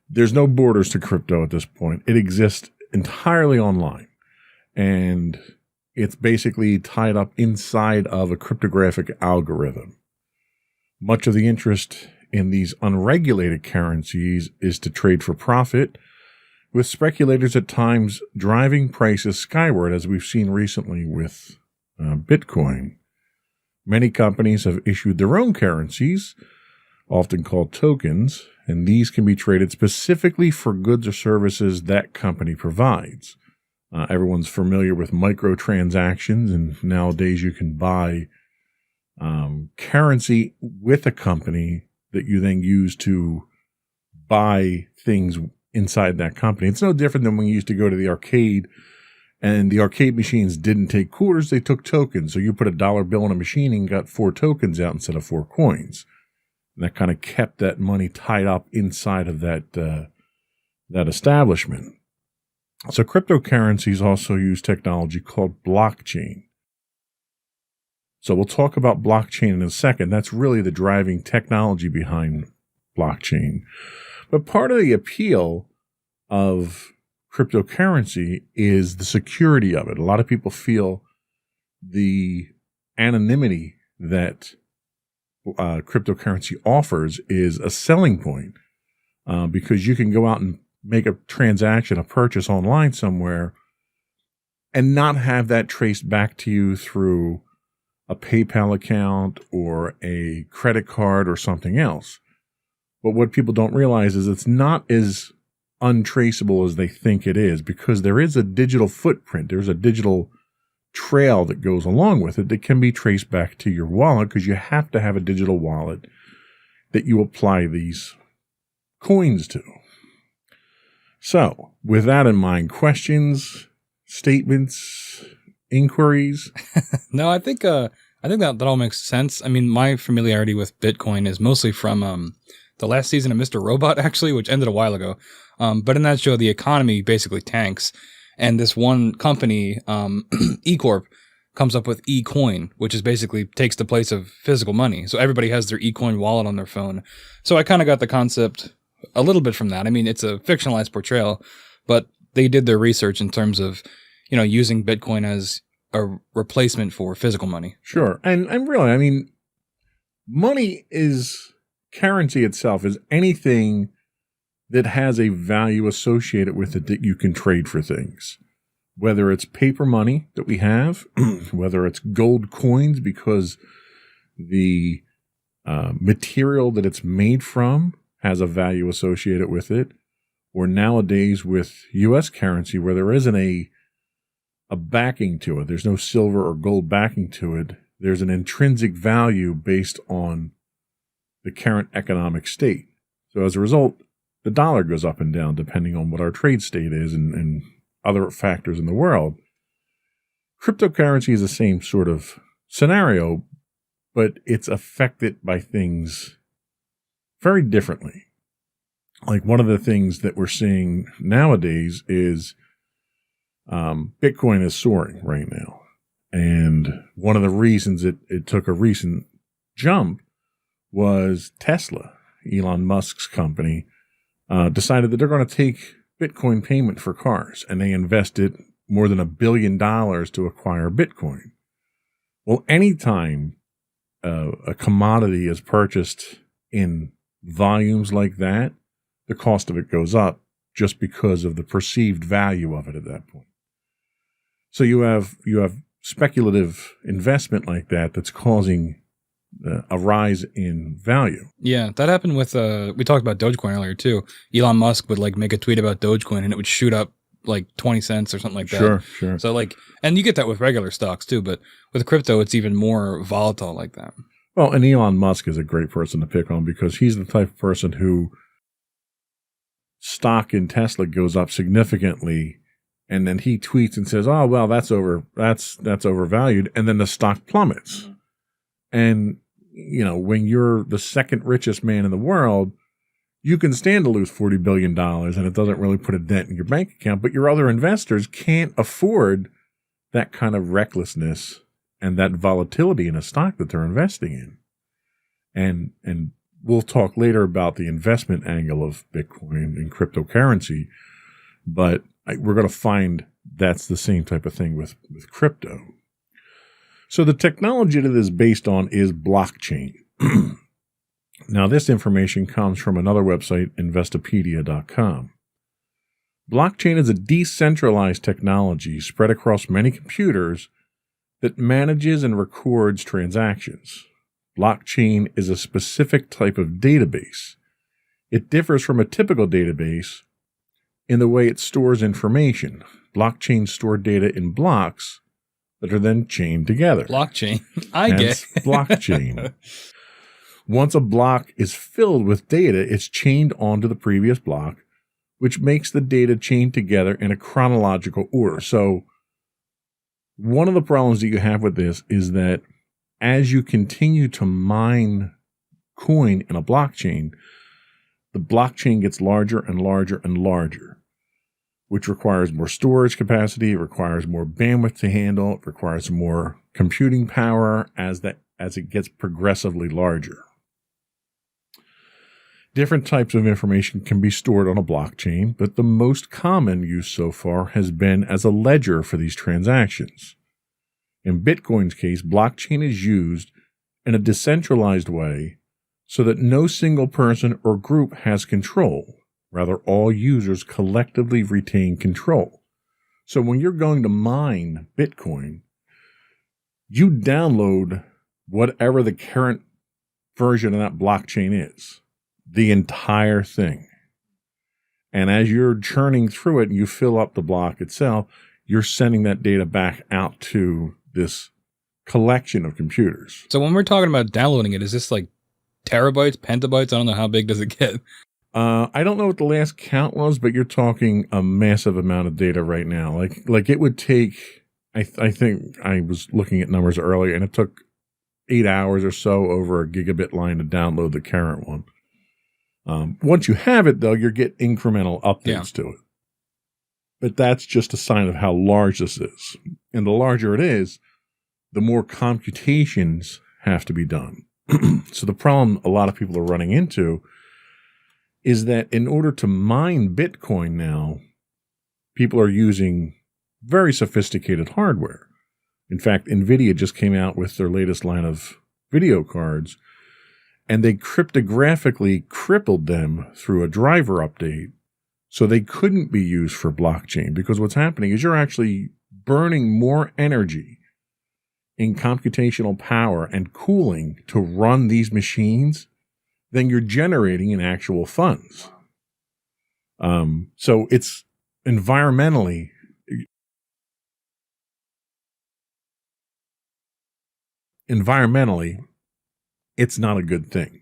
there's no borders to crypto at this point. It exists entirely online, and it's basically tied up inside of a cryptographic algorithm. Much of the interest in these unregulated currencies is to trade for profit, with speculators at times driving prices skyward, as we've seen recently with Bitcoin. Many companies have issued their own currencies, often called tokens, and these can be traded specifically for goods or services that company provides. Everyone's familiar with microtransactions, and nowadays you can buy currency with a company that you then use to buy things inside that company. It's no different than when you used to go to the arcade, and the arcade machines didn't take quarters, they took tokens. So you put a dollar bill in a machine and got 4 tokens out instead of 4 coins. And that kind of kept that money tied up inside of that establishment. So cryptocurrencies also use technology called blockchain. So we'll talk about blockchain in a second. That's really the driving technology behind blockchain. But part of the appeal of cryptocurrency is the security of it. A lot of people feel the anonymity that cryptocurrency offers is a selling point, because you can go out and make a transaction, a purchase online somewhere, and not have that traced back to you through a PayPal account or a credit card or something else. But what people don't realize is it's not as untraceable as they think it is, because there is a digital footprint. There's a digital trail that goes along with it that can be traced back to your wallet, because you have to have a digital wallet that you apply these coins to. So, with that in mind, questions, statements, inquiries? No, I think that all makes sense. I mean, my familiarity with Bitcoin is mostly from the last season of Mr. Robot, actually, which ended a while ago. But in that show, the economy basically tanks. And this one company, eCorp, comes up with eCoin, which is basically takes the place of physical money. So everybody has their eCoin wallet on their phone. So I kind of got the concept a little bit from that. I mean, it's a fictionalized portrayal, but they did their research in terms of, using Bitcoin as a replacement for physical money. Sure. And really, I mean, money is, currency itself is anything that has a value associated with it that you can trade for things. Whether it's paper money that we have, whether it's gold coins because the material that it's made from has a value associated with it, or nowadays with U.S. currency where there isn't a a backing to it. There's no silver or gold backing to it. There's an intrinsic value based on the current economic state. So as a result, the dollar goes up and down depending on what our trade state is and other factors in the world. Cryptocurrency is the same sort of scenario, but it's affected by things very differently. Like one of the things that we're seeing nowadays is Bitcoin is soaring right now. And one of the reasons it took a recent jump was Tesla, Elon Musk's company, decided that they're going to take Bitcoin payment for cars, and they invested more than $1 billion to acquire Bitcoin. Well, anytime a commodity is purchased in volumes like that, the cost of it goes up just because of the perceived value of it at that point. So you have speculative investment like that that's causing a rise in value. Yeah, that happened with we talked about Dogecoin earlier too. Elon Musk would like make a tweet about Dogecoin and it would shoot up like 20 cents or something like that. Sure. So like, and you get that with regular stocks too, but with crypto, it's even more volatile like that. Well, and Elon Musk is a great person to pick on because he's the type of person who stock in Tesla goes up significantly, and then he tweets and says, "Oh, well, that's overvalued," and then the stock plummets. Mm-hmm. And you know, when you're the second richest man in the world, you can stand to lose $40 billion and it doesn't really put a dent in your bank account, but your other investors can't afford that kind of recklessness and that volatility in a stock that they're investing in. And we'll talk later about the investment angle of Bitcoin and cryptocurrency, but we're going to find that's the same type of thing with crypto. So the technology that it is based on is blockchain. Now, this information comes from another website, Investopedia.com. Blockchain is a decentralized technology spread across many computers that manages and records transactions. Blockchain is a specific type of database. It differs from a typical database in the way it stores information. Blockchains store data in blocks that are then chained together. Blockchain. I get blockchain. Once a block is filled with data, it's chained onto the previous block, which makes the data chained together in a chronological order. So one of the problems that you have with this is that as you continue to mine coin in a blockchain, the blockchain gets larger and larger and larger, which requires more storage capacity, it requires more bandwidth to handle, it requires more computing power as it gets progressively larger. Different types of information can be stored on a blockchain, but the most common use so far has been as a ledger for these transactions. In Bitcoin's case, blockchain is used in a decentralized way so that no single person or group has control. Rather, all users collectively retain control. So when you're going to mine Bitcoin, you download whatever the current version of that blockchain is, the entire thing. And as you're churning through it and you fill up the block itself, you're sending that data back out to this collection of computers. So when we're talking about downloading it, is this like terabytes, petabytes? I don't know, how big does it get? I don't know what the last count was, but you're talking a massive amount of data right now. Like it would take, I think I was looking at numbers earlier, and it took 8 hours or so over a gigabit line to download the current one. Once you have it, though, you get incremental updates to it. But that's just a sign of how large this is. And the larger it is, the more computations have to be done. So the problem a lot of people are running into is that in order to mine Bitcoin now, people are using very sophisticated hardware. In fact, NVIDIA just came out with their latest line of video cards, and they cryptographically crippled them through a driver update so they couldn't be used for blockchain. Because what's happening is you're actually burning more energy in computational power and cooling to run these machines than you're generating in actual funds. So it's environmentally environmentally, it's not a good thing.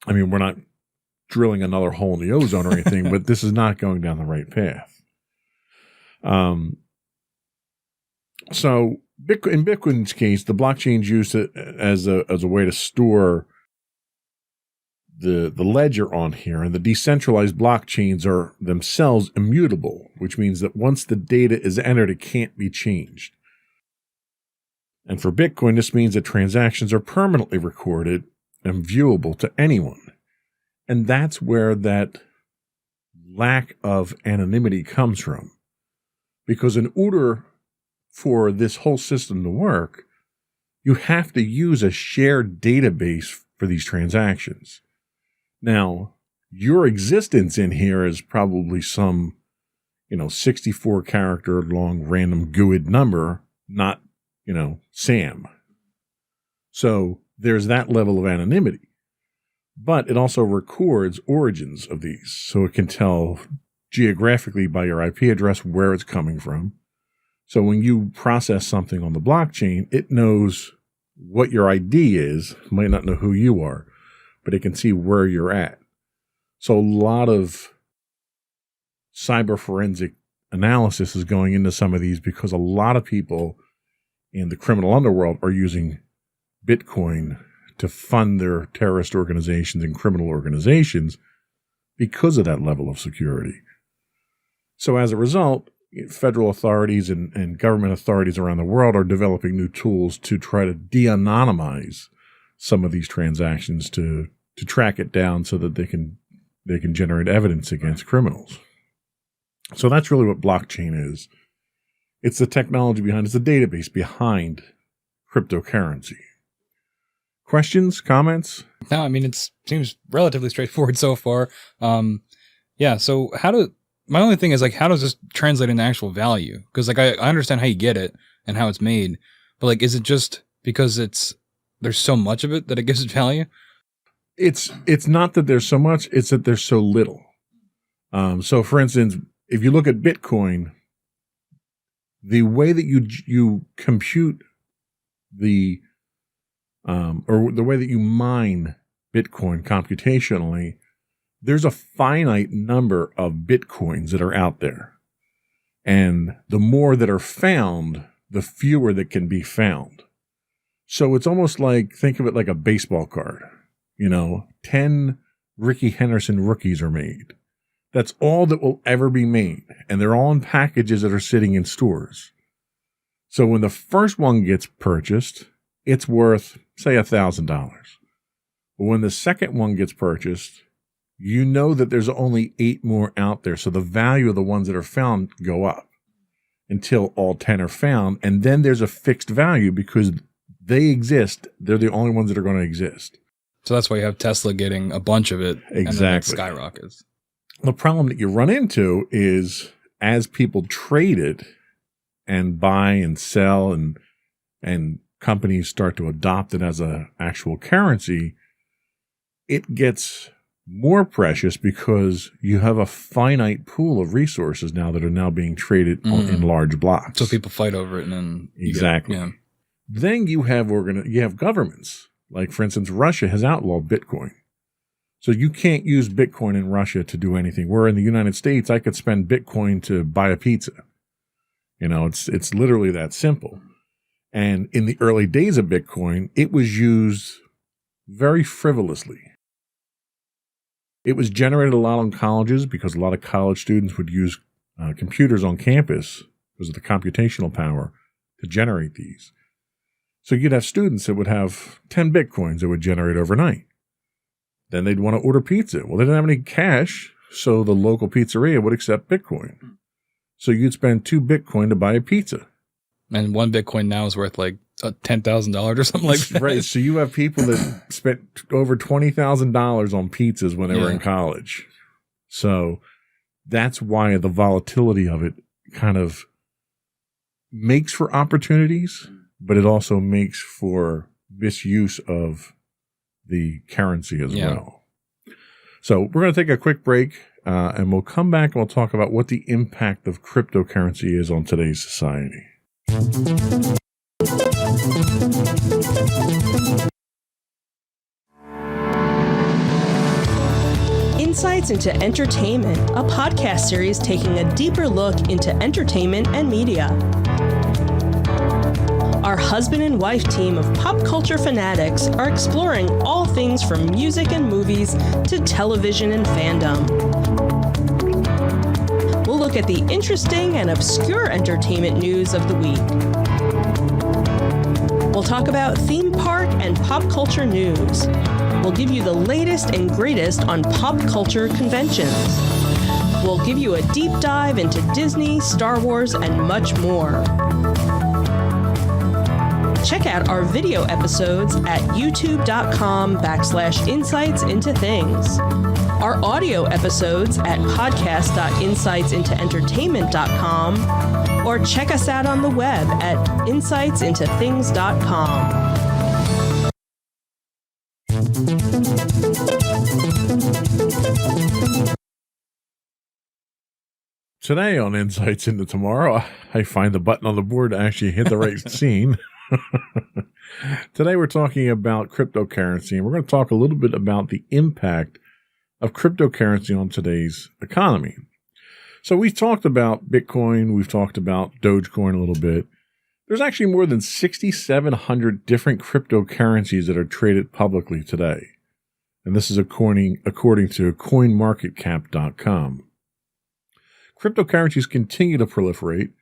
I mean, we're not drilling another hole in the ozone or anything, but this is not going down the right path. So in Bitcoin's case, the blockchain's used as a way to store the ledger on here, and the decentralized blockchains are themselves immutable, which means that once the data is entered, it can't be changed. And for Bitcoin, this means that transactions are permanently recorded and viewable to anyone. And that's where that lack of anonymity comes from. Because in order for this whole system to work, you have to use a shared database for these transactions. Now, your existence in here is probably some, 64 character long random GUID number, not, Sam. So there's that level of anonymity. But it also records origins of these. So it can tell geographically by your IP address where it's coming from. So when you process something on the blockchain, it knows what your ID is. It might not know who you are, but it can see where you're at. So a lot of cyber forensic analysis is going into some of these because a lot of people in the criminal underworld are using Bitcoin to fund their terrorist organizations and criminal organizations because of that level of security. So as a result, federal authorities and government authorities around the world are developing new tools to try to de-anonymize some of these transactions to track it down so that they can generate evidence against criminals. So that's really what blockchain is. It's the technology behind, it's the database behind cryptocurrency. Questions, comments? No, I mean, it seems relatively straightforward so far. So my only thing is, how does this translate into actual value? Because, I understand how you get it and how it's made, but, is it just because there's so much of it that it gives it value? It's not that there's so much, it's that there's so little. So, for instance, if you look at Bitcoin, the way that you compute or the way that you mine Bitcoin computationally, there's a finite number of Bitcoins that are out there. And the more that are found, the fewer that can be found. So it's almost think of it like a baseball card. 10 Ricky Henderson rookies are made. That's all that will ever be made. And they're all in packages that are sitting in stores. So when the first one gets purchased, it's worth, say, $1,000. But when the second one gets purchased, you know that there's only 8 more out there. So the value of the ones that are found go up until all 10 are found. And then there's a fixed value because they exist. They're the only ones that are going to exist. So that's why you have Tesla getting a bunch of it. Exactly. And then it skyrockets. The problem that you run into is as people trade it and buy and sell and companies start to adopt it as an actual currency, it gets more precious because you have a finite pool of resources now that are now being traded in large blocks. So people fight over it, and then exactly. Then you have governments. Like, for instance, Russia has outlawed Bitcoin. So you can't use Bitcoin in Russia to do anything. Where in the United States, I could spend Bitcoin to buy a pizza. It's literally that simple. And in the early days of Bitcoin, it was used very frivolously. It was generated a lot on colleges because a lot of college students would use computers on campus because of the computational power to generate these. So you'd have students that would have 10 Bitcoins that would generate overnight. Then they'd want to order pizza. Well, they didn't have any cash, so the local pizzeria would accept Bitcoin. So you'd spend 2 Bitcoin to buy a pizza. And 1 Bitcoin now is worth $10,000 or something like that. Right. So you have people that spent over $20,000 on pizzas when they were in college. So that's why the volatility of it kind of makes for opportunities, but it also makes for misuse of the currency as well. So we're going to take a quick break and we'll come back and we'll talk about what the impact of cryptocurrency is on today's society. Insights into Entertainment, a podcast series taking a deeper look into entertainment and media. Our husband and wife team of pop culture fanatics are exploring all things from music and movies to television and fandom. We'll look at the interesting and obscure entertainment news of the week. We'll talk about theme park and pop culture news. We'll give you the latest and greatest on pop culture conventions. We'll give you a deep dive into Disney, Star Wars, and much more. Check out our video episodes at youtube.com/insightsintothings. Our audio episodes at podcast.insightsintoentertainment.com, or check us out on the web at insightsintothings.com. Today on Insights into Tomorrow, I find the button on the board to actually hit the right scene. Today we're talking about cryptocurrency, and we're going to talk a little bit about the impact of cryptocurrency on today's economy. So we've talked about Bitcoin, we've talked about Dogecoin a little bit. There's actually more than 6,700 different cryptocurrencies that are traded publicly today. And this is according to CoinMarketCap.com. Cryptocurrencies continue to proliferate,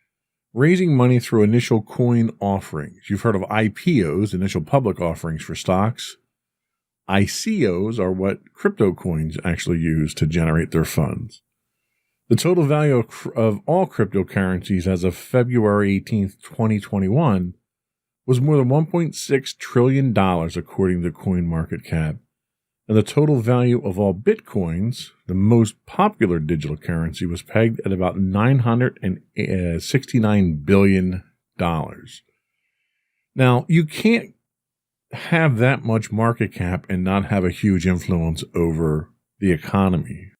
raising money through initial coin offerings. You've heard of IPOs, initial public offerings for stocks. ICOs are what crypto coins actually use to generate their funds. The total value of all cryptocurrencies as of February 18th, 2021 was more than $1.6 trillion according to CoinMarketCap. And the total value of all Bitcoins, the most popular digital currency, was pegged at about $969 billion. Now, you can't have that much market cap and not have a huge influence over the economy.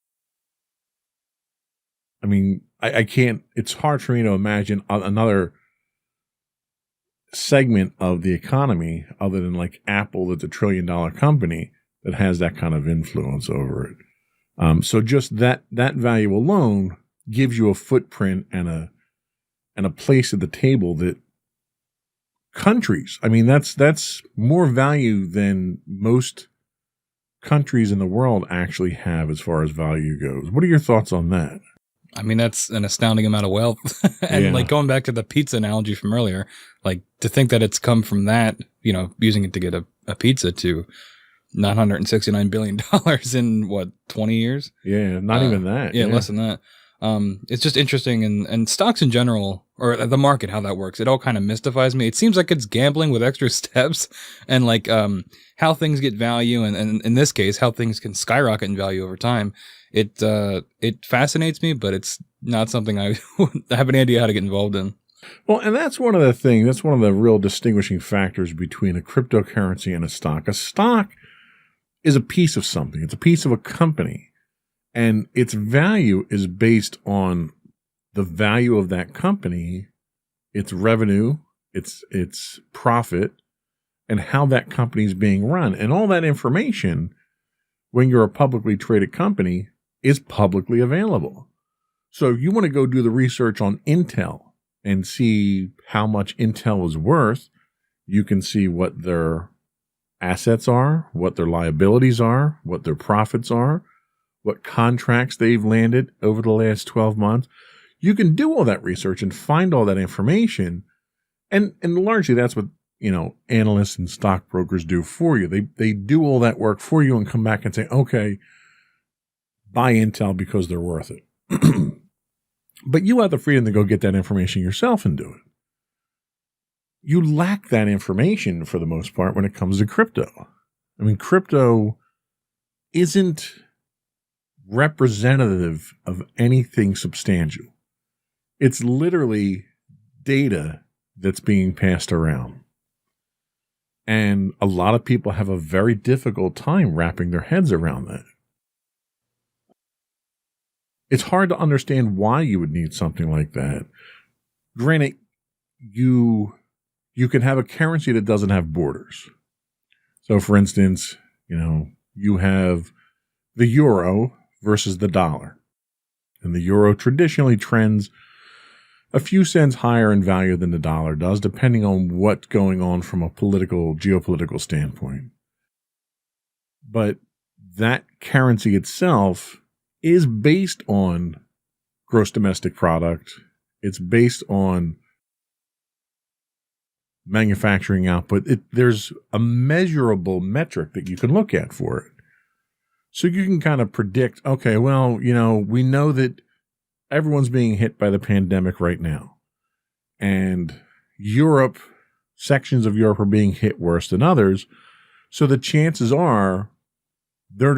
I mean, I can't, it's hard for me to imagine another segment of the economy other than like Apple, that's $1 trillion company, that has that kind of influence over it. So just that value alone gives you a footprint and a place at the table that countries, I mean, that's more value than most countries in the world actually have as far as value goes. What are your thoughts on that? I mean, that's an astounding amount of wealth. And like going back to the pizza analogy from earlier, like to think that it's come from that, using it to get a pizza to $969 billion in what, 20 years? Yeah, not even that. Yeah, less than that. It's just interesting, and stocks in general, or the market, how that works, it all kind of mystifies me. It seems like it's gambling with extra steps, and like how things get value, and in this case, how things can skyrocket in value over time. It fascinates me, but it's not something I have any idea how to get involved in. Well, and that's one of the real distinguishing factors between a cryptocurrency and a stock. A stock is a piece of something. It's a piece of a company. And its value is based on the value of that company, its revenue, its profit, and how that company is being run. And all that information, when you're a publicly traded company, is publicly available. So if you want to go do the research on Intel and see how much Intel is worth, you can see what their assets are, what their liabilities are, what their profits are, what contracts they've landed over the last 12 months. You can do all that research and find all that information. And largely that's what, analysts and stockbrokers do for you. They do all that work for you and come back and say, okay, buy Intel because they're worth it. But you have the freedom to go get that information yourself and do it. You lack that information for the most part when it comes to crypto. I mean, crypto isn't representative of anything substantial. It's literally data that's being passed around. And a lot of people have a very difficult time wrapping their heads around that. It's hard to understand why you would need something like that. Granted, you you can have a currency that doesn't have borders. So, for instance, you have the euro versus the dollar. And the euro traditionally trends a few cents higher in value than the dollar does, depending on what's going on from a geopolitical standpoint. But that currency itself is based on gross domestic product. It's based on manufacturing output. There's a measurable metric that you can look at for it. So you can kind of predict, okay, well, we know that everyone's being hit by the pandemic right now. And sections of Europe are being hit worse than others. So the chances are their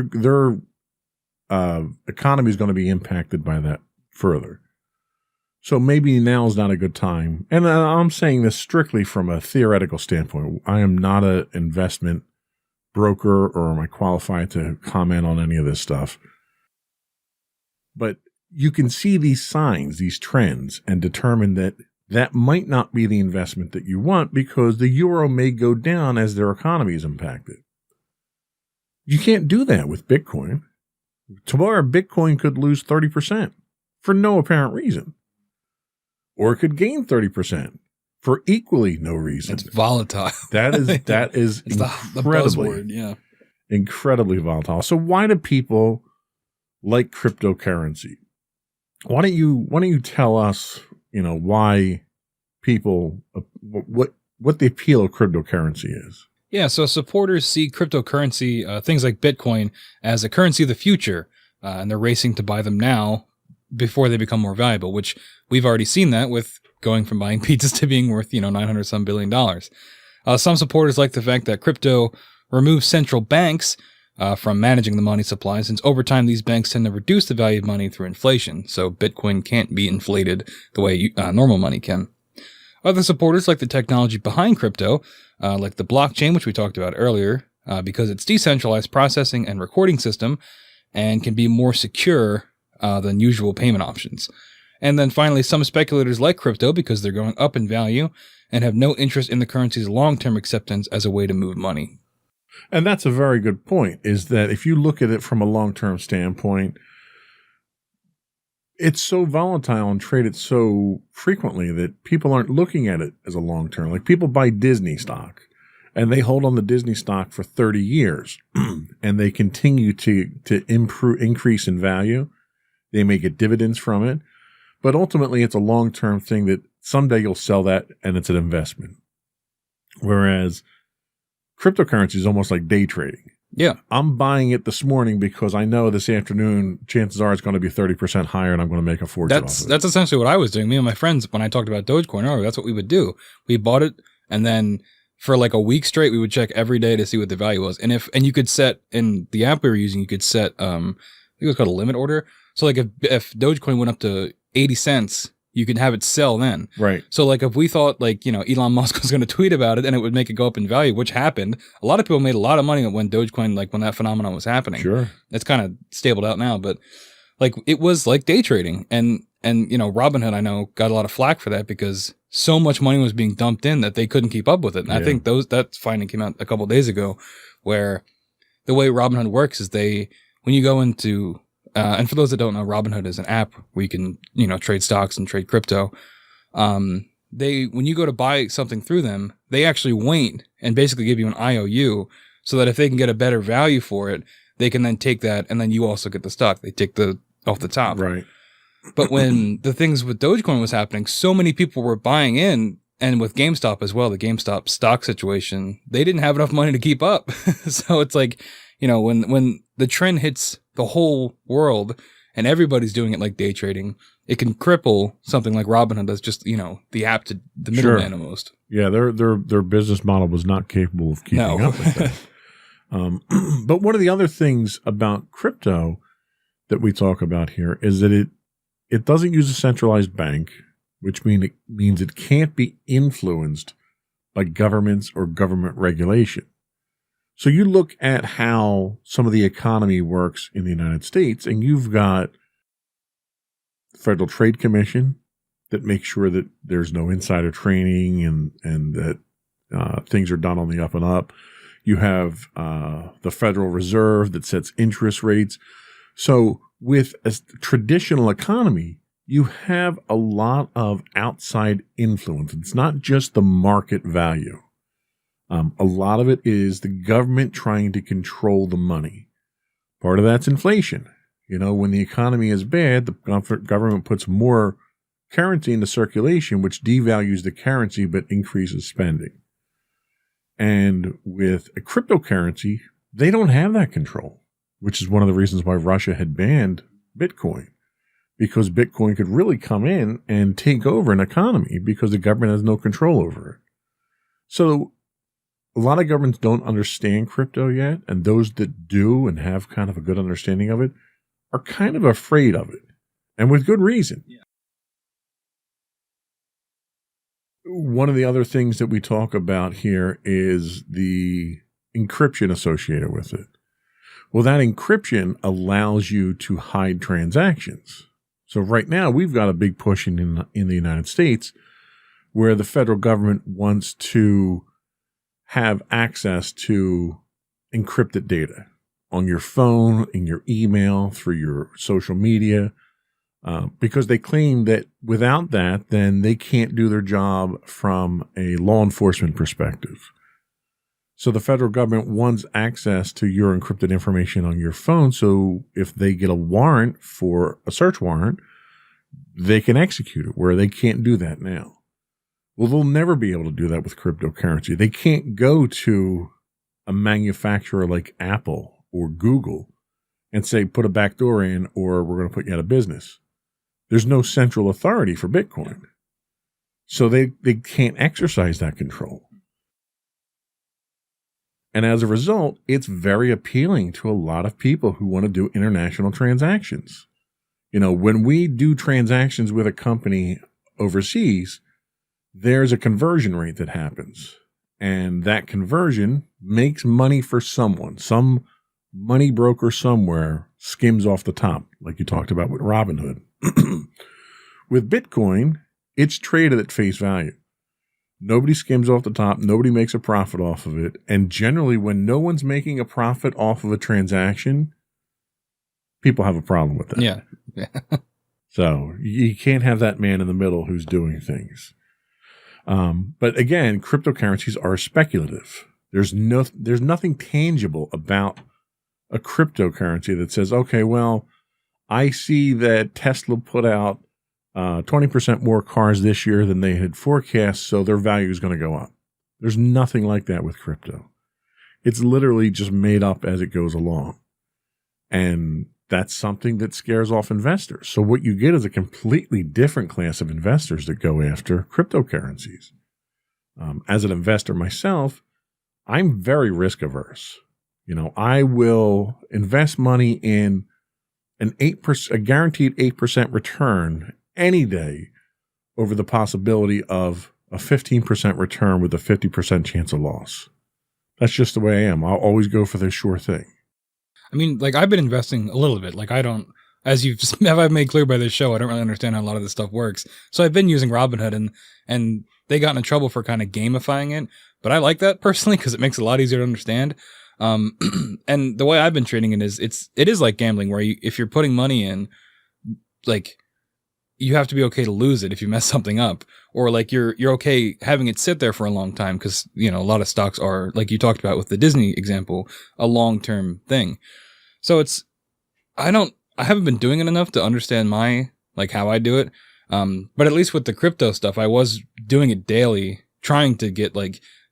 economy is going to be impacted by that further. So maybe now is not a good time. And I'm saying this strictly from a theoretical standpoint. I am not an investment broker, or am I qualified to comment on any of this stuff? But you can see these signs, these trends, and determine that might not be the investment that you want, because the euro may go down as their economy is impacted. You can't do that with Bitcoin. Tomorrow, Bitcoin could lose 30% for no apparent reason. Or it could gain 30% for equally no reason. It's volatile. That is it's the buzzword, yeah. Incredibly volatile. So why do people like cryptocurrency? Why don't you tell us, why people, what the appeal of cryptocurrency is? Yeah, so supporters see cryptocurrency, things like Bitcoin, as a currency of the future, and they're racing to buy them now before they become more valuable, which we've already seen that with going from buying pizzas to being worth, $900 billion. Some supporters like the fact that crypto removes central banks from managing the money supply, since over time these banks tend to reduce the value of money through inflation, so Bitcoin can't be inflated the way normal money can. Other supporters like the technology behind crypto, like the blockchain, which we talked about earlier, because it's decentralized processing and recording system and can be more secure than usual payment options. And then finally, some speculators like crypto because they're going up in value and have no interest in the currency's long-term acceptance as a way to move money. And that's a very good point, is that if you look at it from a long-term standpoint, it's so volatile and traded so frequently that people aren't looking at it as a long-term. Like, people buy Disney stock and they hold on the Disney stock for 30 years and they continue to increase in value. They may get dividends from it, but ultimately it's a long-term thing that someday you'll sell that and it's an investment. Whereas cryptocurrency is almost like day trading. Yeah. I'm buying it this morning because I know this afternoon chances are it's going to be 30% higher and I'm going to make a fortune off of it. That's essentially what I was doing. Me and my friends, when I talked about Dogecoin earlier, that's what we would do. We bought it, and then for like a week straight, we would check every day to see what the value was. And you could set, in the app we were using, you could set, I think it was called a limit order. So like if Dogecoin went up to 80 cents, you can have it sell then. Right. So like if we thought Elon Musk was going to tweet about it and it would make it go up in value, which happened, a lot of people made a lot of money when Dogecoin, when that phenomenon was happening. Sure. It's kind of stabled out now, but it was like day trading. And Robinhood, I know, got a lot of flack for that because so much money was being dumped in that they couldn't keep up with it. And I think that finding came out a couple of days ago, where the way Robinhood works is when you go into, and for those that don't know, Robinhood is an app where you can, trade stocks and trade crypto. When you go to buy something through them, they actually wait and basically give you an IOU so that if they can get a better value for it, they can then take that, and then you also get the stock. They take off the top. Right. But when the things with Dogecoin was happening, so many people were buying in, and with GameStop as well, the GameStop stock situation, they didn't have enough money to keep up. So it's like, when the trend hits the whole world and everybody's doing it like day trading, it can cripple something like Robinhood that's just, the app to the middleman almost. Yeah, their business model was not capable of keeping up with that. But one of the other things about crypto that we talk about here is that it doesn't use a centralized bank, which means it can't be influenced by governments or government regulation. So you look at how some of the economy works in the United States, and you've got the Federal Trade Commission, that make sure that there's no insider trading and that things are done on the up and up. You have the Federal Reserve that sets interest rates. So with a traditional economy, you have a lot of outside influence. It's not just the market value. A lot of it is the government trying to control the money. Part of that's inflation. When the economy is bad, the government puts more currency into circulation, which devalues the currency but increases spending. And with a cryptocurrency, they don't have that control, which is one of the reasons why Russia had banned Bitcoin, because Bitcoin could really come in and take over an economy because the government has no control over it. So a lot of governments don't understand crypto yet, and those that do and have kind of a good understanding of it are kind of afraid of it, and with good reason. Yeah. One of the other things that we talk about here is the encryption associated with it. Well, that encryption allows you to hide transactions. So right now we've got a big push in the United States where the federal government wants to have access to encrypted data on your phone, in your email, through your social media, because they claim that without that, then they can't do their job from a law enforcement perspective. So the federal government wants access to your encrypted information on your phone. So if they get a warrant for a search warrant, they can execute it, where they can't do that now. Well, they'll never be able to do that with cryptocurrency. They can't go to a manufacturer like Apple or Google and say, put a backdoor in or we're going to put you out of business. There's no central authority for Bitcoin. So they can't exercise that control. And as a result, it's very appealing to a lot of people who want to do international transactions. When we do transactions with a company overseas, there's a conversion rate that happens. And that conversion makes money for someone. Some money broker somewhere skims off the top, like you talked about with Robinhood. With Bitcoin, it's traded at face value. Nobody skims off the top. Nobody makes a profit off of it. And generally, when no one's making a profit off of a transaction, people have a problem with that. Yeah. So you can't have that man in the middle who's doing things. But again, cryptocurrencies are speculative. There's nothing tangible about a cryptocurrency that says, okay, well, I see that Tesla put out 20% more cars this year than they had forecast, so their value is going to go up. There's nothing like that with crypto. It's literally just made up as it goes along. And that's something that scares off investors. So what you get is a completely different class of investors that go after cryptocurrencies. As an investor myself, I'm very risk averse. I will invest money in a guaranteed 8% return any day over the possibility of a 15% return with a 50% chance of loss. That's just the way I am. I'll always go for the sure thing. I mean, I've been investing a little bit. I don't, as I've made clear by this show, I don't really understand how a lot of this stuff works. So I've been using Robinhood and they got in trouble for kind of gamifying it. But I like that personally because it makes it a lot easier to understand. And the way I've been trading it is like gambling, where if you're putting money in, you have to be okay to lose it if you mess something up, or you're okay having it sit there for a long time. Cause a lot of stocks are, like you talked about with the Disney example, a long-term thing. So I haven't been doing it enough to understand how I do it. But at least with the crypto stuff, I was doing it daily, trying to get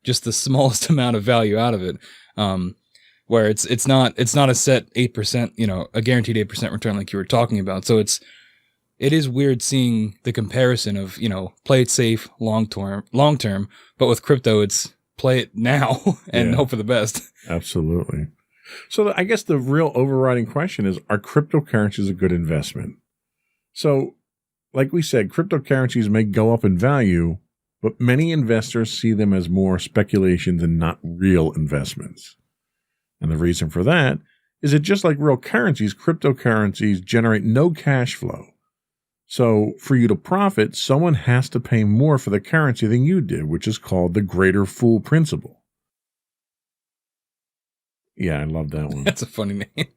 just the smallest amount of value out of it. Where it's not a set 8%, a guaranteed 8% return like you were talking about. So it is weird seeing the comparison of, play it safe long term, but with crypto, it's play it now and hope for the best. Absolutely. So I guess the real overriding question is, are cryptocurrencies a good investment? So like we said, cryptocurrencies may go up in value, but many investors see them as more speculations and not real investments. And the reason for that is that just like real currencies, cryptocurrencies generate no cash flow. So for you to profit, someone has to pay more for the currency than you did, which is called the greater fool principle. Yeah, I love that one. That's a funny name.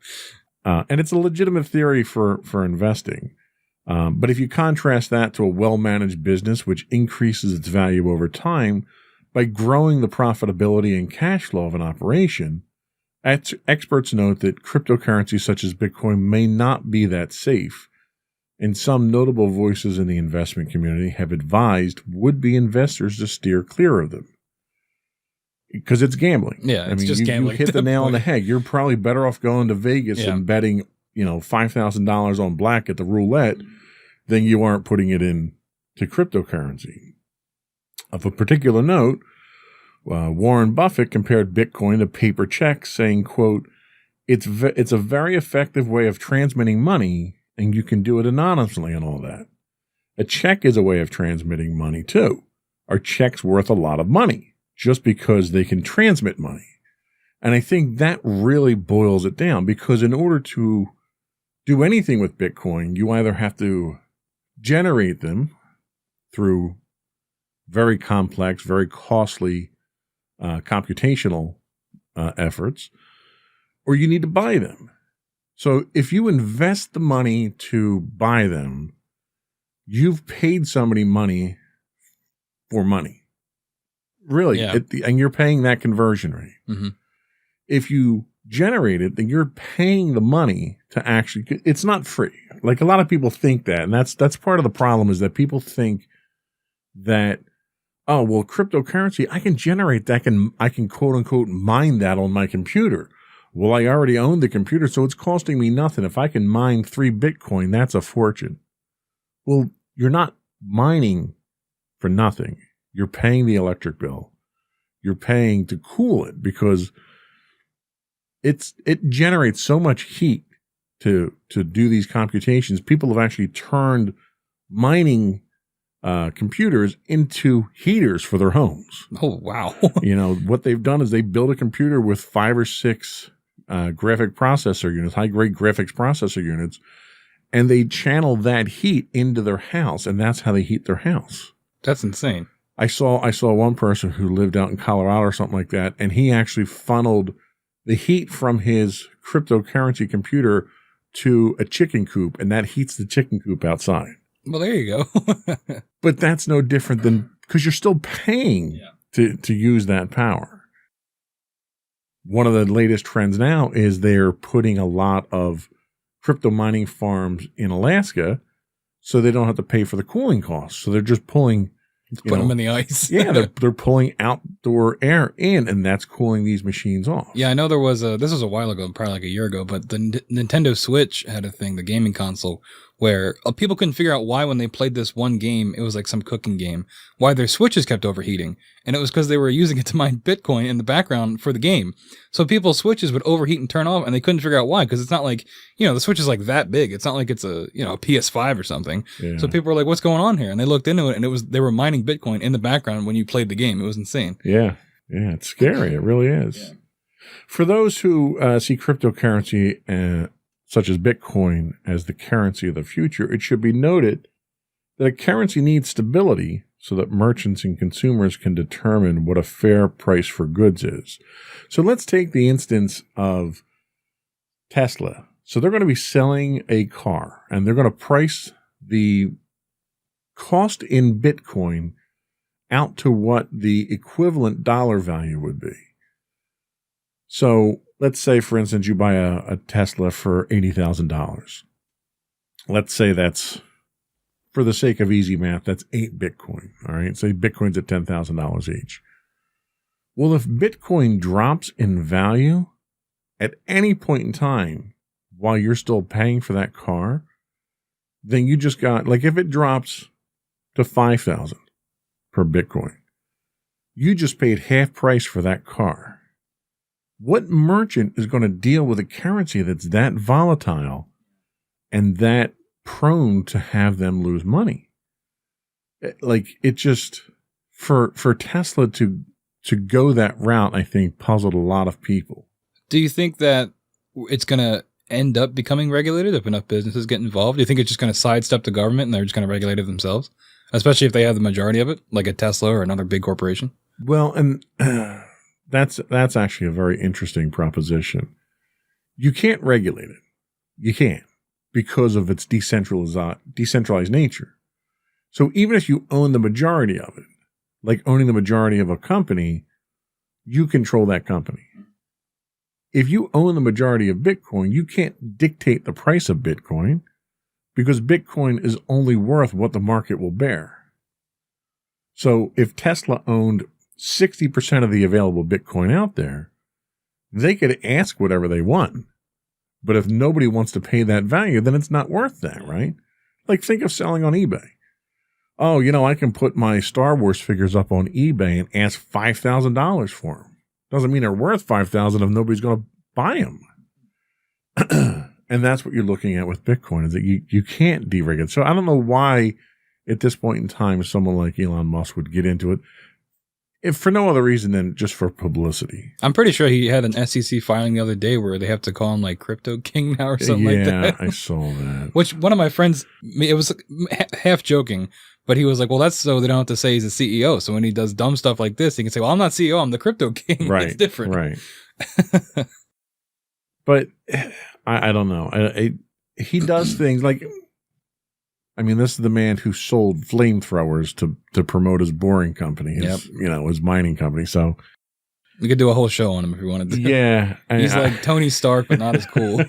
And it's a legitimate theory for investing. But if you contrast that to a well-managed business, which increases its value over time by growing the profitability and cash flow of an operation, experts note that cryptocurrencies such as Bitcoin may not be that safe. And some notable voices in the investment community have advised would-be investors to steer clear of them. Because it's gambling. Yeah, it's just gambling. You hit the nail on the head. You're probably better off going to Vegas and betting, $5,000 on black at the roulette than you aren't putting it in to cryptocurrency. Of a particular note, Warren Buffett compared Bitcoin to paper checks, saying, quote, it's a very effective way of transmitting money, and you can do it anonymously and all that. A check is a way of transmitting money, too. Are checks worth a lot of money just because they can transmit money? And I think that really boils it down, because in order to do anything with Bitcoin, you either have to generate them through very complex, very costly computational efforts, or you need to buy them. So if you invest the money to buy them, you've paid somebody money for money. Really. Yeah. And you're paying that conversion rate. Mm-hmm. If you generate it, then you're paying the money to actually, it's not free. Like a lot of people think that, and that's part of the problem, is that people think that, oh, well, cryptocurrency, I can generate that, I can quote unquote mine that on my computer. Well, I already own the computer, so it's costing me nothing. If I can mine 3 Bitcoin, that's a fortune. Well, you're not mining for nothing. You're paying the electric bill. You're paying to cool it, because it generates so much heat to do these computations. People have actually turned mining computers into heaters for their homes. Oh, wow. What they've done is they build a computer with 5 or 6 graphic processor units, high-grade graphics processor units, and they channel that heat into their house, and that's how they heat their house. That's insane. I saw one person who lived out in Colorado or something like that, and he actually funneled the heat from his cryptocurrency computer to a chicken coop, and that heats the chicken coop outside. Well, there you go. But that's no different than, because you're still paying to use that power. One of the latest trends now is they're putting a lot of crypto mining farms in Alaska so they don't have to pay for the cooling costs. So they're just pulling, put them in the ice. Yeah, they're pulling outdoor air in, and that's cooling these machines off. Yeah, I know there was this was a while ago, probably like a year ago, but the Nintendo Switch had a thing, the gaming console, where people couldn't figure out why when they played this one game, it was like some cooking game, why their Switches kept overheating. And it was because they were using it to mine Bitcoin in the background for the game. So people's Switches would overheat and turn off, and they couldn't figure out why, because it's not like, the Switch is like that big. It's not like it's a PS5 or something. Yeah. So people were like, what's going on here? And they looked into it, and they were mining Bitcoin in the background when you played the game. It was insane. Yeah. Yeah, it's scary. It really is. Yeah. For those who see cryptocurrency such as Bitcoin as the currency of the future, it should be noted that a currency needs stability so that merchants and consumers can determine what a fair price for goods is. So let's take the instance of Tesla. So they're going to be selling a car, and they're going to price the cost in Bitcoin out to what the equivalent dollar value would be. So let's say, for instance, you buy a Tesla for $80,000. Let's say that's, for the sake of easy math, that's 8 Bitcoin. All right. Say Bitcoin's at $10,000 each. Well, if Bitcoin drops in value at any point in time while you're still paying for that car, then you just got, like, if it drops to 5,000 per Bitcoin, you just paid half price for that car. What merchant is going to deal with a currency that's that volatile and that prone to have them lose money? Like, it just, for Tesla to go that route, I think puzzled a lot of people. Do you think that it's going to end up becoming regulated if enough businesses get involved? Do you think it's just going to sidestep the government and they're just going to regulate it themselves? Especially if they have the majority of it, like a Tesla or another big corporation? Well, and that's actually a very interesting proposition. You can't regulate it. You can't, because of its decentralized nature. So even if you own the majority of it, like owning the majority of a company, you control that company. If you own the majority of Bitcoin, you can't dictate the price of Bitcoin, because Bitcoin is only worth what the market will bear. So if Tesla owned 60% of the available Bitcoin out there, they could ask whatever they want. But if nobody wants to pay that value, then it's not worth that, right? Like, think of selling on eBay. Oh, I can put my Star Wars figures up on eBay and ask $5,000 for them. Doesn't mean they're worth $5,000 if nobody's going to buy them. And that's what you're looking at with Bitcoin, is that you can't deregulate. So I don't know why at this point in time someone like Elon Musk would get into it, if for no other reason than just for publicity. I'm pretty sure he had an SEC filing the other day where they have to call him like Crypto King now or something like that. Yeah, I saw that. Which one of my friends, it was half joking, but he was like, well, that's so they don't have to say he's a CEO. So when he does dumb stuff like this, he can say, well, I'm not CEO, I'm the Crypto King. Right. It's different. Right. But I don't know. He does things like, this is the man who sold flamethrowers to promote his boring company, his mining company. So we could do a whole show on him if we wanted to. Yeah. He's like Tony Stark, but not as cool.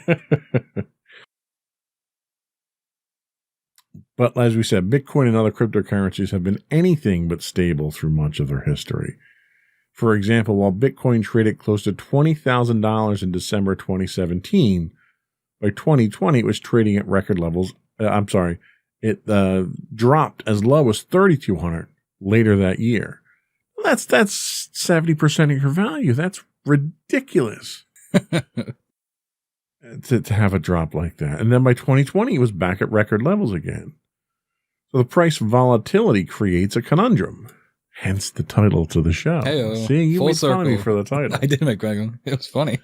But as we said, Bitcoin and other cryptocurrencies have been anything but stable through much of their history. For example, while Bitcoin traded close to $20,000 in December 2017, by 2020 it was trading at record levels. It dropped as low as $3,200 later that year. That's 70% of your value. That's ridiculous to have a drop like that. And then by 2020, it was back at record levels again. So the price volatility creates a conundrum. Hence the title to the show. Hey-o. See, you Full made fun of me circle. for the title. I did make fun. It was funny.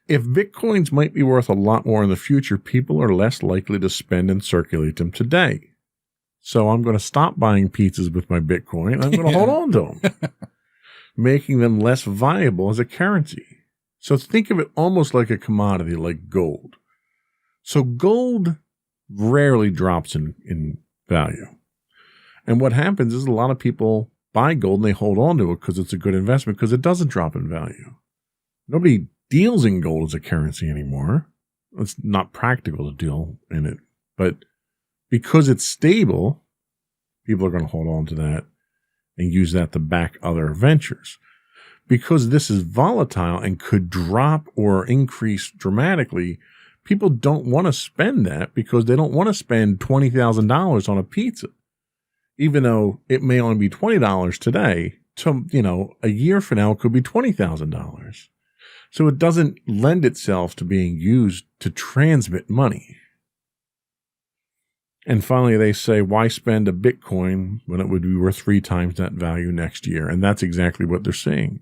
If Bitcoins might be worth a lot more in the future, people are less likely to spend and circulate them today. So I'm going to stop buying pizzas with my Bitcoin. I'm going to hold on to them, making them less viable as a currency. So think of it almost like a commodity, like gold. So gold rarely drops in value. And what happens is a lot of people buy gold and they hold on to it because it's a good investment, because it doesn't drop in value. Nobody deals in gold as a currency anymore. It's not practical to deal in it. But because it's stable, people are going to hold on to that and use that to back other ventures. Because this is volatile and could drop or increase dramatically, people don't want to spend that, because they don't want to spend $20,000 on a pizza. Even though it may only be $20 today, a year from now it could be $20,000. So it doesn't lend itself to being used to transmit money. And finally, they say, why spend a Bitcoin when it would be worth 3 times that value next year? And that's exactly what they're saying.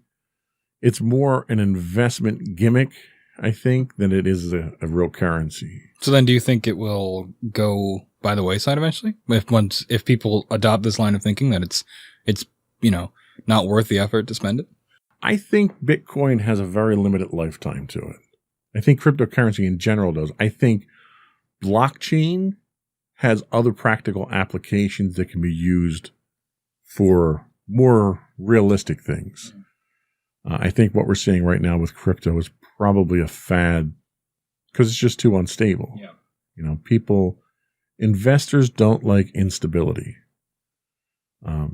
It's more an investment gimmick, I think, than it is a real currency. So then do you think it will go by the wayside eventually? If people adopt this line of thinking that it's not worth the effort to spend it? I think Bitcoin has a very limited lifetime to it. I think cryptocurrency in general does. I think blockchain has other practical applications that can be used for more realistic things. I think what we're seeing right now with crypto is probably a fad because it's just too unstable. Yeah. Investors don't like instability.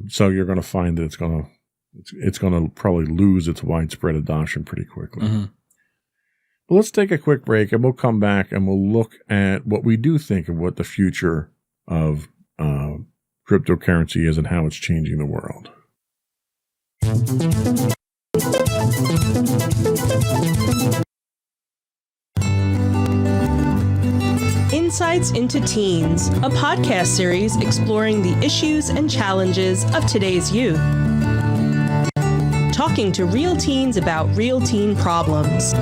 So you're going to find that it's going to probably lose its widespread adoption pretty quickly. Mm-hmm. But let's take a quick break and we'll come back and we'll look at what we do think of what the future of cryptocurrency is and how it's changing the world. Insights into Teens, a podcast series exploring the issues and challenges of today's youth. Talking to real teens about real teen problems.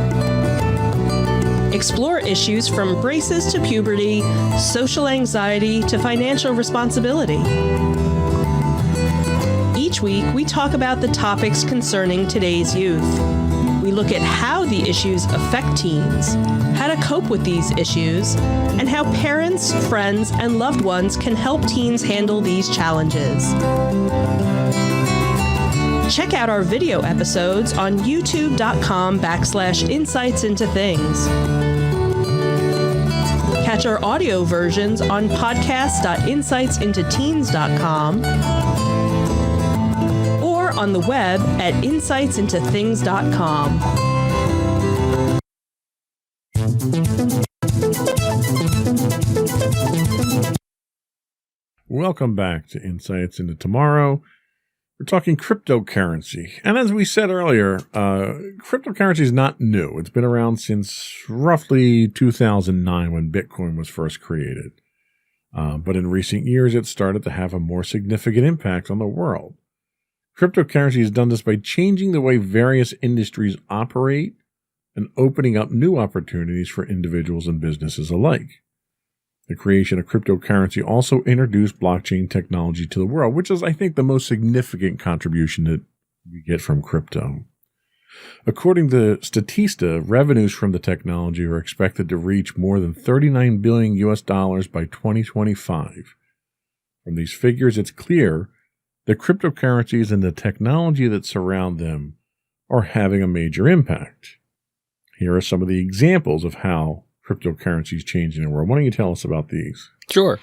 Explore issues from braces to puberty, social anxiety to financial responsibility. Each week, we talk about the topics concerning today's youth. We look at how the issues affect teens, how to cope with these issues, and how parents, friends, and loved ones can help teens handle these challenges. Check out our video episodes on youtube.com/insightsintothings. Catch our audio versions on podcast.insightsintoteens.com or on the web at insightsintothings.com. Welcome back to Insights into Tomorrow. We're talking cryptocurrency. And as we said earlier, cryptocurrency is not new. It's been around since roughly 2009 when Bitcoin was first created. But in recent years, it started to have a more significant impact on the world. Cryptocurrency has done this by changing the way various industries operate and opening up new opportunities for individuals and businesses alike. The creation of cryptocurrency also introduced blockchain technology to the world, which is, I think, the most significant contribution that we get from crypto. According to Statista, revenues from the technology are expected to reach more than $39 billion by 2025. From these figures, it's clear that cryptocurrencies and the technology that surround them are having a major impact. Here are some of the examples of how cryptocurrency is changing the world. Why don't you tell us about these? Sure.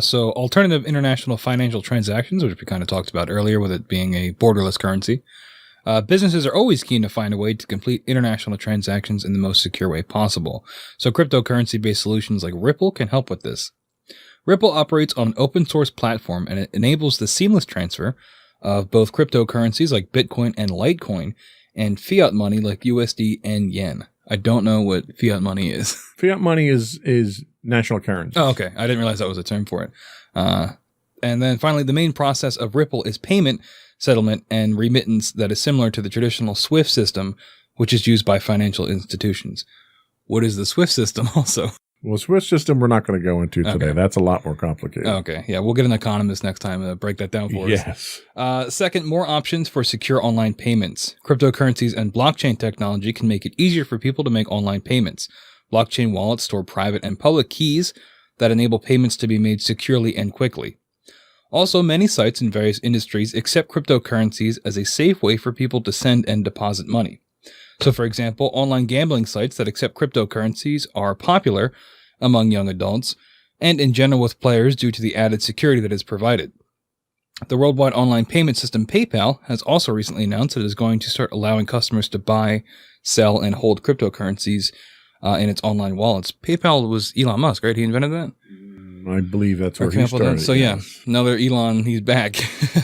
So alternative international financial transactions, which we kind of talked about earlier with it being a borderless currency. Businesses are always keen to find a way to complete international transactions in the most secure way possible. So cryptocurrency-based solutions like Ripple can help with this. Ripple operates on an open source platform, and it enables the seamless transfer of both cryptocurrencies like Bitcoin and Litecoin and fiat money like USD and yen. I don't know what fiat money is. Fiat money is national currency. Oh, okay. I didn't realize that was a term for it. And then finally, the main process of Ripple is payment, settlement, and remittance that is similar to the traditional SWIFT system, which is used by financial institutions. What is the SWIFT system also? Well, SWIFT system we're not going to go into today. Okay. That's a lot more complicated. Okay. Yeah, we'll get an economist next time to break that down for us. Yes. Second, more options for secure online payments. Cryptocurrencies and blockchain technology can make it easier for people to make online payments. Blockchain wallets store private and public keys that enable payments to be made securely and quickly. Also, many sites in various industries accept cryptocurrencies as a safe way for people to send and deposit money. So, for example, online gambling sites that accept cryptocurrencies are popular among young adults and in general with players due to the added security that is provided. The worldwide online payment system PayPal has also recently announced that it is going to start allowing customers to buy, sell, and hold cryptocurrencies in its online wallets. PayPal was Elon Musk, right? He invented that? I believe that's where he started. So yeah, another Elon, he's back.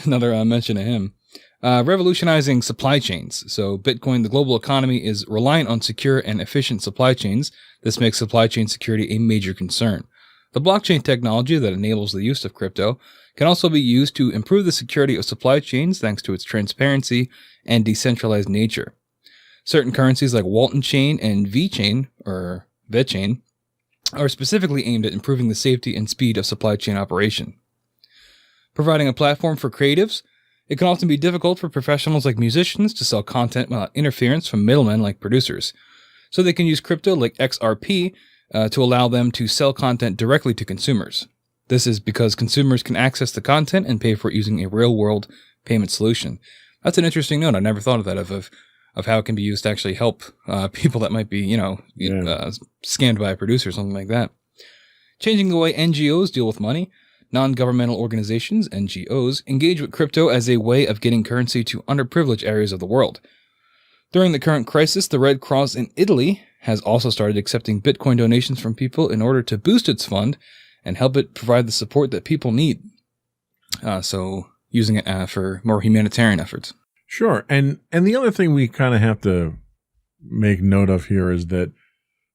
Another mention of him. Revolutionizing supply chains. So Bitcoin, the global economy, is reliant on secure and efficient supply chains. This makes supply chain security a major concern. The blockchain technology that enables the use of crypto can also be used to improve the security of supply chains thanks to its transparency and decentralized nature. Certain currencies like Walton Chain and VeChain, or VeChain, are specifically aimed at improving the safety and speed of supply chain operation. Providing a platform for creatives. It can often be difficult for professionals like musicians to sell content without interference from middlemen like producers. So they can use crypto like XRP to allow them to sell content directly to consumers. This is because consumers can access the content and pay for it using a real-world payment solution. That's an interesting note. I never thought of that, of how it can be used to actually help people that might be, scammed by a producer or something like that. Changing the way NGOs deal with money. Non-governmental organizations, NGOs, engage with crypto as a way of getting currency to underprivileged areas of the world. During the current crisis, the Red Cross in Italy has also started accepting Bitcoin donations from people in order to boost its fund and help it provide the support that people need. So using it for more humanitarian efforts. Sure. And the other thing we kind of have to make note of here is that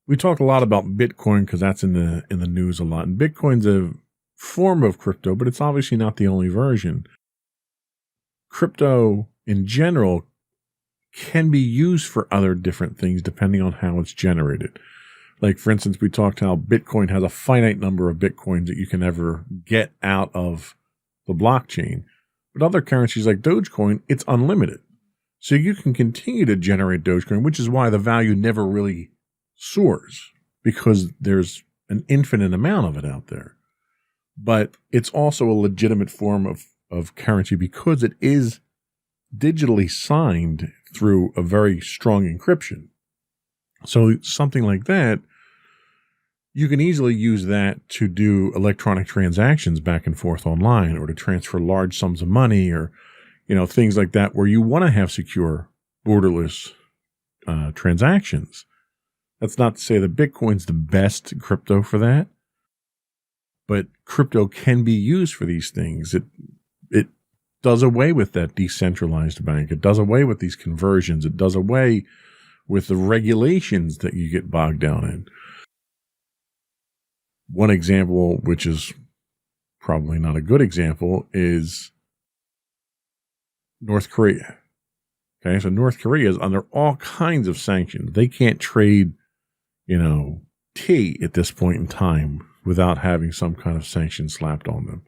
we talk a lot about Bitcoin because that's in the news a lot. And Bitcoin's a form of crypto, but it's obviously not the only version. Crypto in general can be used for other different things depending on how it's generated. Like, for instance, we talked how Bitcoin has a finite number of Bitcoins that you can ever get out of the blockchain. But other currencies like Dogecoin, it's unlimited. So you can continue to generate Dogecoin, which is why the value never really soars, because there's an infinite amount of it out there. But it's also a legitimate form of currency because it is digitally signed through a very strong encryption. So something like that, you can easily use that to do electronic transactions back and forth online, or to transfer large sums of money, or, things like that, where you want to have secure, borderless transactions. That's not to say that Bitcoin's the best crypto for that, but crypto can be used for these things. It does away with that decentralized bank. It does away with these conversions. It does away with the regulations that you get bogged down in. One example, which is probably not a good example, is North Korea. Okay, so North Korea is under all kinds of sanctions. They can't trade, tea at this point in time without having some kind of sanction slapped on them.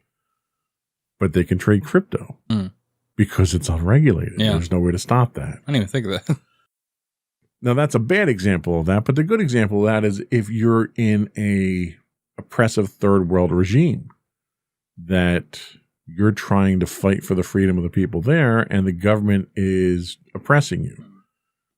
But they can trade crypto because it's unregulated. Yeah. There's no way to stop that. I didn't even think of that. Now, that's a bad example of that, but the good example of that is if you're in a oppressive third world regime that you're trying to fight for the freedom of the people there and the government is oppressing you.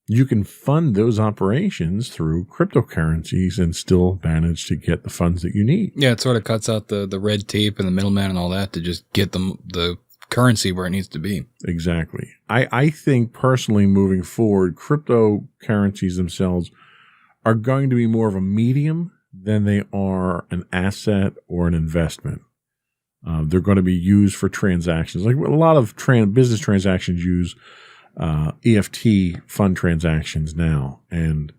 You can fund those operations through cryptocurrencies and still manage to get the funds that you need. Yeah, it sort of cuts out the red tape and the middleman and all that to just get the currency where it needs to be. Exactly. I think personally moving forward, cryptocurrencies themselves are going to be more of a medium than they are an asset or an investment. They're going to be used for transactions. Like a lot of business transactions use EFT fund transactions now, and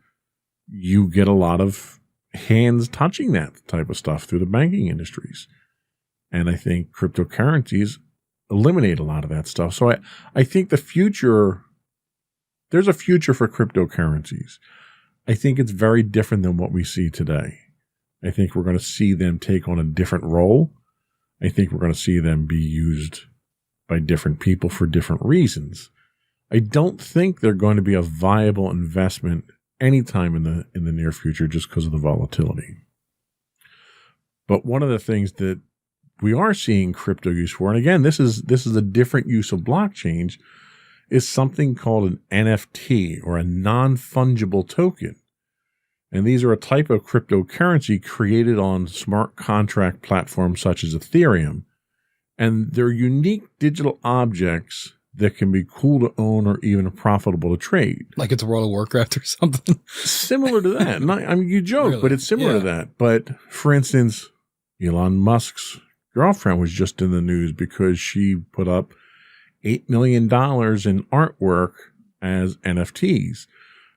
you get a lot of hands touching that type of stuff through the banking industries. And I think cryptocurrencies eliminate a lot of that stuff. So I think there's a future for cryptocurrencies. I think it's very different than what we see today. I think we're going to see them take on a different role. I think we're going to see them be used by different people for different reasons. I don't think they're going to be a viable investment anytime in the near future just because of the volatility. But one of the things that we are seeing crypto use for, and again, this is a different use of blockchains, is something called an NFT, or a non-fungible token. And these are a type of cryptocurrency created on smart contract platforms such as Ethereum. And they're unique digital objects that can be cool to own or even profitable to trade. Like it's World of Warcraft or something. Similar to that. You joke, Really? but it's similar to that. But for instance, Elon Musk's girlfriend was just in the news because she put up $8 million in artwork as NFTs.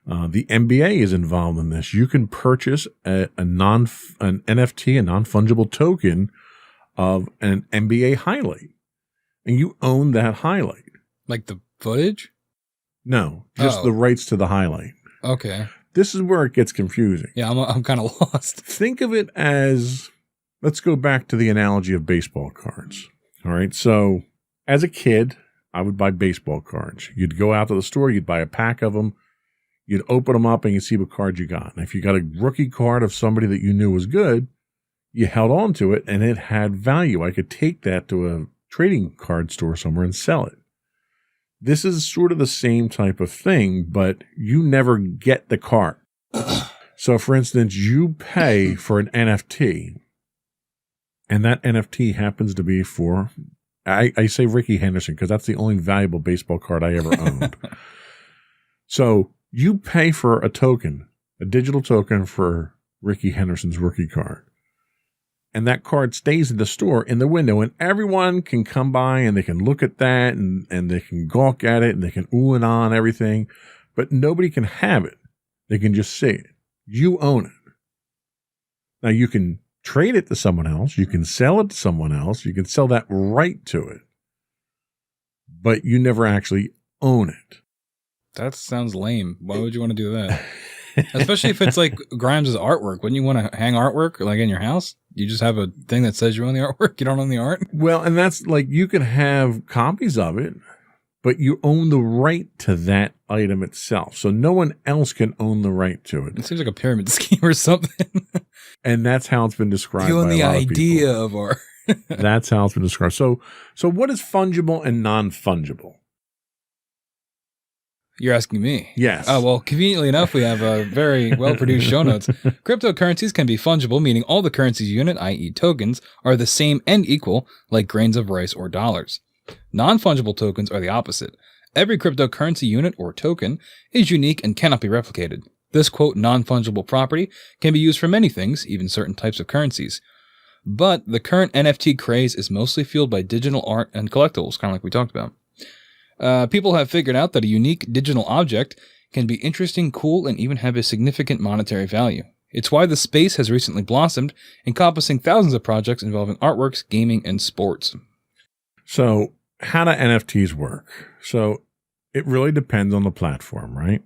The NBA is involved in this. You can purchase an NFT, a non-fungible token of an NBA highlight, and you own that highlight. Like the footage? No, just the rights to the highlight. Okay. This is where it gets confusing. Yeah, I'm kind of lost. Think of it as, let's go back to the analogy of baseball cards. All right. So as a kid, I would buy baseball cards. You'd go out to the store, you'd buy a pack of them. You'd open them up and you'd see what card you got. And if you got a rookie card of somebody that you knew was good, you held on to it and it had value. I could take that to a trading card store somewhere and sell it. This is sort of the same type of thing, but you never get the card. So, for instance, you pay for an NFT, and that NFT happens to be for, I say Ricky Henderson because that's the only valuable baseball card I ever owned. So you pay for a token, a digital token for Ricky Henderson's rookie card. And that card stays in the store in the window, and everyone can come by and they can look at that and they can gawk at it and they can ooh and ah and everything, but nobody can have it. They can just see it. You own it. Now you can trade it to someone else. You can sell it to someone else. You can sell that right to it, but you never actually own it. That sounds lame. Why would you want to do that? Especially if it's like Grimes' artwork. Wouldn't you want to hang artwork like in your house? You just have a thing that says you own the artwork. You don't own the art. Well, and that's like you can have copies of it, but you own the right to that item itself. So no one else can own the right to it. It seems like a pyramid scheme or something. And that's how it's been described. You own by the a lot of idea people. of art. That's how it's been described. So what is fungible and non-fungible? You're asking me. Yes. Oh, well, conveniently enough, we have a very well-produced show notes. Cryptocurrencies can be fungible, meaning all the currency's unit, i.e. tokens, are the same and equal, like grains of rice or dollars. Non-fungible tokens are the opposite. Every cryptocurrency unit or token is unique and cannot be replicated. This, quote, non-fungible property can be used for many things, even certain types of currencies. But the current NFT craze is mostly fueled by digital art and collectibles, kind of like we talked about. People have figured out that a unique digital object can be interesting, cool, and even have a significant monetary value. It's why the space has recently blossomed, encompassing thousands of projects involving artworks, gaming, and sports. So how do NFTs work? So it really depends on the platform, right?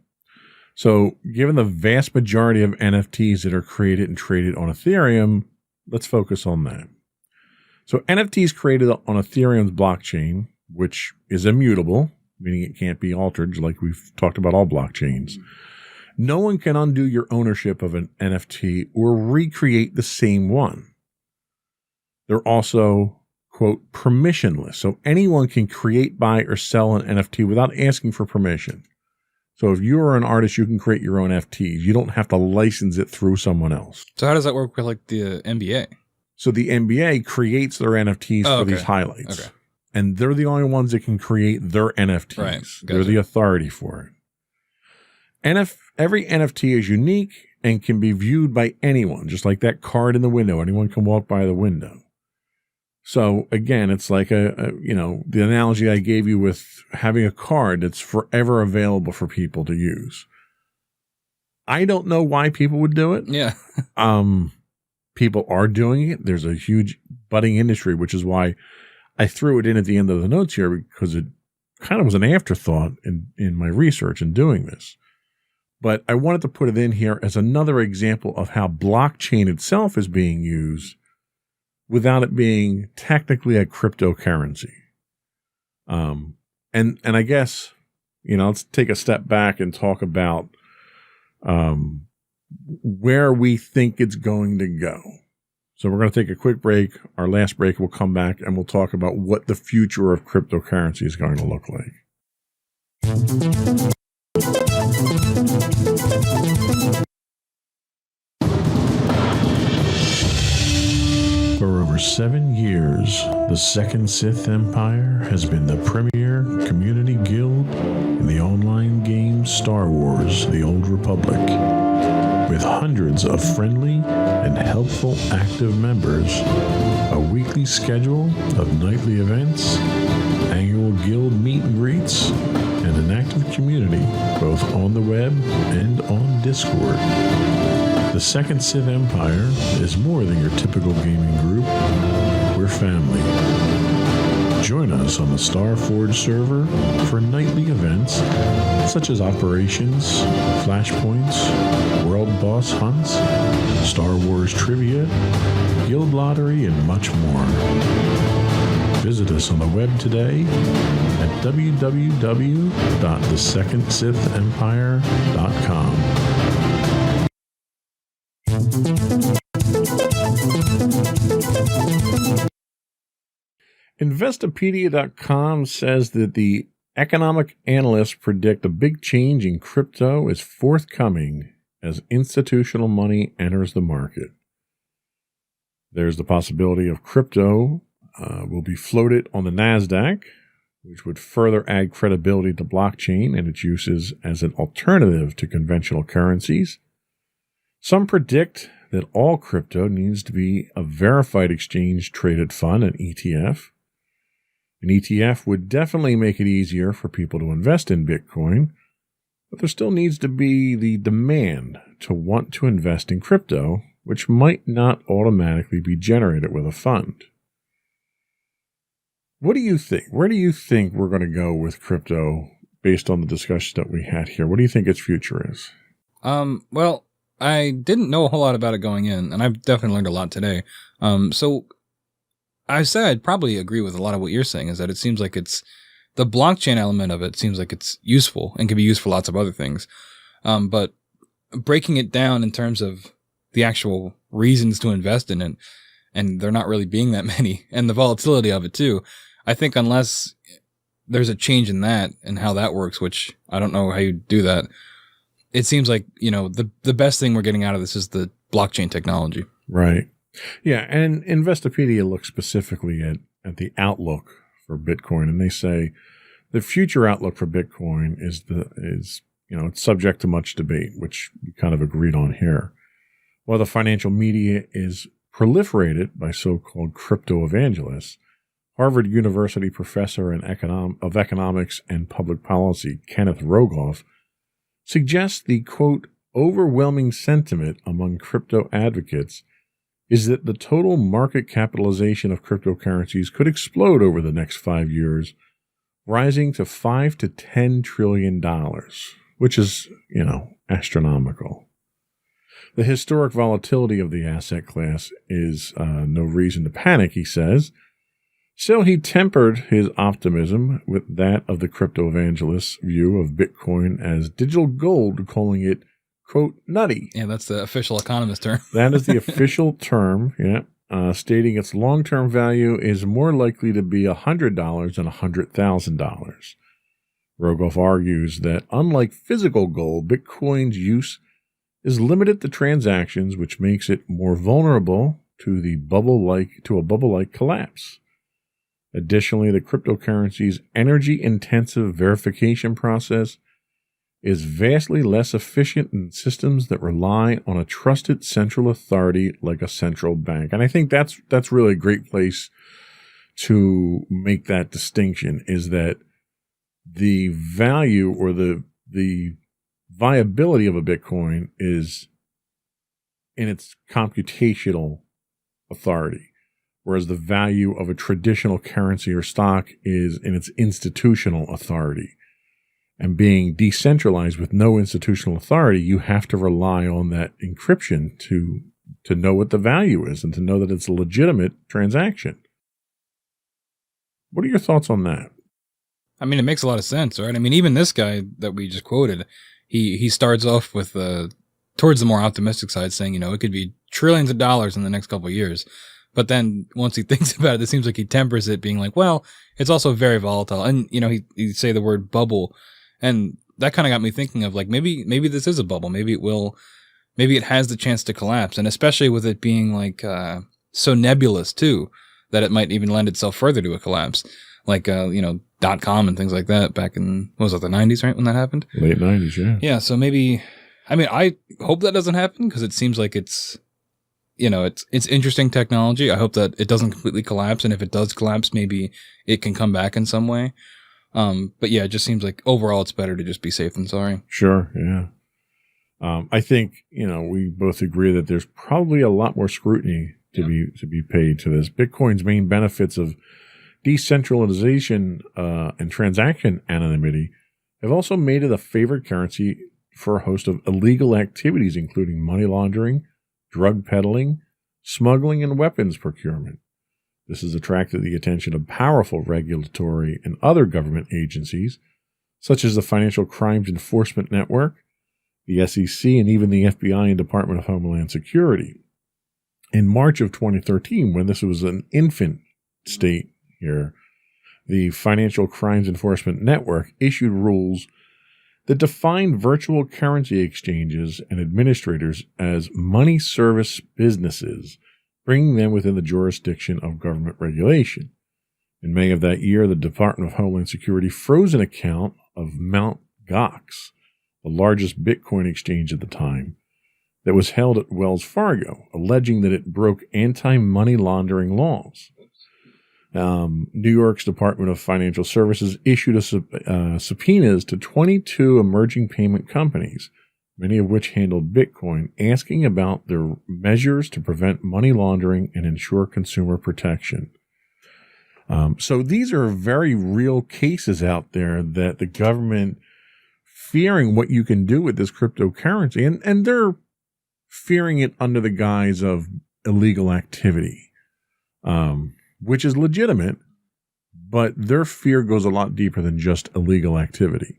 So given the vast majority of NFTs that are created and traded on Ethereum, let's focus on that. So NFTs created on Ethereum's blockchain, which is immutable, meaning it can't be altered, like we've talked about all blockchains. No one can undo your ownership of an NFT or recreate the same one. They're also, quote, permissionless. So anyone can create, buy, or sell an NFT without asking for permission. So if you're an artist, you can create your own NFTs. You don't have to license it through someone else. So how does that work with like the NBA? So the NBA creates their NFTs for these highlights. Okay. And they're the only ones that can create their NFTs. Right. Gotcha. They're the authority for it. Every NFT is unique and can be viewed by anyone, just like that card in the window. Anyone can walk by the window. So again, it's like the analogy I gave you with having a card that's forever available for people to use. I don't know why people would do it. Yeah. People are doing it. There's a huge budding industry, which is why I threw it in at the end of the notes here, because it kind of was an afterthought in my research in doing this. But I wanted to put it in here as another example of how blockchain itself is being used without it being technically a cryptocurrency. And I guess, let's take a step back and talk about where we think it's going to go. So we're going to take a quick break. Our last break, we'll come back and we'll talk about what the future of cryptocurrency is going to look like. For over 7 years, the Second Sith Empire has been the premier community guild in the online game Star Wars: The Old Republic. With hundreds of friendly and helpful active members, a weekly schedule of nightly events, annual guild meet and greets, and an active community both on the web and on Discord. The Second Sith Empire is more than your typical gaming group. We're family. Join us on the Starforge server for nightly events such as operations, flashpoints, world boss hunts, Star Wars trivia, guild lottery, and much more. Visit us on the web today at www.thesecondsithempire.com. Investopedia.com says that the economic analysts predict a big change in crypto is forthcoming as institutional money enters the market. There's the possibility of crypto will be floated on the NASDAQ, which would further add credibility to blockchain and its uses as an alternative to conventional currencies. Some predict that all crypto needs to be a verified exchange-traded fund, an ETF. An ETF would definitely make it easier for people to invest in Bitcoin, but there still needs to be the demand to want to invest in crypto, which might not automatically be generated with a fund. What do you think? Where do you think we're going to go with crypto based on the discussion that we had here? What do you think its future is? Well, I didn't know a whole lot about it going in, and I've definitely learned a lot today. So I said I'd probably agree with a lot of what you're saying, is that it seems like it's the blockchain element of it seems like it's useful and can be used for lots of other things. But breaking it down in terms of the actual reasons to invest in it, and there not really being that many, and the volatility of it too, I think unless there's a change in that and how that works, which I don't know how you do that, it seems like, the best thing we're getting out of this is the blockchain technology. Right. Yeah. And Investopedia looks specifically at the outlook for Bitcoin, and they say the future outlook for Bitcoin is it's subject to much debate, which we kind of agreed on here. While the financial media is proliferated by so-called crypto evangelists, Harvard University professor of economics and public policy Kenneth Rogoff suggests the, quote, overwhelming sentiment among crypto advocates is that the total market capitalization of cryptocurrencies could explode over the next 5 years, rising to $5 to $10 trillion, which is, astronomical. The historic volatility of the asset class is no reason to panic, he says. So he tempered his optimism with that of the crypto evangelists' view of Bitcoin as digital gold, calling it, quote, nutty. Yeah, that's the official economist term. That is the official term, stating its long-term value is more likely to be $100 than $100,000. Rogoff argues that unlike physical gold, Bitcoin's use is limited to transactions, which makes it more vulnerable to a bubble-like collapse. Additionally, the cryptocurrency's energy-intensive verification process is vastly less efficient than systems that rely on a trusted central authority like a central bank. And I think that's really a great place to make that distinction, is that the value or the viability of a Bitcoin is in its computational authority, whereas the value of a traditional currency or stock is in its institutional authority. And being decentralized with no institutional authority, you have to rely on that encryption to know what the value is and to know that it's a legitimate transaction. What are your thoughts on that? I mean, it makes a lot of sense, right? I mean, even this guy that we just quoted, he starts off with towards the more optimistic side, saying, it could be trillions of dollars in the next couple of years. But then once he thinks about it, it seems like he tempers it, being like, well, it's also very volatile. And, he'd say the word bubble. And that kind of got me thinking of, like, maybe this is a bubble. Maybe it has the chance to collapse. And especially with it being like so nebulous too, that it might even lend itself further to a collapse. Like, .com and things like that back in, what was it, the 90s, right? When that happened? Late 90s, yeah. Yeah. So maybe, I hope that doesn't happen, because it seems like it's interesting technology. I hope that it doesn't completely collapse. And if it does collapse, maybe it can come back in some way. But yeah, it just seems like overall it's better to just be safe than sorry. Sure. Yeah. I think, we both agree that there's probably a lot more scrutiny to be paid to this. Bitcoin's main benefits of decentralization and transaction anonymity have also made it a favored currency for a host of illegal activities, including money laundering, drug peddling, smuggling, and weapons procurement. This has attracted the attention of powerful regulatory and other government agencies, such as the Financial Crimes Enforcement Network, the SEC, and even the FBI and Department of Homeland Security. In March of 2013, when this was an infant state here, the Financial Crimes Enforcement Network issued rules that defined virtual currency exchanges and administrators as money service businesses, bringing them within the jurisdiction of government regulation. In May of that year, the Department of Homeland Security froze an account of Mt. Gox, the largest Bitcoin exchange at the time, that was held at Wells Fargo, alleging that it broke anti-money laundering laws. New York's Department of Financial Services issued subpoenas to 22 emerging payment companies, many of which handled Bitcoin, asking about their measures to prevent money laundering and ensure consumer protection. So these are very real cases out there that the government fearing what you can do with this cryptocurrency, and they're fearing it under the guise of illegal activity, which is legitimate, but their fear goes a lot deeper than just illegal activity.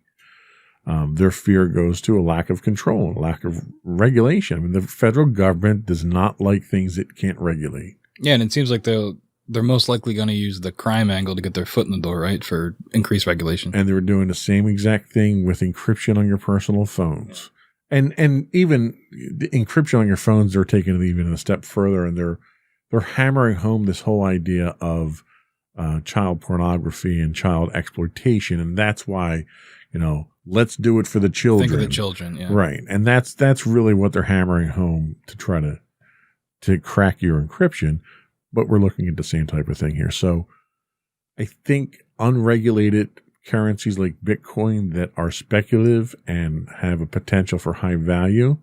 Their fear goes to a lack of control, a lack of regulation. I mean, the federal government does not like things it can't regulate. Yeah, and it seems like they're most likely going to use the crime angle to get their foot in the door, right, for increased regulation. And they were doing the same exact thing with encryption on your personal phones. And even the encryption on your phones, they're taking it even a step further, and they're hammering home this whole idea of child pornography and child exploitation. And that's why, let's do it for the children. Think of the children, yeah. Right. And that's really what they're hammering home to try to crack your encryption. But we're looking at the same type of thing here. So I think unregulated currencies like Bitcoin that are speculative and have a potential for high value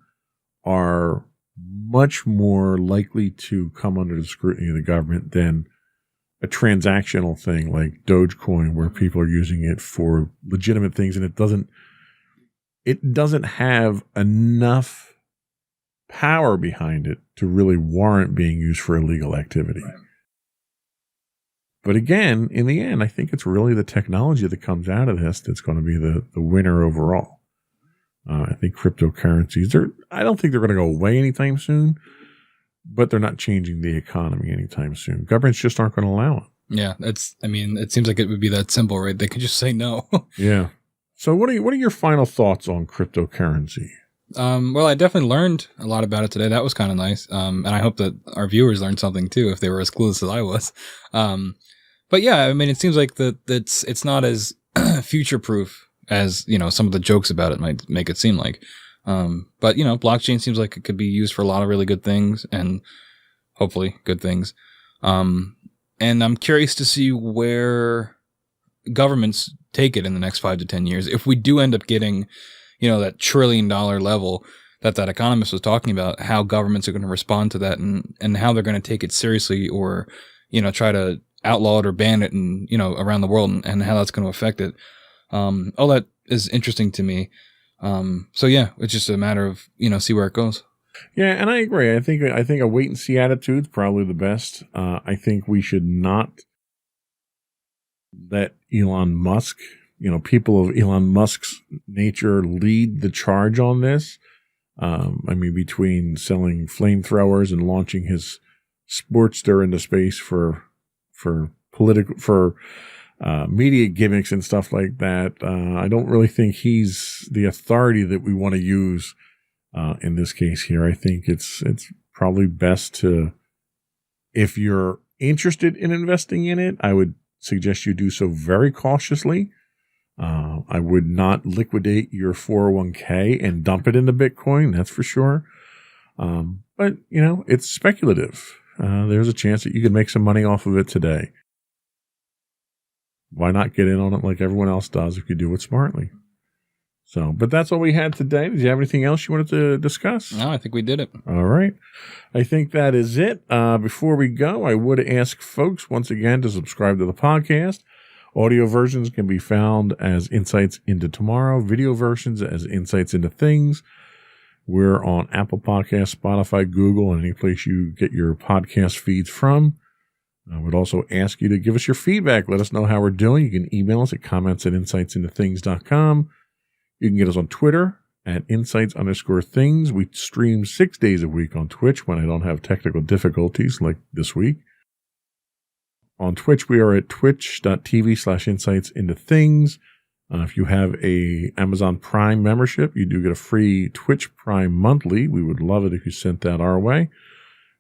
are much more likely to come under the scrutiny of the government than a transactional thing like Dogecoin, where people are using it for legitimate things, and it doesn't have enough power behind it to really warrant being used for illegal activity. Right. But again, in the end, I think it's really the technology that comes out of this that's going to be the winner overall. I think cryptocurrencies, I don't think they're going to go away anytime soon, but they're not changing the economy anytime soon. Governments just aren't going to allow it. Yeah, it seems like it would be that simple, right? They could just say no. Yeah. So what are your final thoughts on cryptocurrency? Well, I definitely learned a lot about it today. That was kind of nice. And I hope that our viewers learned something too, if they were as clueless as I was. But yeah, I mean, it seems like it's not as future-proof as, some of the jokes about it might make it seem like. But blockchain seems like it could be used for a lot of really good things, and hopefully good things. And I'm curious to see where governments take it in the next 5 to 10 years. If we do end up getting, that $1 trillion level that economist was talking about, how governments are going to respond to that, and how they're going to take it seriously, or, try to outlaw it or ban it, and, around the world, and how that's going to affect it. All that is interesting to me. So yeah, it's just a matter of, see where it goes. Yeah, and I agree. I think a wait and see attitude is probably the best. I think we should not let Elon Musk, people of Elon Musk's nature lead the charge on this. Between selling flamethrowers and launching his Sportster into space for media gimmicks and stuff like that, I don't really think he's the authority that we want to use in this case here. I think it's probably best to, if you're interested in investing in it, I would suggest you do so very cautiously. I would not liquidate your 401k and dump it into Bitcoin, that's for sure. But, it's speculative. There's a chance that you could make some money off of it today. Why not get in on it like everyone else does if you do it smartly? So, but that's all we had today. Did you have anything else you wanted to discuss? No, I think we did it. All right. I think that is it. Before we go, I would ask folks once again to subscribe to the podcast. Audio versions can be found as Insights into Tomorrow. Video versions as Insights into Things. We're on Apple Podcasts, Spotify, Google, and any place you get your podcast feeds from. I would also ask you to give us your feedback. Let us know how we're doing. You can email us at comments@insightsintothings.com. You can get us on Twitter at insights_things. We stream 6 days a week on Twitch when I don't have technical difficulties like this week. On Twitch, we are at twitch.tv/insightsintothings. If you have a Amazon Prime membership, you do get a free Twitch Prime monthly. We would love it if you sent that our way.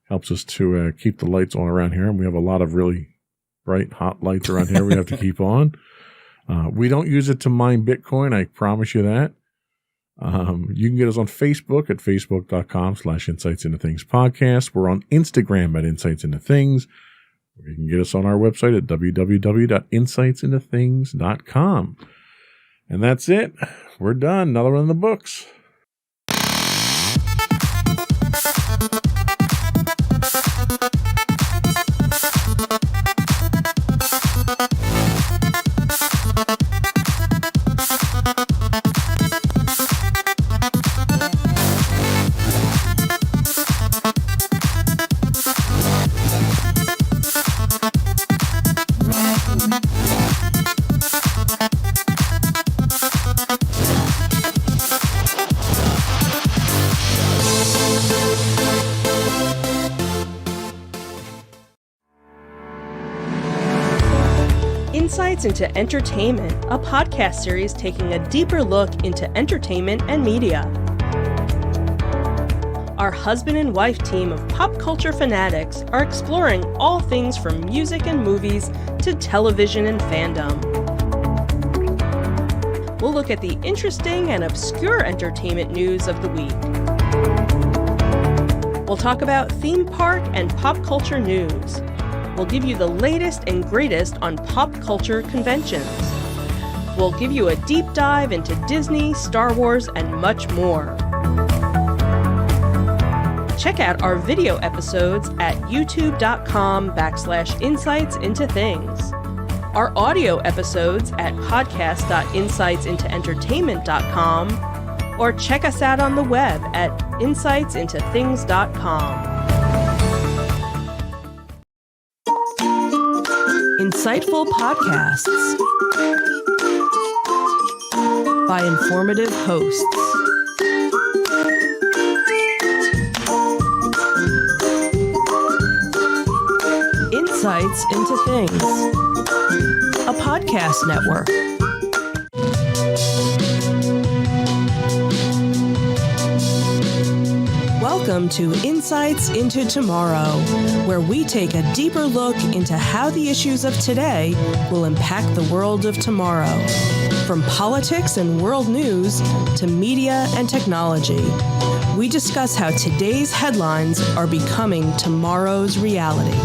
Helps us to keep the lights on around here. And we have a lot of really bright, hot lights around here we have to keep on. We don't use it to mine Bitcoin. I promise you that. You can get us on Facebook at facebook.com/insightsintothingspodcast. We're on Instagram at insightsintothings. You can get us on our website at www.insightsintothings.com. And that's it. We're done. Another one in the books. Insights into Entertainment, a podcast series taking a deeper look into entertainment and media. Our husband and wife team of pop culture fanatics are exploring all things from music and movies to television and fandom. We'll look at the interesting and obscure entertainment news of the week. We'll talk about theme park and pop culture news. We'll give you the latest and greatest on pop culture conventions. We'll give you a deep dive into Disney, Star Wars, and much more. Check out our video episodes at youtube.com/insightsintothings. Our audio episodes at podcast.insightsintoentertainment.com, or check us out on the web at insightsintothings.com. Insightful podcasts by informative hosts. Insights into Things, a podcast network. Welcome to Insights into Tomorrow, where we take a deeper look into how the issues of today will impact the world of tomorrow. From politics and world news to media and technology, we discuss how today's headlines are becoming tomorrow's reality.